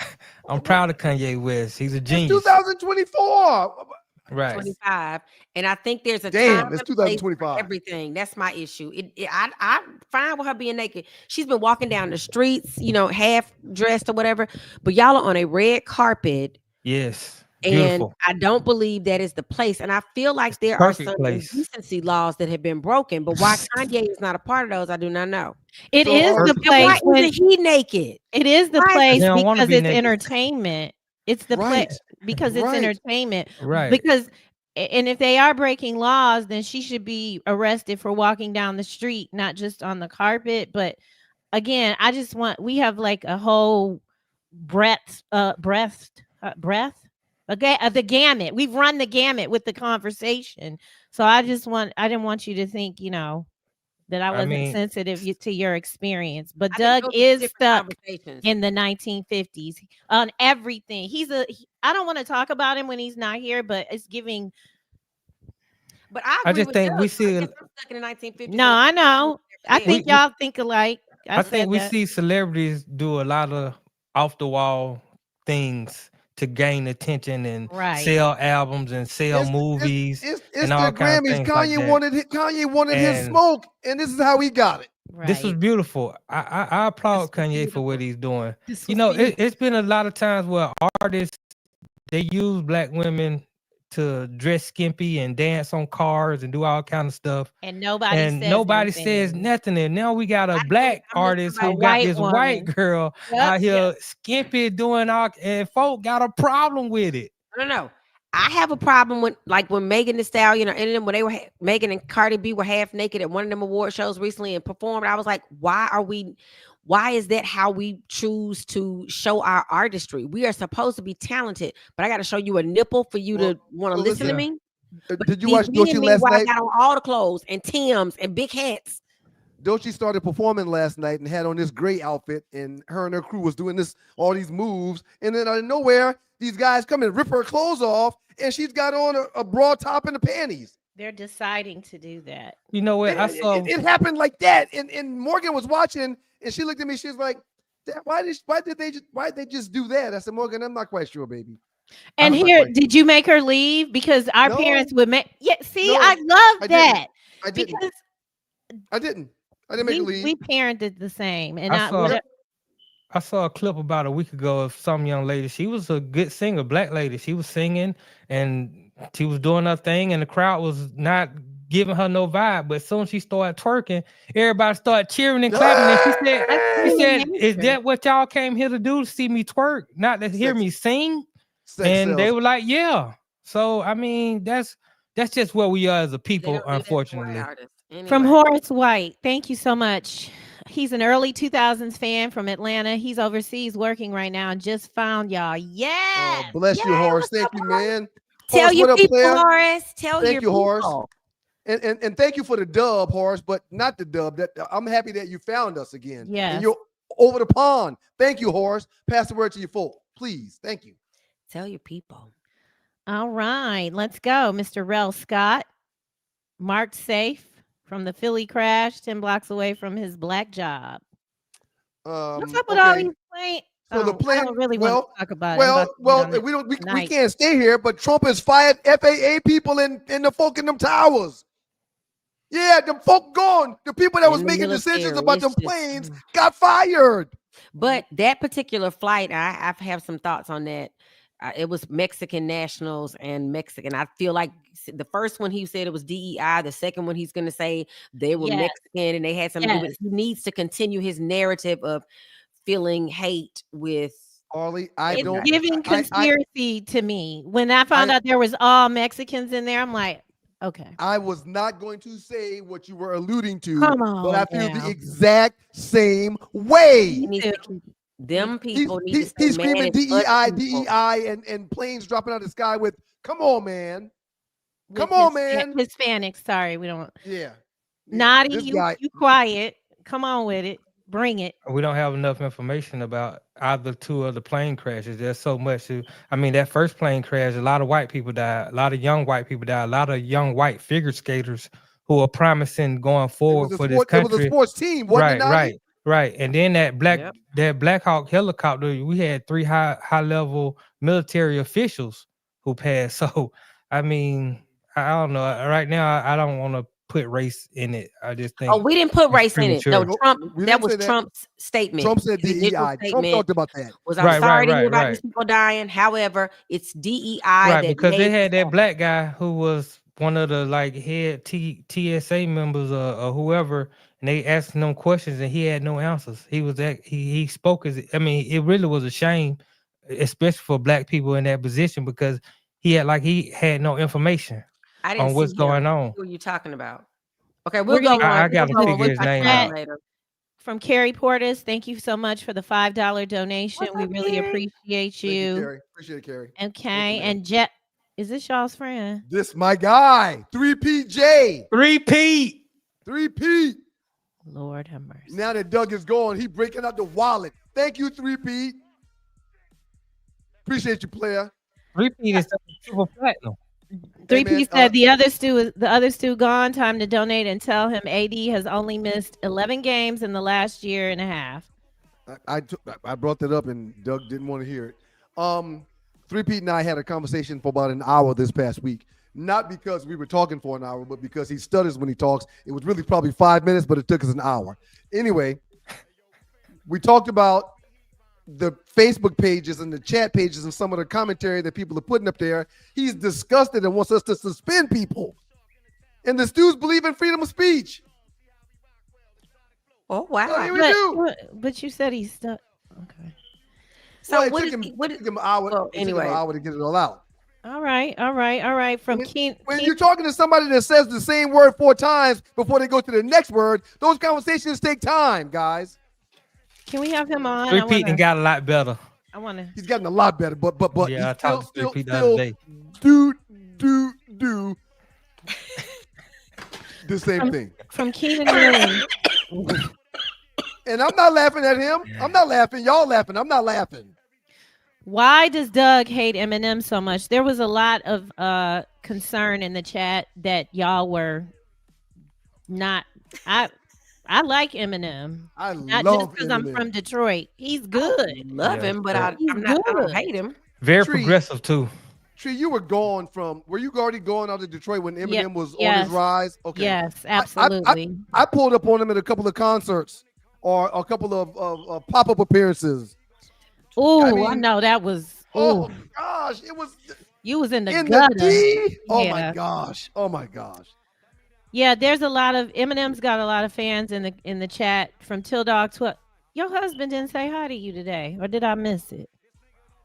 I'm proud of Kanye West. He's a genius. It's 2024. Right. 25. And I think there's a time it's 2025. Everything. That's my issue. I'm fine with her being naked. She's been walking down the streets, half dressed or whatever. But y'all are on a red carpet. Yes. Beautiful. And I don't believe that is the place. And I feel like there are some decency laws that have been broken. But why Kanye is not a part of those, I do not know. It is the place. Why isn't he naked? It is the place because it's entertainment. It's the place because it's entertainment. Right. Because, and if they are breaking laws, then she should be arrested for walking down the street, not just on the carpet. But again, we have like a whole breadth. Okay, the gamut. We've run the gamut with the conversation. So I didn't want you to think, that I wasn't sensitive to your experience. But Doug is stuck in the 1950s on everything. I don't want to talk about him when he's not here, but it's giving. But I just think we see. I'm stuck in the 1950s. No, I know. I think y'all think alike. I think we see celebrities do a lot of off the wall things to gain attention and sell albums and sell movies it's and all the kinds of Grammys. things Kanye wanted his smoke, and this is how he got it. This was beautiful. I applaud Kanye for what he's doing. You know, it's been a lot of times where artists, they use black women to dress skimpy and dance on cars and do all kind of stuff. And nobody says nothing. And now we got a black artist who got this white girl out here skimpy doing all, and folk got a problem with it. No. I have a problem with when Megan Thee Stallion or any of them, when they were Megan and Cardi B were half naked at one of them award shows recently and performed. I was like, why is that how we choose to show our artistry? We are supposed to be talented, but I got to show you a nipple for you to want to listen to me. Did you watch Doechii last night? I got on all the clothes and Tim's and big hats. Doechii started performing last night and had on this gray outfit, and her crew was doing all these moves, and then out of nowhere, these guys come and rip her clothes off, and she's got on a bra top and the panties. They're deciding to do that. You know what? It happened like that, and Morgan was watching, and she looked at me. She was like, "Why did they just do that?" I said, "Morgan, I'm not quite sure, baby." And did you make her leave? Because our parents would make. Yeah, see, I love that. I didn't make her leave. We parented the same, and I saw a clip about a week ago of some young lady. She was a good singer, black lady. She was singing and she was doing her thing, and the crowd was not giving her no vibe. But as soon as she started twerking, everybody started cheering and clapping. And she said, "Is that what y'all came here to do? To see me twerk, not to hear me sing?" And they were like, "Yeah." So I mean, that's just where we are as a people, unfortunately. Anyway. From Horace White, thank you so much. He's an early 2000s fan from Atlanta. He's overseas working right now and just found y'all. Yeah. Oh, bless you, Horace. Thank you, man. Tell your people, Horace. Thank you, Horace. And thank you for the dub, Horace, but not the dub. I'm happy that you found us again. Yeah. And you're over the pond. Thank you, Horace. Pass the word to your folk, please. Thank you. Tell your people. All right, let's go. Mr. Rel Scott, marked safe from the Philly crash, 10 blocks away from his black job. What's up with all these planes? So the plane, I don't really want to talk about it. We can't stay here, but Trump has fired FAA people in the folk in them towers. Yeah, the folk gone. The people that was making decisions about them planes got fired. But that particular flight, I have some thoughts on that. It was Mexican nationals and Mexican. I feel like the first one he said it was DEI. The second one he's going to say they were Mexican and they had something to do with it. He needs to continue his narrative of feeling hate with Harley. It's giving conspiracy to me. When I found out there was all Mexicans in there, I'm like, okay. I was not going to say what you were alluding to, Come on, but I feel the exact same way. Them people he's screaming DEI, and planes dropping out of the sky with, come on, man. Come on, man. Hispanics, sorry, we don't. Yeah. Naughty, you quiet. Come on with it. Bring it. We don't have enough information about either two of the plane crashes. There's so much. That first plane crash, a lot of white people died. A lot of young white people died. A lot of young white figure skaters who are promising going forward for this country. It was a sports team, wasn't it? Right. And then that Black Hawk helicopter, we had 3 high level military officials who passed. So I mean, I don't know. Right now, I don't want to put race in it. I just think. Oh, we didn't put race in it. No, Trump. That was Trump's statement. Trump said DEI. Trump talked about that. I'm sorry to hear about these people dying. However, it's DEI. Right, because they had that black guy who was one of the head TSA members or whoever, and they asked him questions and he had no answers. He spoke it really was a shame, especially for black people in that position, because he had no information on what's going on. Who are you talking about? Okay, we'll go on. I got to figure his name out later. From Carrie Portis, thank you so much for the $5 donation. We really appreciate you. Thank you, Carrie. Appreciate it, Carrie. Okay, and Jet, is this y'all's friend? This my guy, 3PJ. 3P. Lord have mercy. Now that Doug is gone, he breaking out the wallet. Thank you, 3P. Appreciate you, player. 3P is triple platinum. 3P said the other Stu gone. Time to donate and tell him AD has only missed 11 games in the last year and a half. I brought that up and Doug didn't want to hear it. Three Pete and I had a conversation for about an hour this past week. Not because we were talking for an hour, but because he stutters when he talks. It was really probably 5 minutes, but it took us an hour. Anyway, we talked about the Facebook pages and the chat pages and some of the commentary that people are putting up there. He's disgusted and wants us to suspend people. And the Stews believe in freedom of speech. Oh, wow. But you said he's stuck. Okay. So it took him an hour to get it all out. All right. From when you're talking to somebody that says the same word 4 times before they go to the next word, those conversations take time, guys. Can we have him on? Repeating got a lot better. He's gotten a lot better, but yeah, I talked to Pete the other day. Do the same thing. From Keenan Allen. And I'm not laughing at him. I'm not laughing. Y'all laughing. I'm not laughing. Why does Doug hate Eminem so much? There was a lot of concern in the chat that y'all were not. I like Eminem. Not love just because Eminem. I'm from Detroit. He's good. I love him, but I don't hate him. Very progressive too. Tree, you were you already going out of Detroit when Eminem was on his rise? Okay. Yes, absolutely. I pulled up on him at a couple of concerts or a couple of pop-up appearances. Oh, I know that was. Oh gosh, it was. You was in the gutter. Oh my gosh. Oh my gosh. Yeah, there's a lot of Eminem's got a lot of fans in the chat from Till Dog 12. Your husband didn't say hi to you today, or did I miss it?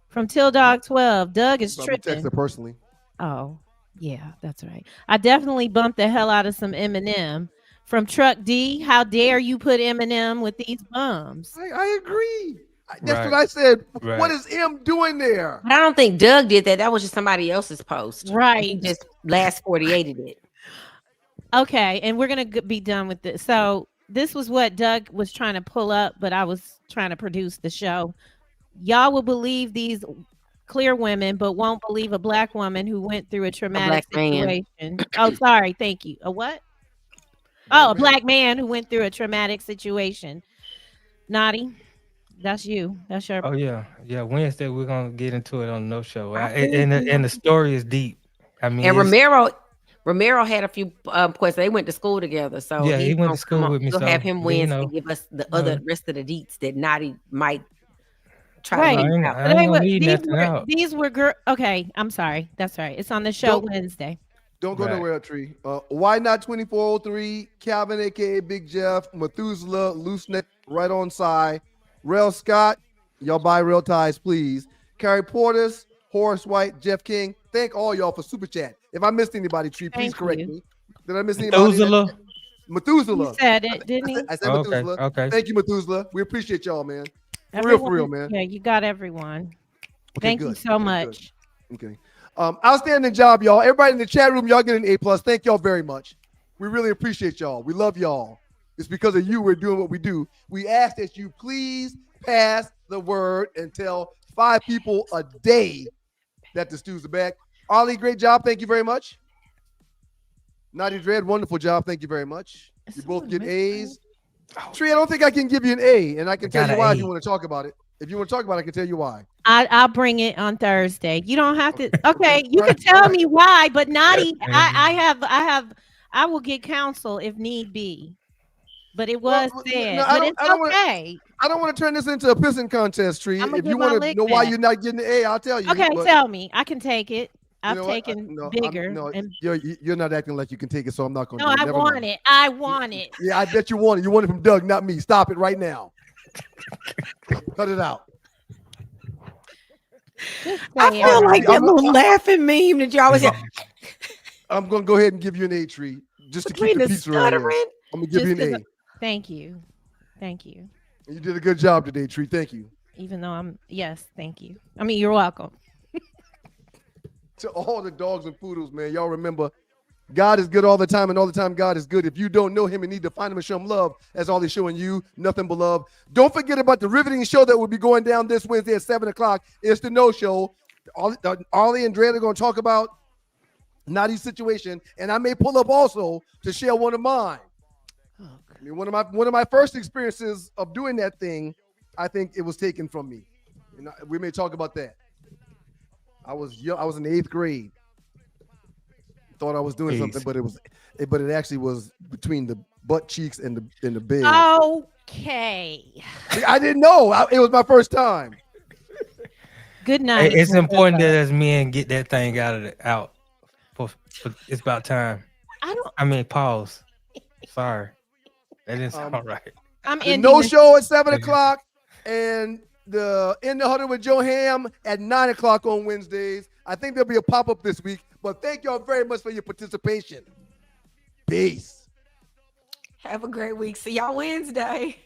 From Till Dog 12, Doug is tripping. Texted personally. Oh, yeah, that's right. I definitely bumped the hell out of some Eminem. From Truck D, how dare you put Eminem with these bums? I agree. That's what I said. Right. What is M doing there? But I don't think Doug did that. That was just somebody else's post. Right. He just last 48'd it. Okay, and we're going to be done with this. So this was what Doug was trying to pull up, but I was trying to produce the show. Y'all will believe these clear women, but won't believe a black woman who went through a traumatic situation. Oh, sorry. Thank you. A what? Oh, a black man who went through a traumatic situation. Naughty. That's you. That's your. Oh yeah. Wednesday we're gonna get into it on No Show, and the story is deep. I mean, and Romero had a few questions. They went to school together, so yeah, he went to school with me. We'll have him Wednesday to give us the rest of the deets that Naughty might try to leave out. These were okay. I'm sorry. That's right. It's on the show Wednesday. Don't go nowhere, Tree. Why not 2403? Calvin, aka Big Jeff, Methuselah, Loose Neck, right on side. Rail Scott, y'all buy Rail ties, please. Carrie Portis, Horace White, Jeff King. Thank all y'all for super chat. If I missed anybody, Tree, please correct me. Did I miss anybody? Methuselah. He said it, didn't he? I said Methuselah. Okay. Thank you, Methuselah. We appreciate y'all, man. For real, man. Yeah, you got everyone. Okay, Thank you so much. Good. Okay. Outstanding job, y'all. Everybody in the chat room, y'all get an A+. Thank y'all very much. We really appreciate y'all. We love y'all. It's because of you we're doing what we do. We ask that you please pass the word and tell 5 people a day that the Stews are back. Ollie, great job. Thank you very much. Naughty Dread, wonderful job. Thank you very much. You both get A's. Tree, I don't think I can give you an A, and I can tell you why if you want to talk about it. If you want to talk about it, I can tell you why. I'll bring it on Thursday. You don't have to. Okay, you can tell me why, but Naughty, I will get counsel if need be. But it was said. No, but it's okay. I don't want to turn this into a pissing contest, Tree. If you want to know why you're not getting the A, I'll tell you. Okay, tell me. I can take it. I've taken bigger. You're not acting like you can take it, so I'm not going to. No, I want it. I want it. Yeah, I bet you want it. You want it from Doug, not me. Stop it right now. Cut it out. I feel like that little laughing meme that you always have. I'm going to go ahead and give you an A, Tree, just to keep the pizza around. I'm going to give you an A. Thank you. You did a good job today, Tree. Thank you. Even though yes, thank you. I mean, you're welcome. To all the dogs and poodles, man, y'all remember, God is good all the time, and all the time God is good. If you don't know him and need to find him and show him love, that's all he's showing you, nothing but love. Don't forget about the riveting show that will be going down this Wednesday at 7 o'clock. It's the No Show. Ollie and Dre are going to talk about Naughty's situation, and I may pull up also to share one of mine. I mean, one of my first experiences of doing that thing, I think it was taken from me. And we may talk about that. I was young. I was in the 8th grade. Thought I was doing something, but it actually was between the butt cheeks and the bed. Okay. I didn't know. It was my first time. Good night. It's important that as men get that thing out. It's about time. Pause. Sorry, that didn't sound right. I'm no show at 7 o'clock, and the In the Huddle with Joe Ham at 9 o'clock on Wednesdays. I think there'll be a pop-up this week, but thank y'all very much for your participation. Peace. Have a great week. See y'all Wednesday.